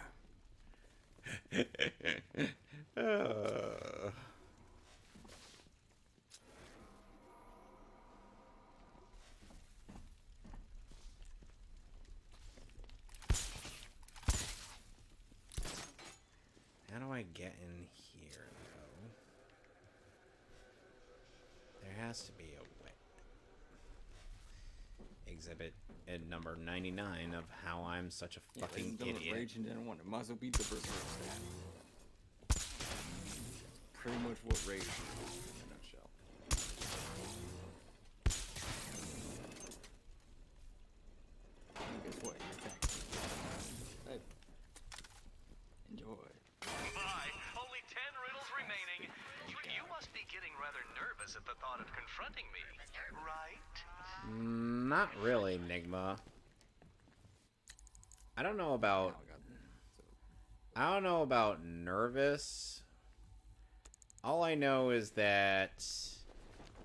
How do I get in here, though? There has to be a way. Exhibit at number 99 of how I'm such a fucking idiot. Rage and didn't want it. Might as well beat the Berserker. Pretty much what Rage is in a nutshell. And guess what? You attack. Hey. Enjoy. Bye. Only 10 riddles remaining. You must be getting rather nervous at the thought of confronting me, right? Not really, Enigma. I don't know about nervous. All I know is that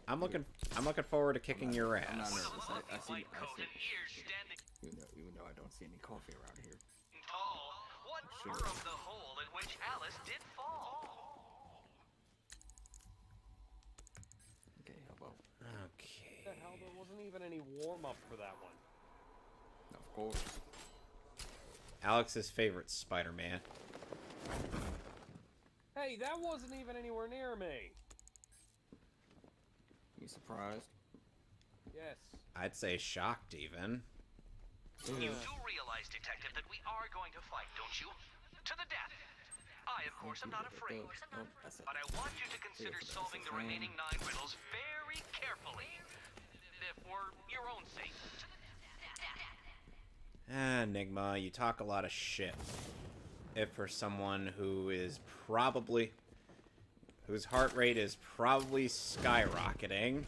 I'm looking forward to kicking your ass. I'm not nervous. I see. Even though I don't see any coffee around here. Oh, what burrowed the hole in which Alice did fall? Okay, how about? Okay. What the hell? There wasn't even any warm up for that one. Of course. Alex's favorite Spider-Man. Hey, that wasn't even anywhere near me. You surprised? Yes. I'd say shocked, even. You do realize, Detective, that we are going to fight, don't you? To the death. I, of course, am not afraid. But I want you to consider solving the remaining 9 riddles very carefully. For your own sake. Enigma, you talk a lot of shit. If for someone who is probably... whose heart rate is probably skyrocketing.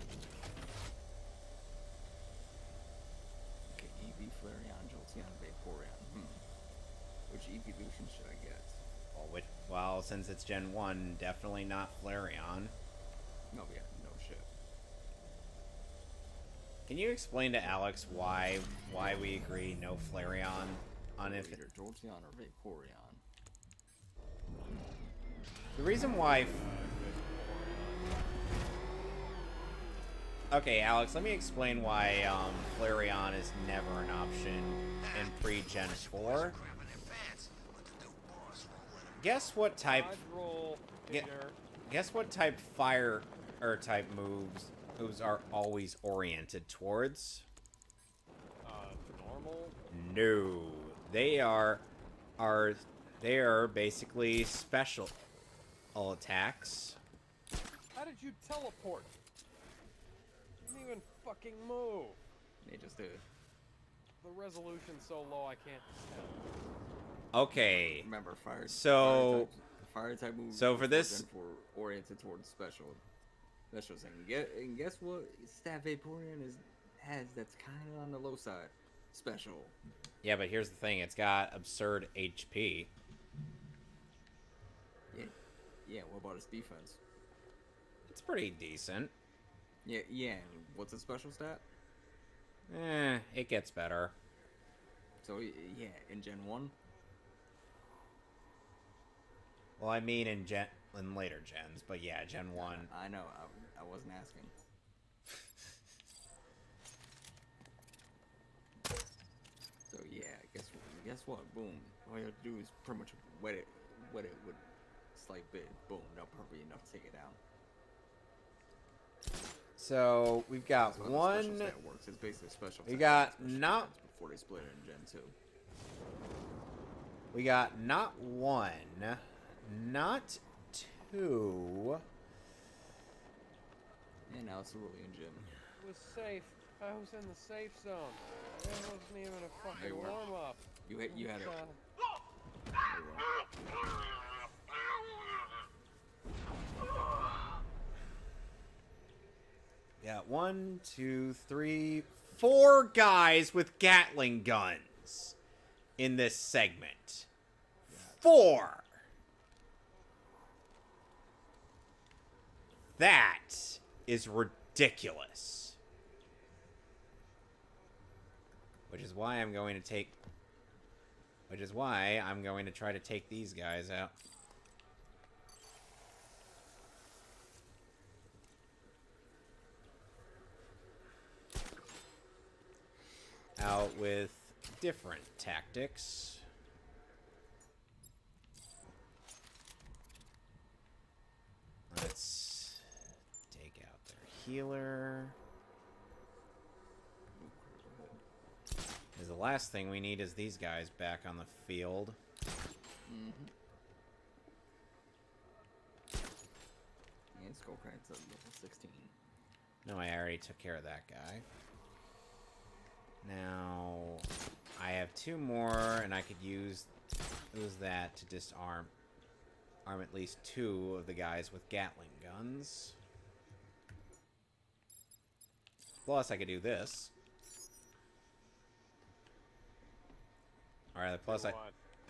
Okay, EV, Flareon, Jolteon, Vaporeon. Which evolution should I get? Well, since it's Gen 1, definitely not Flareon. No, yeah, no shit. Can you explain to Alex why we agree no Flareon on if either Jolteon or Vaporeon? The reason why... Okay, Alex, let me explain why Flareon is never an option in pre-Gen 4. Guess what type... Guess what type fire or type moves are always oriented towards? Normal? No. They are basically special attacks. How did you teleport? Didn't even fucking move. They just did. The resolution's so low I can't tell. Okay. Remember, fire type moves. So for this, oriented towards special thing. And guess what? Stat Vaporeon has that's kind of on the low side. Special. Yeah, but here's the thing: it's got absurd HP. Yeah. What about its defense? It's pretty decent. Yeah. And what's its special stat? It gets better. So yeah, in Gen 1. Well, I mean in later gens, but yeah, Gen 1. I know. I wasn't asking. So yeah, guess what? Boom. All you have to do is pretty much wet it with slight bit. Boom. That'll probably be enough to take it down. So we've got one. Special stat works. It's basically special. We got not before they split it in Gen 2. We got not one, not two. And now it's early in Gym. It was safe. I was in the safe zone. It wasn't even a fucking warm-up. You had it. Yeah, 1, 2, 3, 4 guys with Gatling guns in this segment. 4. That is ridiculous. Which is why I'm going to try to take these guys out. Out with different tactics. Let's take out their healer. Because the last thing we need is these guys back on the field. Mm-hmm. And Skullcrank's at level 16. No, I already took care of that guy. Now, I have 2 more, and I could use that to disarm at least 2 of the guys with Gatling guns. Plus, I could do this. Alright, plus I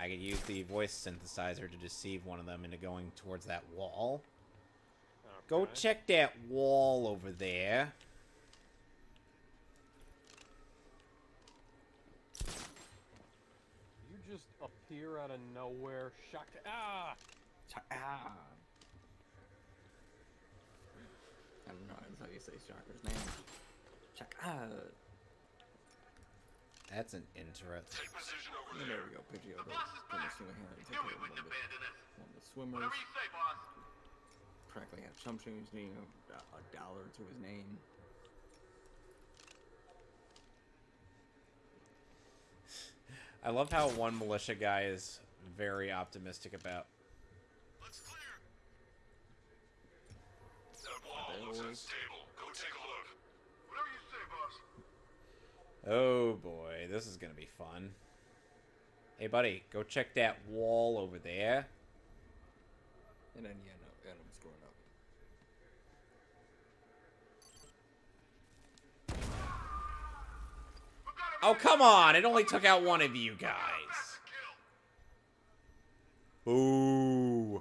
could use the voice synthesizer to deceive one of them into going towards that wall. Okay. Go check that wall over there. You just appear out of nowhere, shocked. Ah! I don't know. That's how you say Shocker's name. That's an interest. Take position over There there. we go. Pidgeotto. The boss is back. Knew we wouldn't abandon us. One of the swimmers. Whatever you say, boss. Practically had Chum Chum's name, a dollar to his name. I love how one militia guy is very optimistic about. Looks clear. That wall looks unstable. Go take a look. Whatever you say, boss. Oh boy, this is gonna be fun. Hey buddy, go check that wall over there. And then, yeah, no, Adam's growing up. Oh, come on! It only took out one of you guys. Ooh.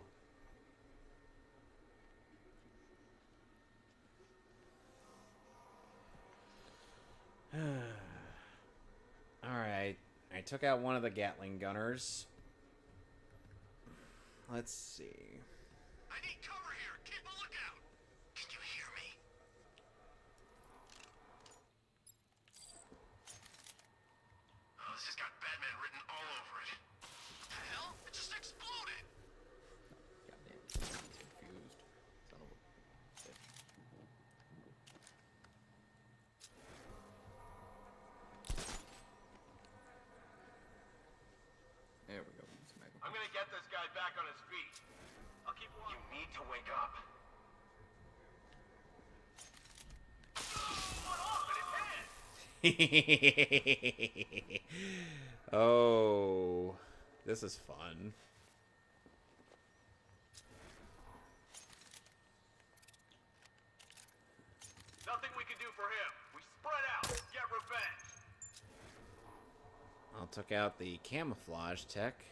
Alright. I took out one of the Gatling gunners. Let's see. I need cover here. Keep a lookout. Can you hear me? Oh, this has got Batman written all over it. The hell? It just exploded. Goddamn, he's confused. Son of a bitch. There we go. Smack him. I'm gonna get this guy back on his feet. I'll keep watching. You need to wake up. What off in his head? Oh, this is fun. Nothing we can do for him. We spread out. Get revenge. I took out the camouflage tech.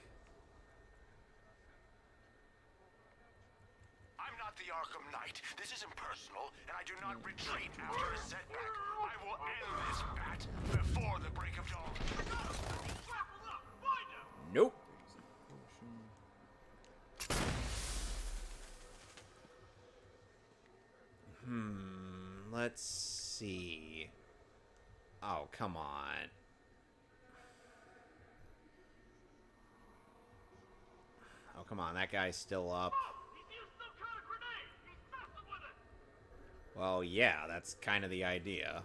I'm not the Arkham Knight. This isn't personal, and I do not retreat after a setback. I will end this bat before the break of dawn. Find him. Nope. Let's see. Oh, come on. Oh, come on. That guy's still up. He's used some kind of grenade. He's messing with it. Well, yeah, that's kind of the idea.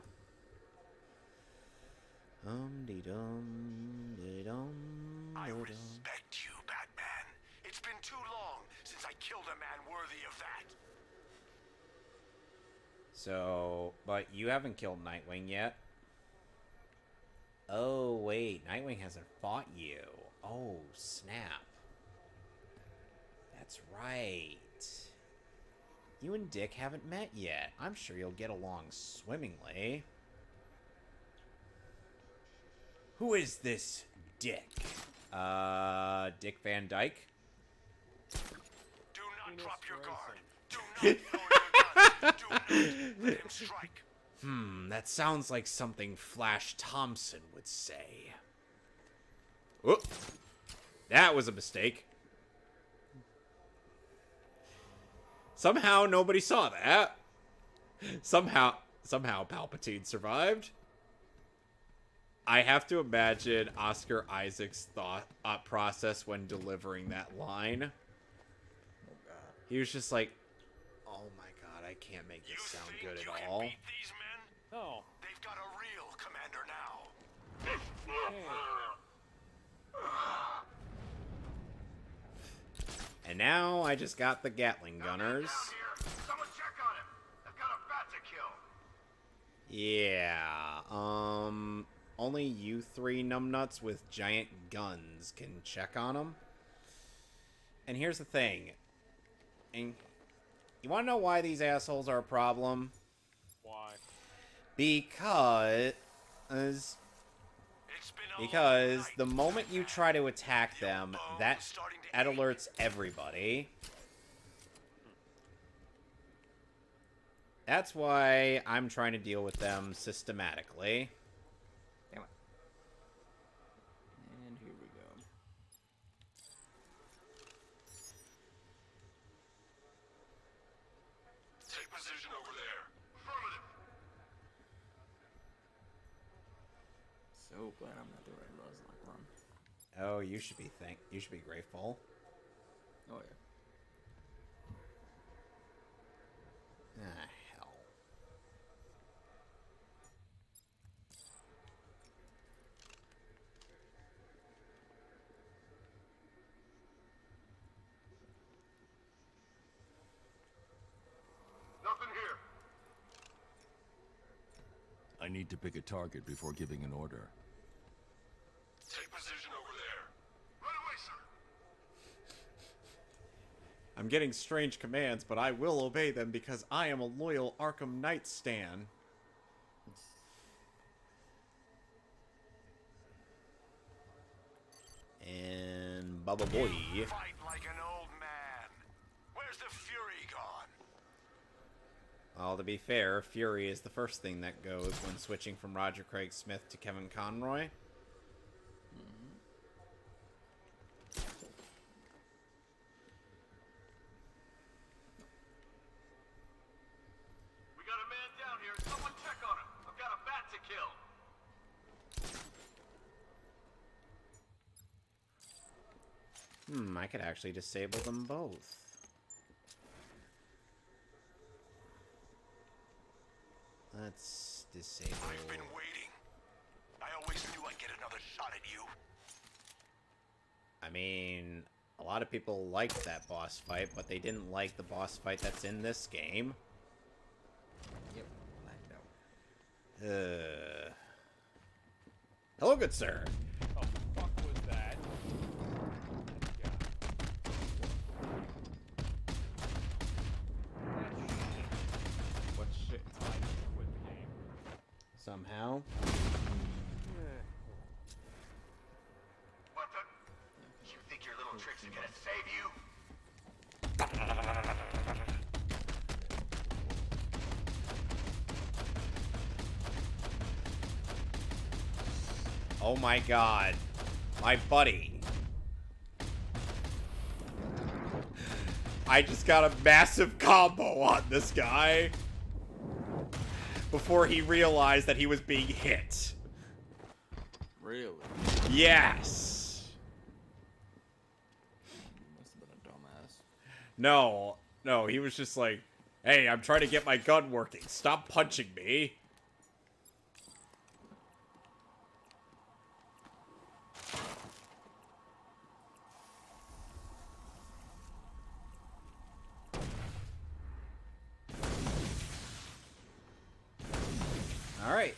I respect you, Batman. It's been too long since I killed a man worthy of that. So, but you haven't killed Nightwing yet. Oh, wait. Nightwing hasn't fought you. Oh, snap. That's right. You and Dick haven't met yet. I'm sure you'll get along swimmingly. Who is this Dick? Dick Van Dyke? Do not drop your guard. Do not lower your gun. Do not let him strike. That sounds like something Flash Thompson would say. Oh, that was a mistake. Somehow nobody saw that. Somehow Palpatine survived. I have to imagine Oscar Isaac's thought process when delivering that line. Oh, God. He was just like, "Oh my God, I can't make this sound good at all." Beat these men? Oh. They've got a real commander now. And now I just got the Gatling gunners. Someone check on him. I've got a bat to kill. Yeah, only you three numbnuts with giant guns can check on them. And here's the thing. And you want to know why these assholes are a problem? Why? Because the moment you try to attack them, that alerts everybody. That's why I'm trying to deal with them systematically. Damn it. And here we go. Take position over there. Affirmative. So Oh, glad I'm not the right Lock Run. Oh, you should be grateful. Oh yeah. Ah, hell. Nothing here. I need to pick a target before giving an order. Take position over there. Right away, sir. I'm getting strange commands, but I will obey them because I am a loyal Arkham Knight stan. And Baba Boy. Fight like an old man. Where's the fury gone? Well, to be fair, Fury is the first thing that goes when switching from Roger Craig Smith to Kevin Conroy. We got a man down here. Someone check on him. I've got a bat to kill. I could actually disable them both. Let's disable... I've been waiting. I always knew I'd get another shot at you. I mean, a lot of people liked that boss fight, but they didn't like the boss fight that's in this game. Yep. Blacked out. Hello, good sir. Oh, fuck was that? What shit? I quit the game. Somehow. What the? You think your little tricks are gonna save you? Oh my god. My buddy. I just got a massive combo on this guy before he realized that he was being hit. Really? Yes. Must have been a dumbass. No, he was just like, hey, I'm trying to get my gun working. Stop punching me. Alright.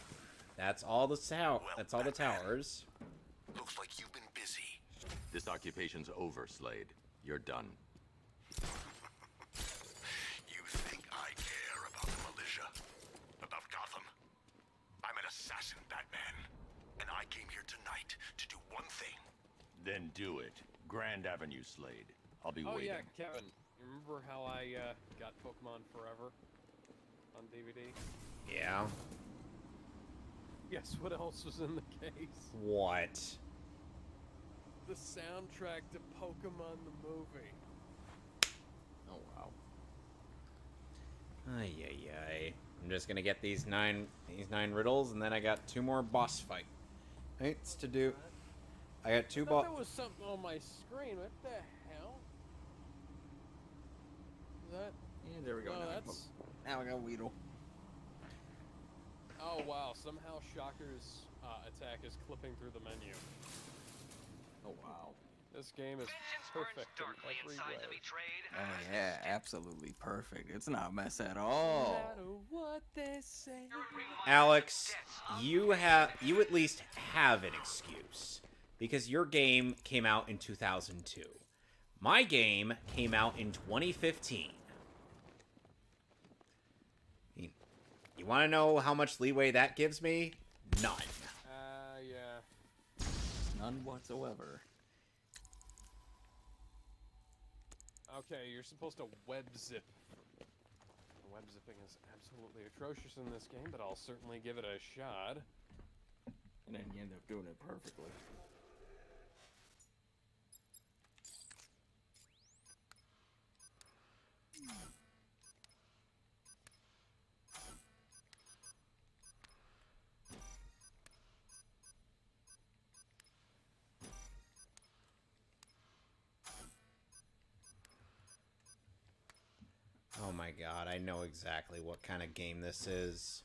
That's all the towers. Looks like you've been busy. This occupation's over, Slade. You're done. You think I care about the militia? About Gotham? I'm an assassin, Batman. And I came here tonight to do one thing. Then do it. Grand Avenue, Slade. I'll be Oh waiting. yeah, Kevin. You remember how I got Pokemon Forever on DVD? Yeah. Guess what else was in the case? What? The soundtrack to Pokemon the movie. Oh wow. Ay. I'm just gonna get these nine riddles, and then I got 2 more boss fights to do. I got 2 boss. There was something on my screen. What the hell? Is that? Yeah, there we go. Oh, now, that's. now I got Weedle. Oh wow! Somehow Shocker's attack is clipping through the menu. Oh wow. This game is perfect in every way. Oh yeah, absolutely perfect. It's not a mess at all. No matter what they say. Alex, you at least have an excuse, because your game came out in 2002. My game came out in 2015. You want to know how much leeway that gives me? None. Yeah. None whatsoever. Okay, you're supposed to web zip. Web zipping is absolutely atrocious in this game, but I'll certainly give it a shot. And then you end up doing it perfectly. my god, I know exactly what kind of game this is.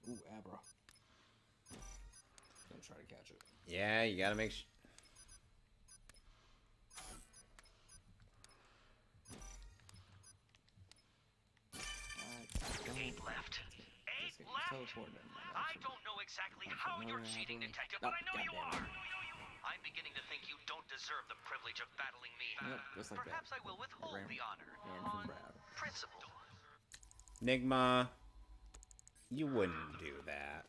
Ooh, Abra. Gonna try to catch it. Yeah, you gotta make sure. 8 left. 8 left? I don't know exactly how you're cheating, Detective, but I know you are. I'm beginning to think you don't deserve the privilege of battling me. Yep, just like Perhaps that. I will withhold the honor from on Brad. principle. Nigma, you wouldn't do that.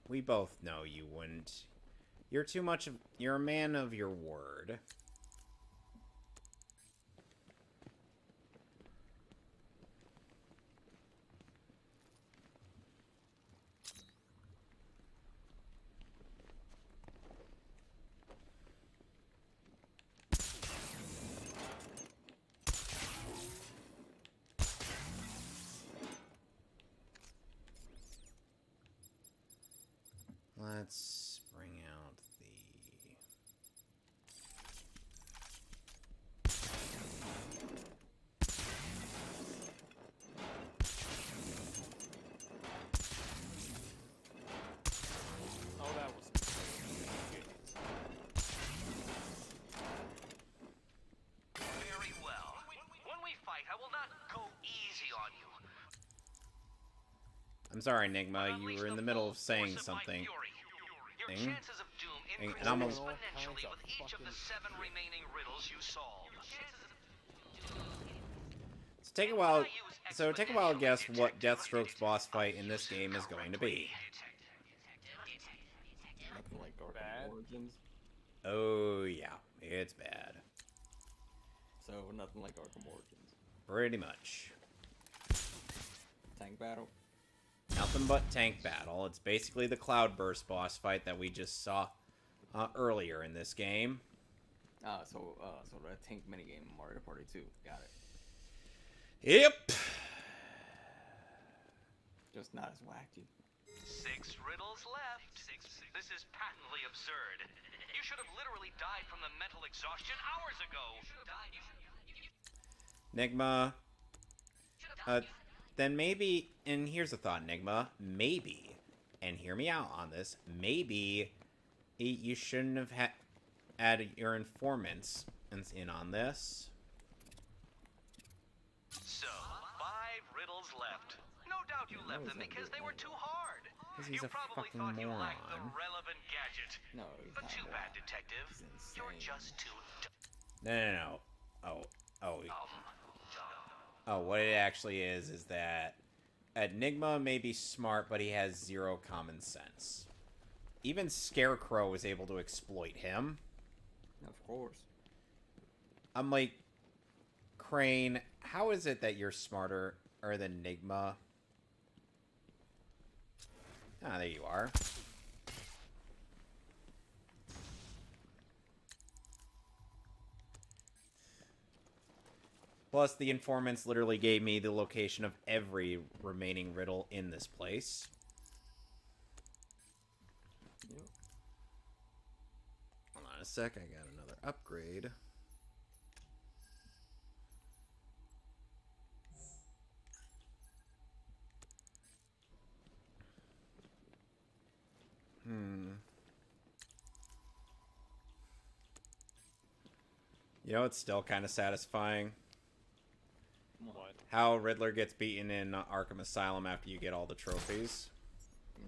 We both know you wouldn't. You're too much of... You're a man of your word. Let's bring out the... Oh, that was... Very well. When we fight, I will not go easy on you. I'm sorry, Nigma, you were in the middle of saying something. Your chances of doom increase And I'm a... exponentially with each of the 7 remaining riddles you solve. So take a while... So take a while to guess what Deathstroke's boss fight in this game is going to be. Nothing like Arkham Origins. Oh, yeah. It's bad. So, nothing like Arkham Origins. Pretty much. Tank battle. Nothing but tank battle. It's basically the Cloudburst boss fight that we just saw earlier in this game. So the tank minigame in Mario Party 2. Got it. Yep. Just not as wacky. 6 riddles left. This is patently absurd. You should have literally died from the mental exhaustion hours ago. Nigma. Then maybe, and here's a thought, Nigma. Maybe, and hear me out on this, maybe you shouldn't have added your informants in on this. So, 5 riddles left. No doubt you left them because they were too hard. He's You a probably fucking thought you lacked the moron. relevant gadget. No, But too bad, Detective. You're just too No. Oh, what it actually is that Enigma may be smart, but he has 0 common sense. Even Scarecrow was able to exploit him. Of course. I'm like, Crane, how is it that you're smarter than Enigma? Ah, there you are. Plus, the informants literally gave me the location of every remaining riddle in this place. Yep. Hold on a sec, I got another upgrade. You know, it's still kind of satisfying. What? How Riddler gets beaten in Arkham Asylum after you get all the trophies.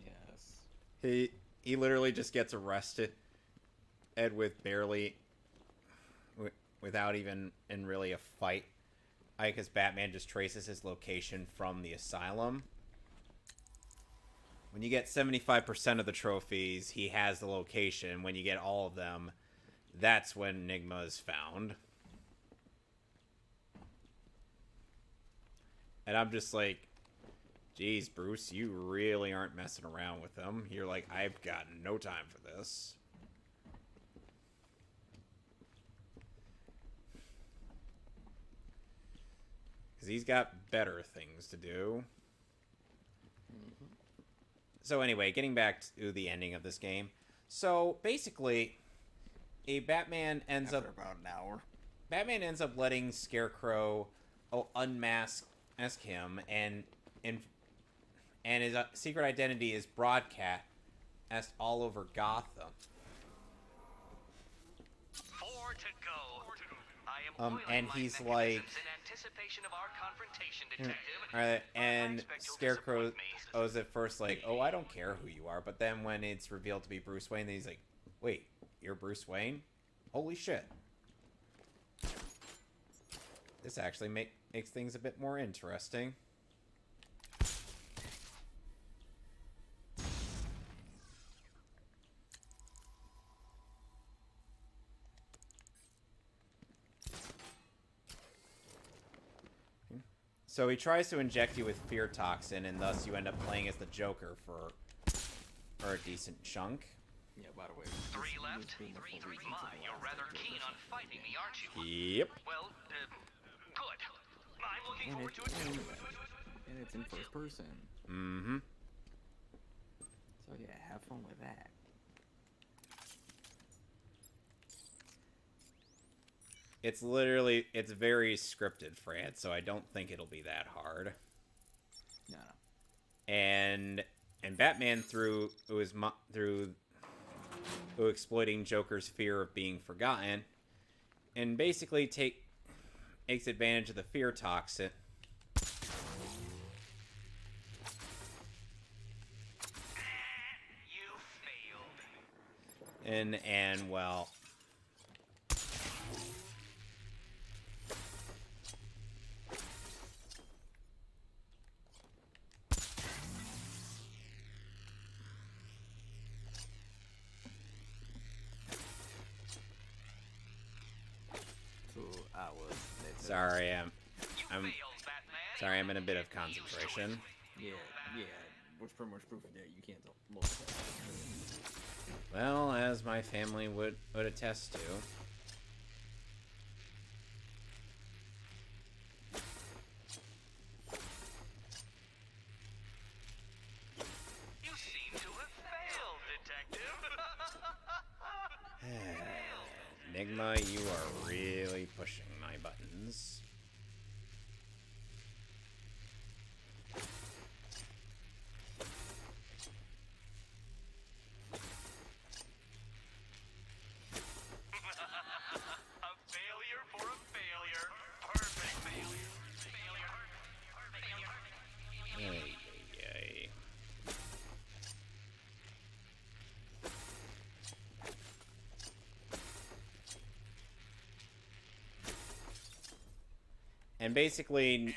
Yes. He literally just gets arrested, and with barely, without even in really a fight. Because Batman just traces his location from the asylum. When you get 75% of the trophies, he has the location. When you get all of them, that's when Enigma is found. And I'm just like, geez, Bruce, you really aren't messing around with them. You're like, I've got no time for this. he's got better things to do. So anyway, getting back to the ending of this game. So basically, Batman ends up about an hour. Batman ends up letting Scarecrow unmask him, and his secret identity is broadcast all over Gotham. 4 to go. I am And he's like, in anticipation of our confrontation, detective. and Scarecrow was at first like, oh, I don't care who you are, but then when it's revealed to be Bruce Wayne, then he's like, wait, you're Bruce Wayne? Holy shit. This actually makes things a bit more interesting. So he tries to inject you with fear toxin, and thus you end up playing as the Joker for a decent chunk. Yeah, by the way. 3 left. My, you're rather keen on fighting me, aren't you? Yep. Well, good. I'm looking forward to it too. And it's in first person. Mm-hmm. So yeah, have fun with that. It's very scripted, Fran, so I don't think it'll be that hard. No. And Batman through exploiting Joker's fear of being forgotten, and basically takes advantage of the fear toxin. You failed. And well, sorry, I'm in a bit of concentration. Yeah, which pretty much proof that you can't tell. Well, as my family would attest to. You seem to have failed, detective. Enigma, you are really pushing my buttons. And basically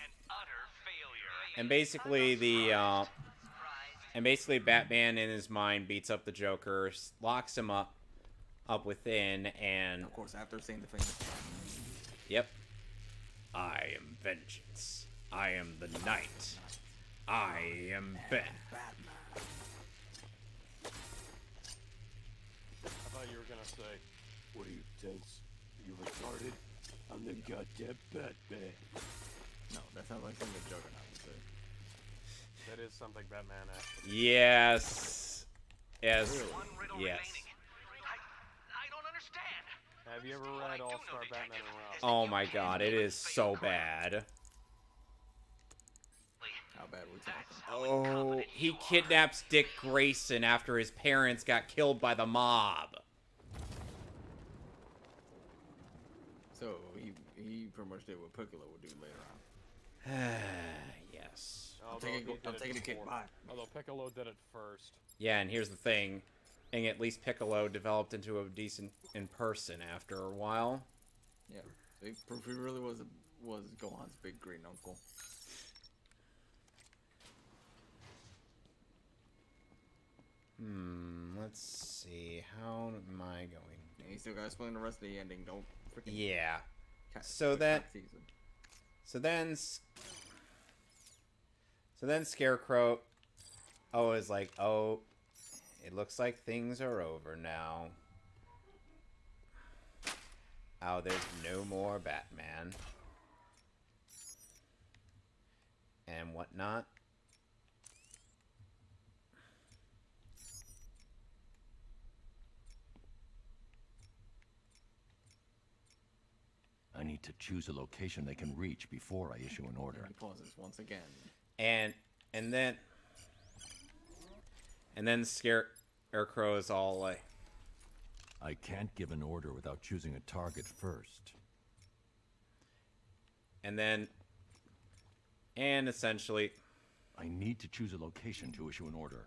Batman in his mind beats up the Joker, locks him up within, and of course after saying the famous yep. I am vengeance. I am the night. I am Batman. I thought you were gonna say, what are you, tense? You retarded? I'm the goddamn Batman. No, that sounds like something the Juggernaut would say. That is something Batman actually. Yes. Yes. Really? Yes. I don't understand. Have you ever read All-Star Batman and Robin? Oh my god, it is so bad. How bad we talking? Oh, he kidnaps Dick Grayson after his parents got killed by the mob. So he pretty much did what Piccolo would do later on. Yes. I'm taking a kick. Bye. Although Piccolo did it first. Yeah, and here's the thing. And at least Piccolo developed into a decent in person after a while. Yeah. So he really was Gohan's big green uncle. Let's see. How am I going? Yeah, you still gotta explain the rest of the ending. Don't freaking. Yeah. So then Scarecrow is like, oh, it looks like things are over now. Oh, there's no more Batman. and whatnot. I need to choose a location they can reach before I issue an order. He pauses once again. And then Scarecrow is all like, I can't give an order without choosing a target first. and essentially, I need to choose a location to issue an order.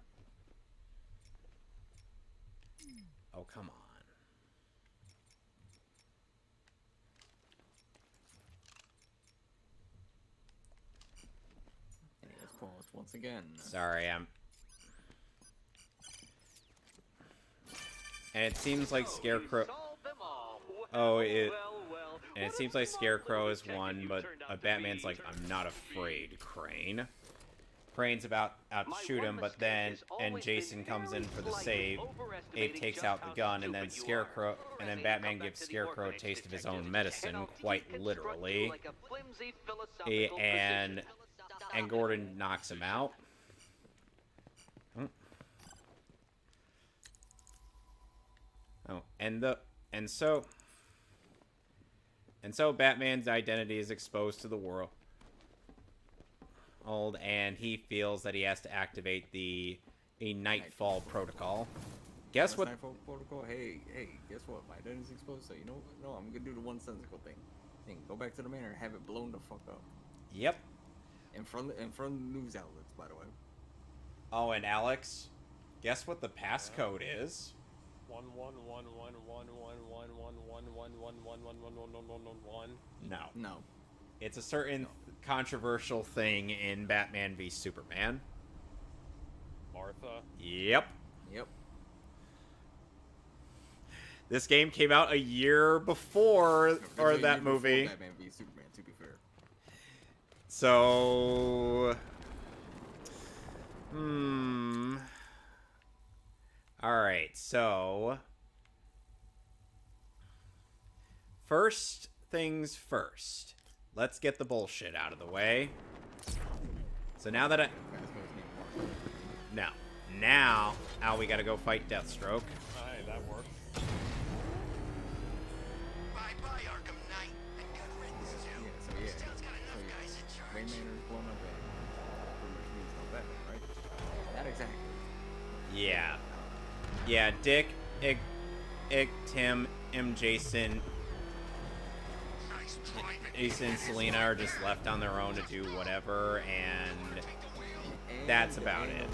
oh, come on. And he has paused once again. Sorry, and it seems like Scarecrow. Oh, and it seems like Scarecrow is one, but Batman's like, I'm not afraid, Crane. Crane's about out to shoot him, but then Jason comes in for the save. Abe takes out the gun, and then Batman gives Scarecrow a taste of his own medicine, quite literally. And Gordon knocks him out. Oh, and so Batman's identity is exposed to the world. And he feels that he has to activate a Nightfall protocol. Guess what? Nightfall protocol. Hey, guess what? My identity's exposed. So you know, no, I'm gonna do the one sensical thing. Go back to the manor and have it blown the fuck up. Yep. In front of the news outlets, by the way. Oh, and Alex, guess what the passcode is? 11111111111111111. No. It's a certain controversial thing in Batman v Superman. Martha. Yep. Yep. This game came out a year before that movie. Batman v Superman, to be fair. So, all right. So, first things first. Let's get the bullshit out of the way. So now that now we gotta go fight Deathstroke. Hey, that worked. Bye-bye, Arkham Knight. And good riddance, too. This town's got enough guys in charge. Wayne Manor's blown up and pretty much means no Batman, right? Not exactly. Yeah, Dick, Tim, Jason, and Selena are just left on their own to do whatever, and that's about it.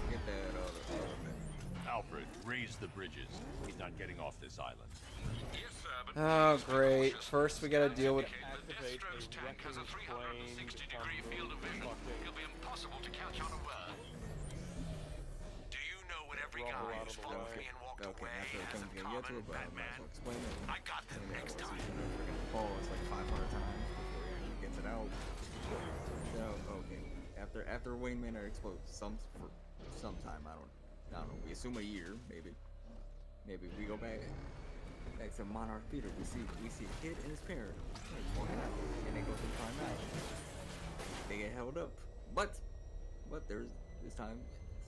Alfred, raise the bridges. He's not getting off this island. Yes, sir, but Oh, great. First we gotta deal with... Activate a has a wrecking 360-degree field of vision. It'll be impossible to catch on a word. Do you know what every guy who's followed me and walked away has in common, Batman? I got them next time. Pause like 500 times before he actually gets it out. So, okay. After Wayne Manor explodes, for some time, I don't know. We assume a year, maybe. Maybe we go back to Monarch Theater. We see a kid and his parent walking out, and they go to climb out. They get held up, but there's this time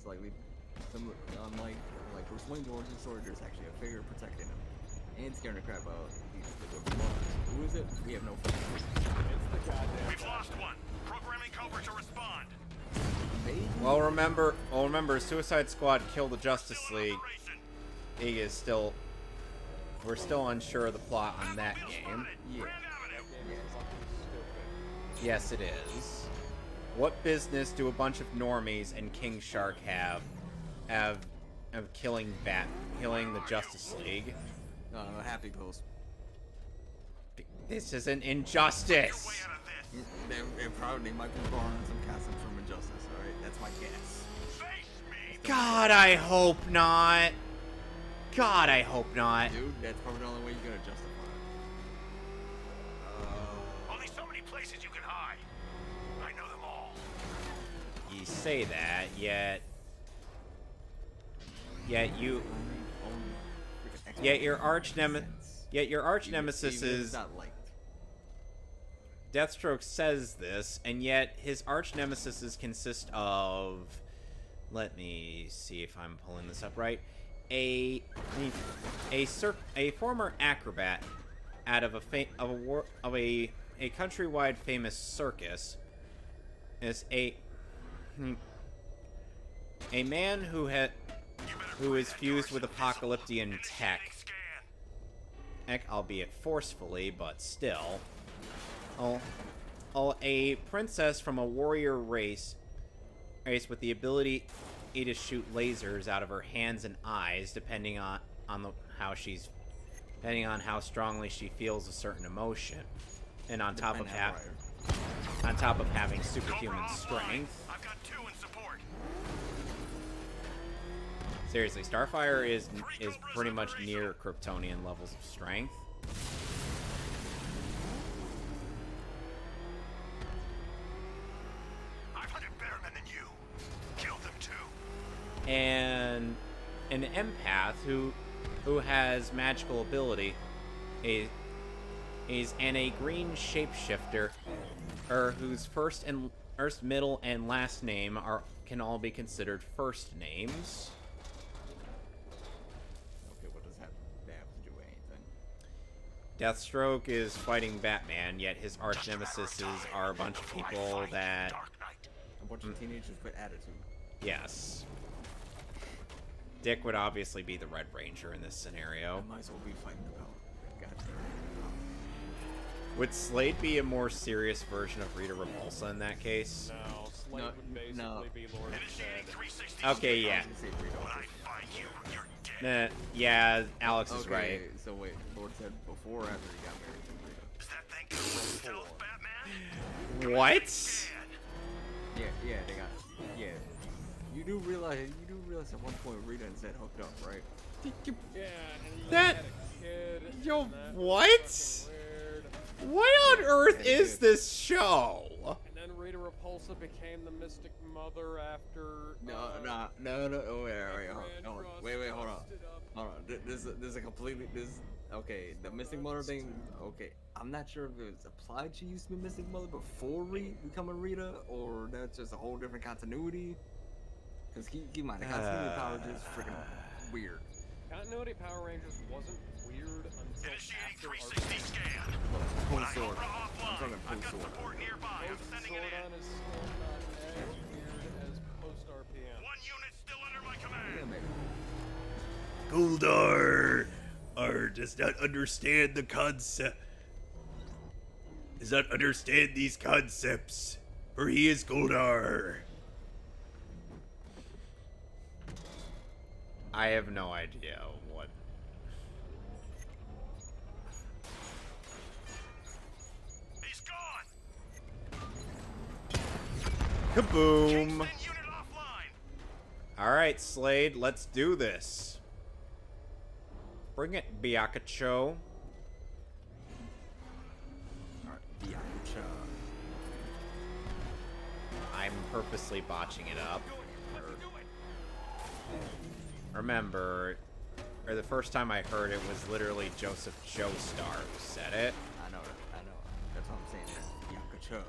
slightly similar, unlike Bruce Wayne's origin story. There's actually a figure protecting him and scaring the crap out of these monsters. Who is it? We have no clue. It's the goddamn. We've lost one. Programming Cobra to respond. Well, remember, Suicide Squad killed the Justice League. We're still unsure of the plot on that game. Yeah. Yes, it is. What business do a bunch of normies and King Shark have of killing the Justice League? Happy Post. This is an injustice. They probably might be borrowing some concept from Injustice. All right, that's my guess. God, I hope not. God, I hope not. Dude, that's probably the only way you're gonna justify it. Only so many places you can hide. I know them all. You say that, yet your arch nemesis is not liked. Deathstroke says this, and yet his arch nemesis consist of... Let me see if I'm pulling this up right. A former acrobat out of a countrywide famous circus is a man who is fused with apocalyptic tech, albeit forcefully, but still. A princess from a warrior race with the ability to shoot lasers out of her hands and eyes, depending on how strongly she feels a certain emotion, and on top of having superhuman strength. I've got 2 in support. Seriously, Starfire is pretty much near Kryptonian levels of strength. I've hunted better men than you. Killed them too. And an empath who has magical ability is a green shapeshifter, whose first, middle, and last name can all be considered first names. Okay, what does that have to do with anything? Deathstroke is fighting Batman, yet his arch nemesis are a bunch of people that... A bunch of teenagers with attitude. Yes. Dick would obviously be the Red Ranger in this scenario. I might as well be fighting the power. Gotcha. Would Slade be a more serious version of Rita Repulsa in that case? No, Slade would basically be Lord Zed. Okay, yeah. Nah, yeah, Alex is right. So wait, Lord said before or after he got married to Rita? Is that thing stealth, Batman? What? Yeah, they got. Yeah, you do realize at one point Rita and Zed hooked up, right? Yeah, and he That- had a kid. Yo, and that was what? fucking weird. What on earth is this show? And then Rita Repulsa became the Mystic Mother after. No. Oh, wait, hold on. This is a completely okay. The Mystic Mother thing. Okay, I'm not sure if it was applied to used to be Mystic Mother before becoming Rita, or that's just a whole different continuity. Because keep in mind, the continuity power is just freaking weird. Continuity Power Rangers wasn't weird until Initiating after 360 scan. Full sword. I'm Offline. talking I've full got sword. support nearby. I'm sending it in. Zordon is still not as weird as post RPM. 1 unit still under my command. Yeah, maybe. Goldar does not understand the concept. Does not understand these concepts, for he is Goldar. I have no idea what. He's gone. Kaboom! Send unit offline. Alright, Slade, let's do this. Bring it, Byakucho. I'm purposely botching it up. Remember, the first time I heard it was literally Joseph Joestar who said it. I know. That's what I'm saying. Yakacho.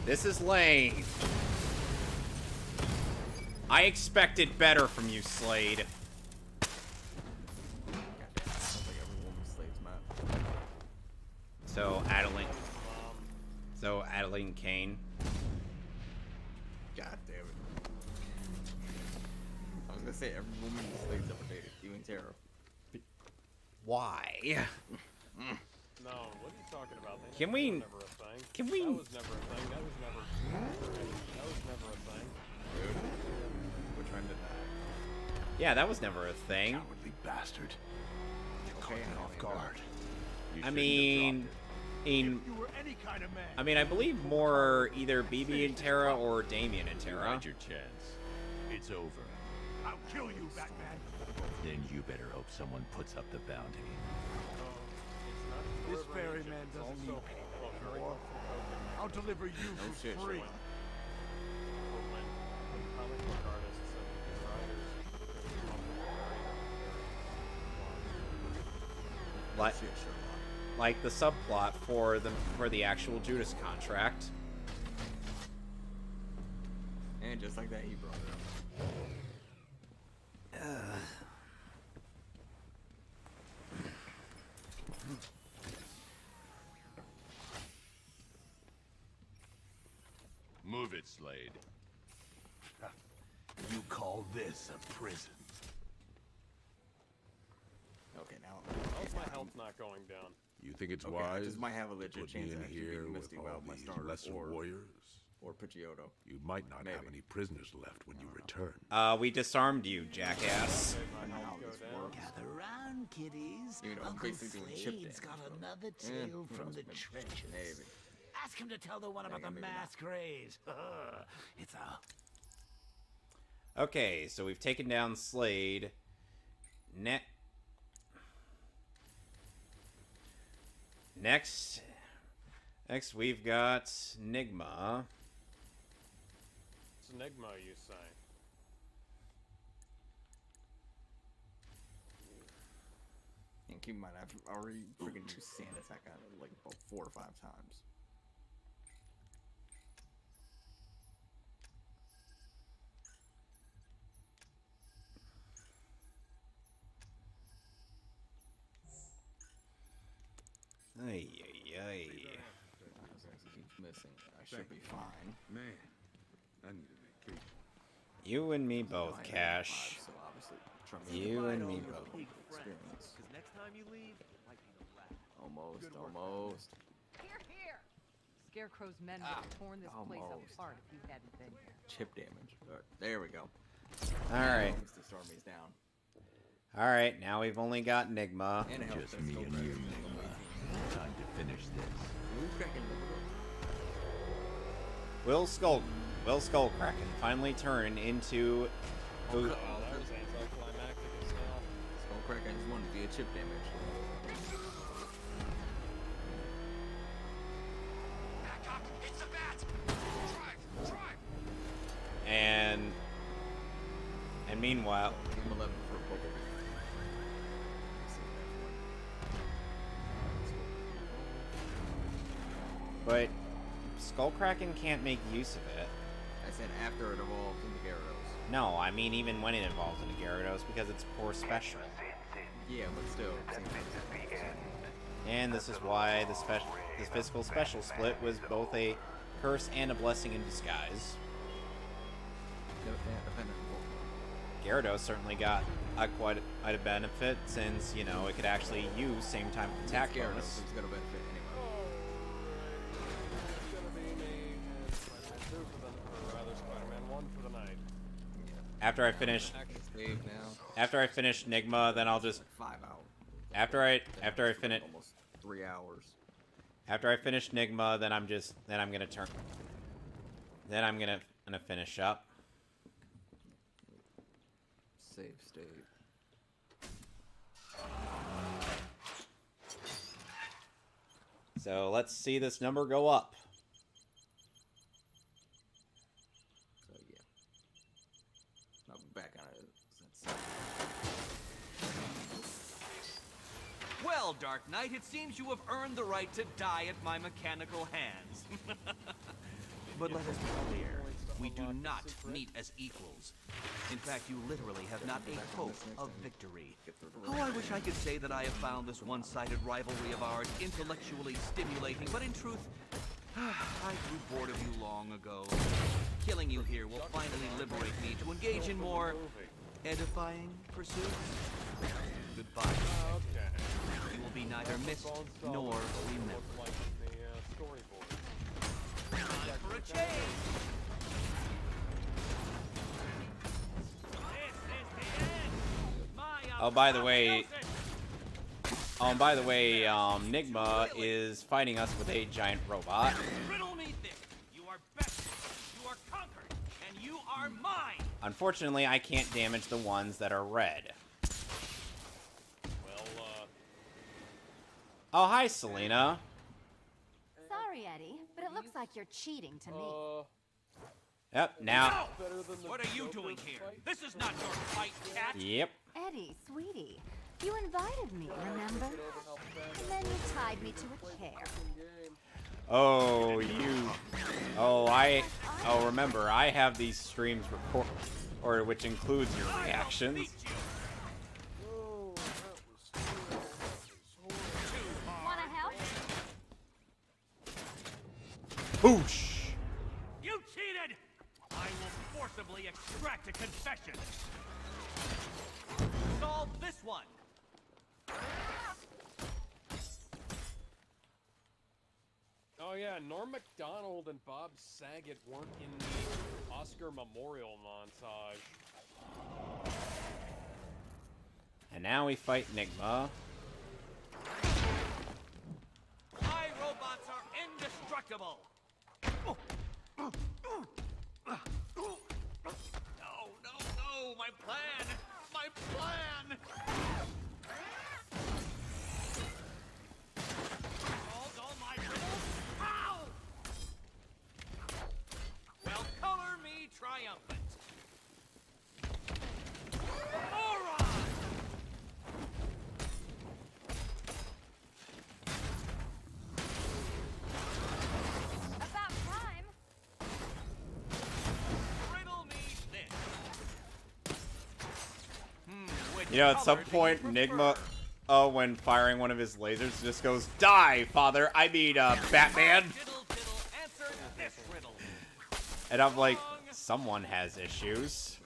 This is lame. I expected better from you, Slade. So, Adeline Kane. God damn it. I was gonna say every woman in Slade's ever dated, even Tara. Why? No, what are you talking about? Can we? That was never a thing. Can we? That was never a thing. That was never a thing. Dude, we're trying to die. Yeah, that was never a thing. Cowardly bastard. You caught Okay, me off guard. You I shouldn't have mean, dropped it. You were any kind of man. I mean, I believe more either BB and Tara or Damien and You Tara. had your chance. It's over. I'll kill you, Batman. Then you better hope someone puts up the bounty. This ferryman doesn't need more. I'll deliver you for free. Like the subplot for the actual Judas contract. And just like that, he brought it up. Move it, Slade. You call this a prison? Okay, now. How's my health not going down? You think it's Okay, wise? this might have a legit to put chance me of in actually here beating with Misty all without my these starter lesser warriors? Or Pidgeotto. You might not have Maybe. any prisoners left when you return. We disarmed you, jackass. Gather round, kiddies. You know, Uncle basically doing chip Slade's damage, got bro. another Yeah, tale who from knows, the maybe. trenches. Maybe. Ask him to tell the one about the maybe not. masquerades. It's a... Okay, so we've taken down Slade. Next we've got Nigma. It's Enigma, you say? And keep in mind, I've already freaking two sand attack on it like about 4 or 5 times. Ay. Keeps missing. I should be fine. Man, I need a vacation. You and me I both, have Cash. 5, so obviously, Trump You and me both. experience. Because next time you leave, it might be the last. Almost. Here! Scarecrow's men would have torn this place Almost. apart if you hadn't been here. Chip damage. Alright, there we go. Alright. Mr. Stormy's down. Alright, now we've only got Nigma. And Just me and you, Nigma. Time to finish this. Will Skullkraken finally turn into... Oh, that was anticlimactic as hell. Skullcracker just won via chip damage. Back up! It's the bat! Drive! And meanwhile... Team 11 for a Pokemon. But Skullkraken can't make use of it. I said after it evolves into Gyarados. No, I mean even when it evolves into Gyarados because it's poor special. Yeah, but still. And this is why this physical special split was both a curse and a blessing in disguise. Gyarados certainly got quite a benefit since, you know, it could actually use same time attack bonus. It's got a benefit anyway. It's gonna be me and Spider-Man 2 or rather Spider-Man 1 for the night. After I finish Nigma, then I'll just 5 hours. After I finish almost 3 hours. After I finish Nigma, then I'm gonna finish up. Save state. So let's see this number go up. So yeah. I'll be back on it. Well, Dark Knight, it seems you have earned the right to die at my mechanical hands. But let us be clear, we do not meet as equals. In fact, you literally have not a hope of victory. Oh, I wish I could say that I have found this one-sided rivalry of ours intellectually stimulating, but in truth, I grew bored of you long ago. Killing you here will finally liberate me to engage in more edifying pursuits. Goodbye. You will be neither missed nor remembered. Like in the storyboard. Time for a change! Oh, by the way, Nigma is fighting us with a giant robot. Riddle me this. You are best. You are conquered. And you are mine. Unfortunately, I can't damage the ones that are red. Well, Oh, hi, Selena. Sorry, Eddie, but it looks like you're cheating to me. Yep, now. What are you doing here? This is not your fight, cat. Yep. Eddie, sweetie, you invited me, remember? And then you tied me to a chair. Oh, you. Oh, remember, I have these streams recorded, which includes your reactions. Wanna help? Boosh! You cheated! I will forcibly extract a confession. Solve this one. Oh yeah, Norm Macdonald and Bob Saget weren't in the Oscar memorial montage. And now we fight Nigma. My robots are indestructible. No, my plan! My plan! Solved all my riddles? How? Well, color me triumphant. Moron! About time. Riddle me this. You know, at some point, Nigma, when firing one of his lasers, just goes, "Die, father! I mean, Batman!" Answer this riddle. And I'm like, someone has issues.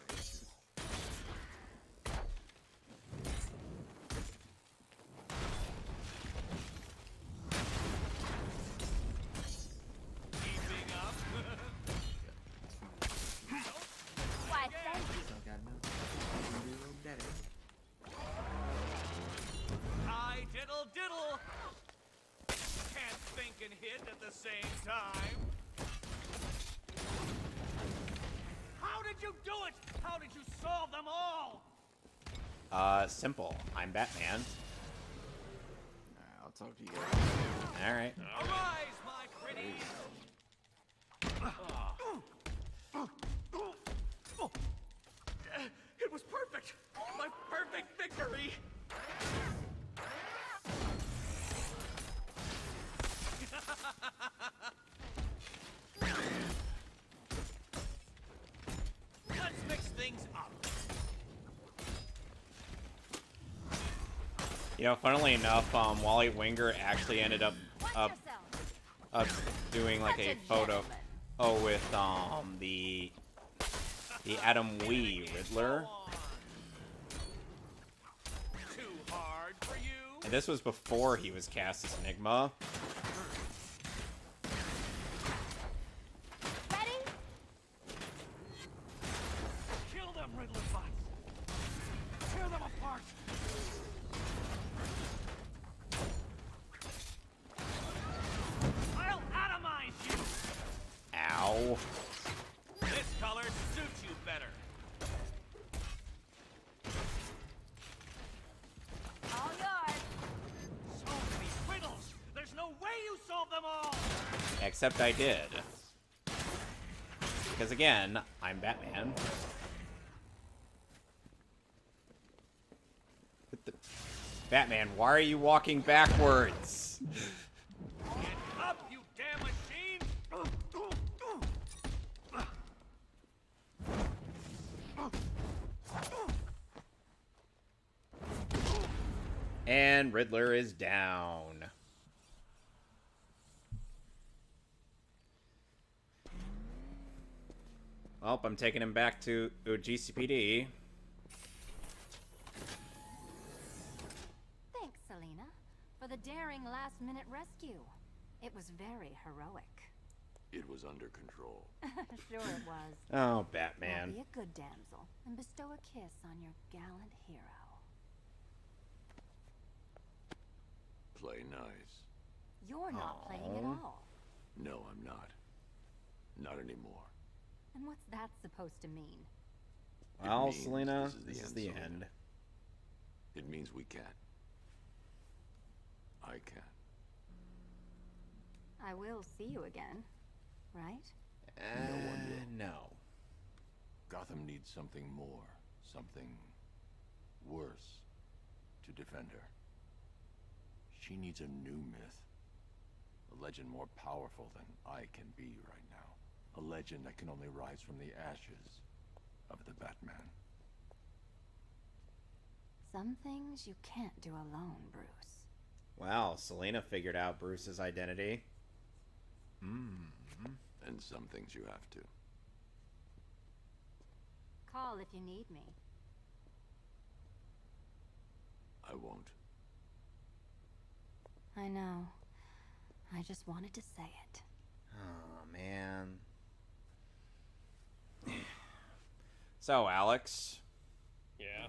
Keeping up. Why, thank you. I diddle diddle. Can't think and hit at the same time. How did you do it? How did you solve them all? Simple. I'm Batman. I'll talk to you guys. Alright. Arise, my pretties. It was perfect. My perfect victory. Let's mix things up. You know, funnily enough, Wally Winger actually ended up doing like a photo with the Adam Wee Riddler. Too hard for you. And this was before he was cast as Enigma. Ready? Kill them, Riddler bots. Tear them apart. I'll atomize you. Ow. This color suits you better. All yours. So many riddles. There's no way you solved them all. Except I did. Because again, I'm Batman. Batman, why are you walking backwards? Get up, you damn machine. And Riddler is down. Well, I'm taking him back to GCPD. Thanks, Selena, for the daring last-minute rescue. It was very heroic. It was under control. Sure it was. Oh, Batman. Now be a good damsel and bestow a kiss on your gallant hero. Play nice. You're not playing at all. No, I'm not. Not anymore. And what's that supposed to mean? Well, means Selena, this is the end. It means we can't. I can't. I will see you again, right? No one will. No. Gotham needs something more, something worse to defend her. She needs a new myth. A legend more powerful than I can be right now. A legend that can only rise from the ashes of the Batman. Some things you can't do alone, Bruce. Wow, Selena figured out Bruce's identity. And some things you have to. Call if you need me. I won't. I know. I just wanted to say it. Oh, man. So, Alex. Yeah.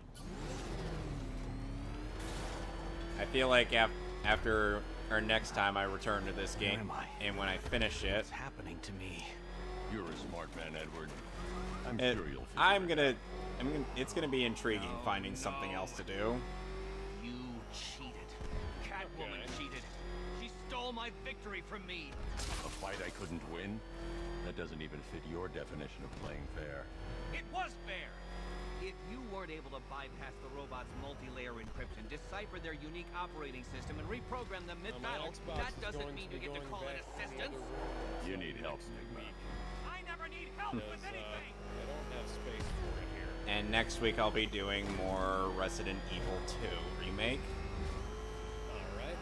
I feel like after or next time I return to this game, and when I finish it, What's happening to me? You're a smart man, Edward. I'm it, sure you'll figure I'm gonna, it's gonna be intriguing finding something else to do. You cheated. Catwoman cheated. She stole my victory from me. A fight I couldn't win? That doesn't even fit your definition of playing fair. It was fair. If you weren't able to bypass the robot's multi-layer encryption, decipher their unique operating system, and reprogram them mid-battle, that doesn't mean you get to call in assistance. You need help, Enigma. I never need help with anything. I don't have space for it here. And next week I'll be doing more Resident Evil 2 remake. Alright.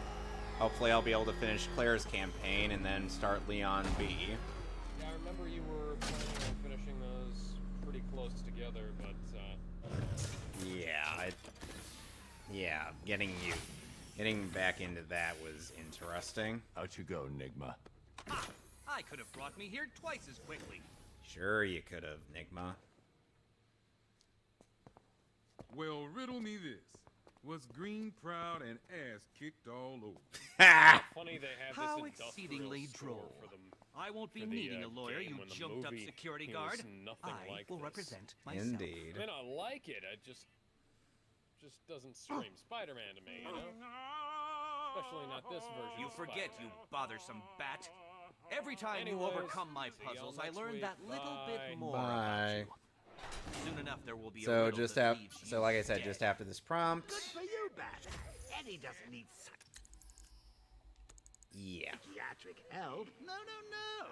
Hopefully I'll be able to finish Claire's campaign and then start Leon B. Yeah, I remember you were planning on finishing those pretty close together, but Yeah, getting back into that was interesting. Out you go, Enigma. Ha! I could have brought me here twice as quickly. Sure you could have, Nigma. Well, riddle me this. Was Green proud and ass kicked all over? funny they have How this exceedingly industrial droll. store for them. I won't be for the, needing a lawyer, game you when the jumped up movie, security it guard. was nothing I like will this. represent myself. Indeed. I mean, I like it. It just doesn't scream Spider-Man to me, you know? Especially not this version. You of forget, you Spider-Man. bothersome bat. Every time you Anyways, overcome my see y'all puzzles, I next learn week. that little bit Bye. more Bye. about you. Soon enough, there will be a So riddle just that leaves you like I said, dead. just after this prompt. Good for you, Bat. Eddie doesn't need Yeah. psychiatric help. No, no, no.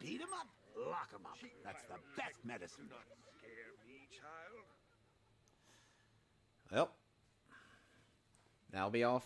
Beat him up, lock him up. That's the best medicine. Scare me, child. Well, that'll be all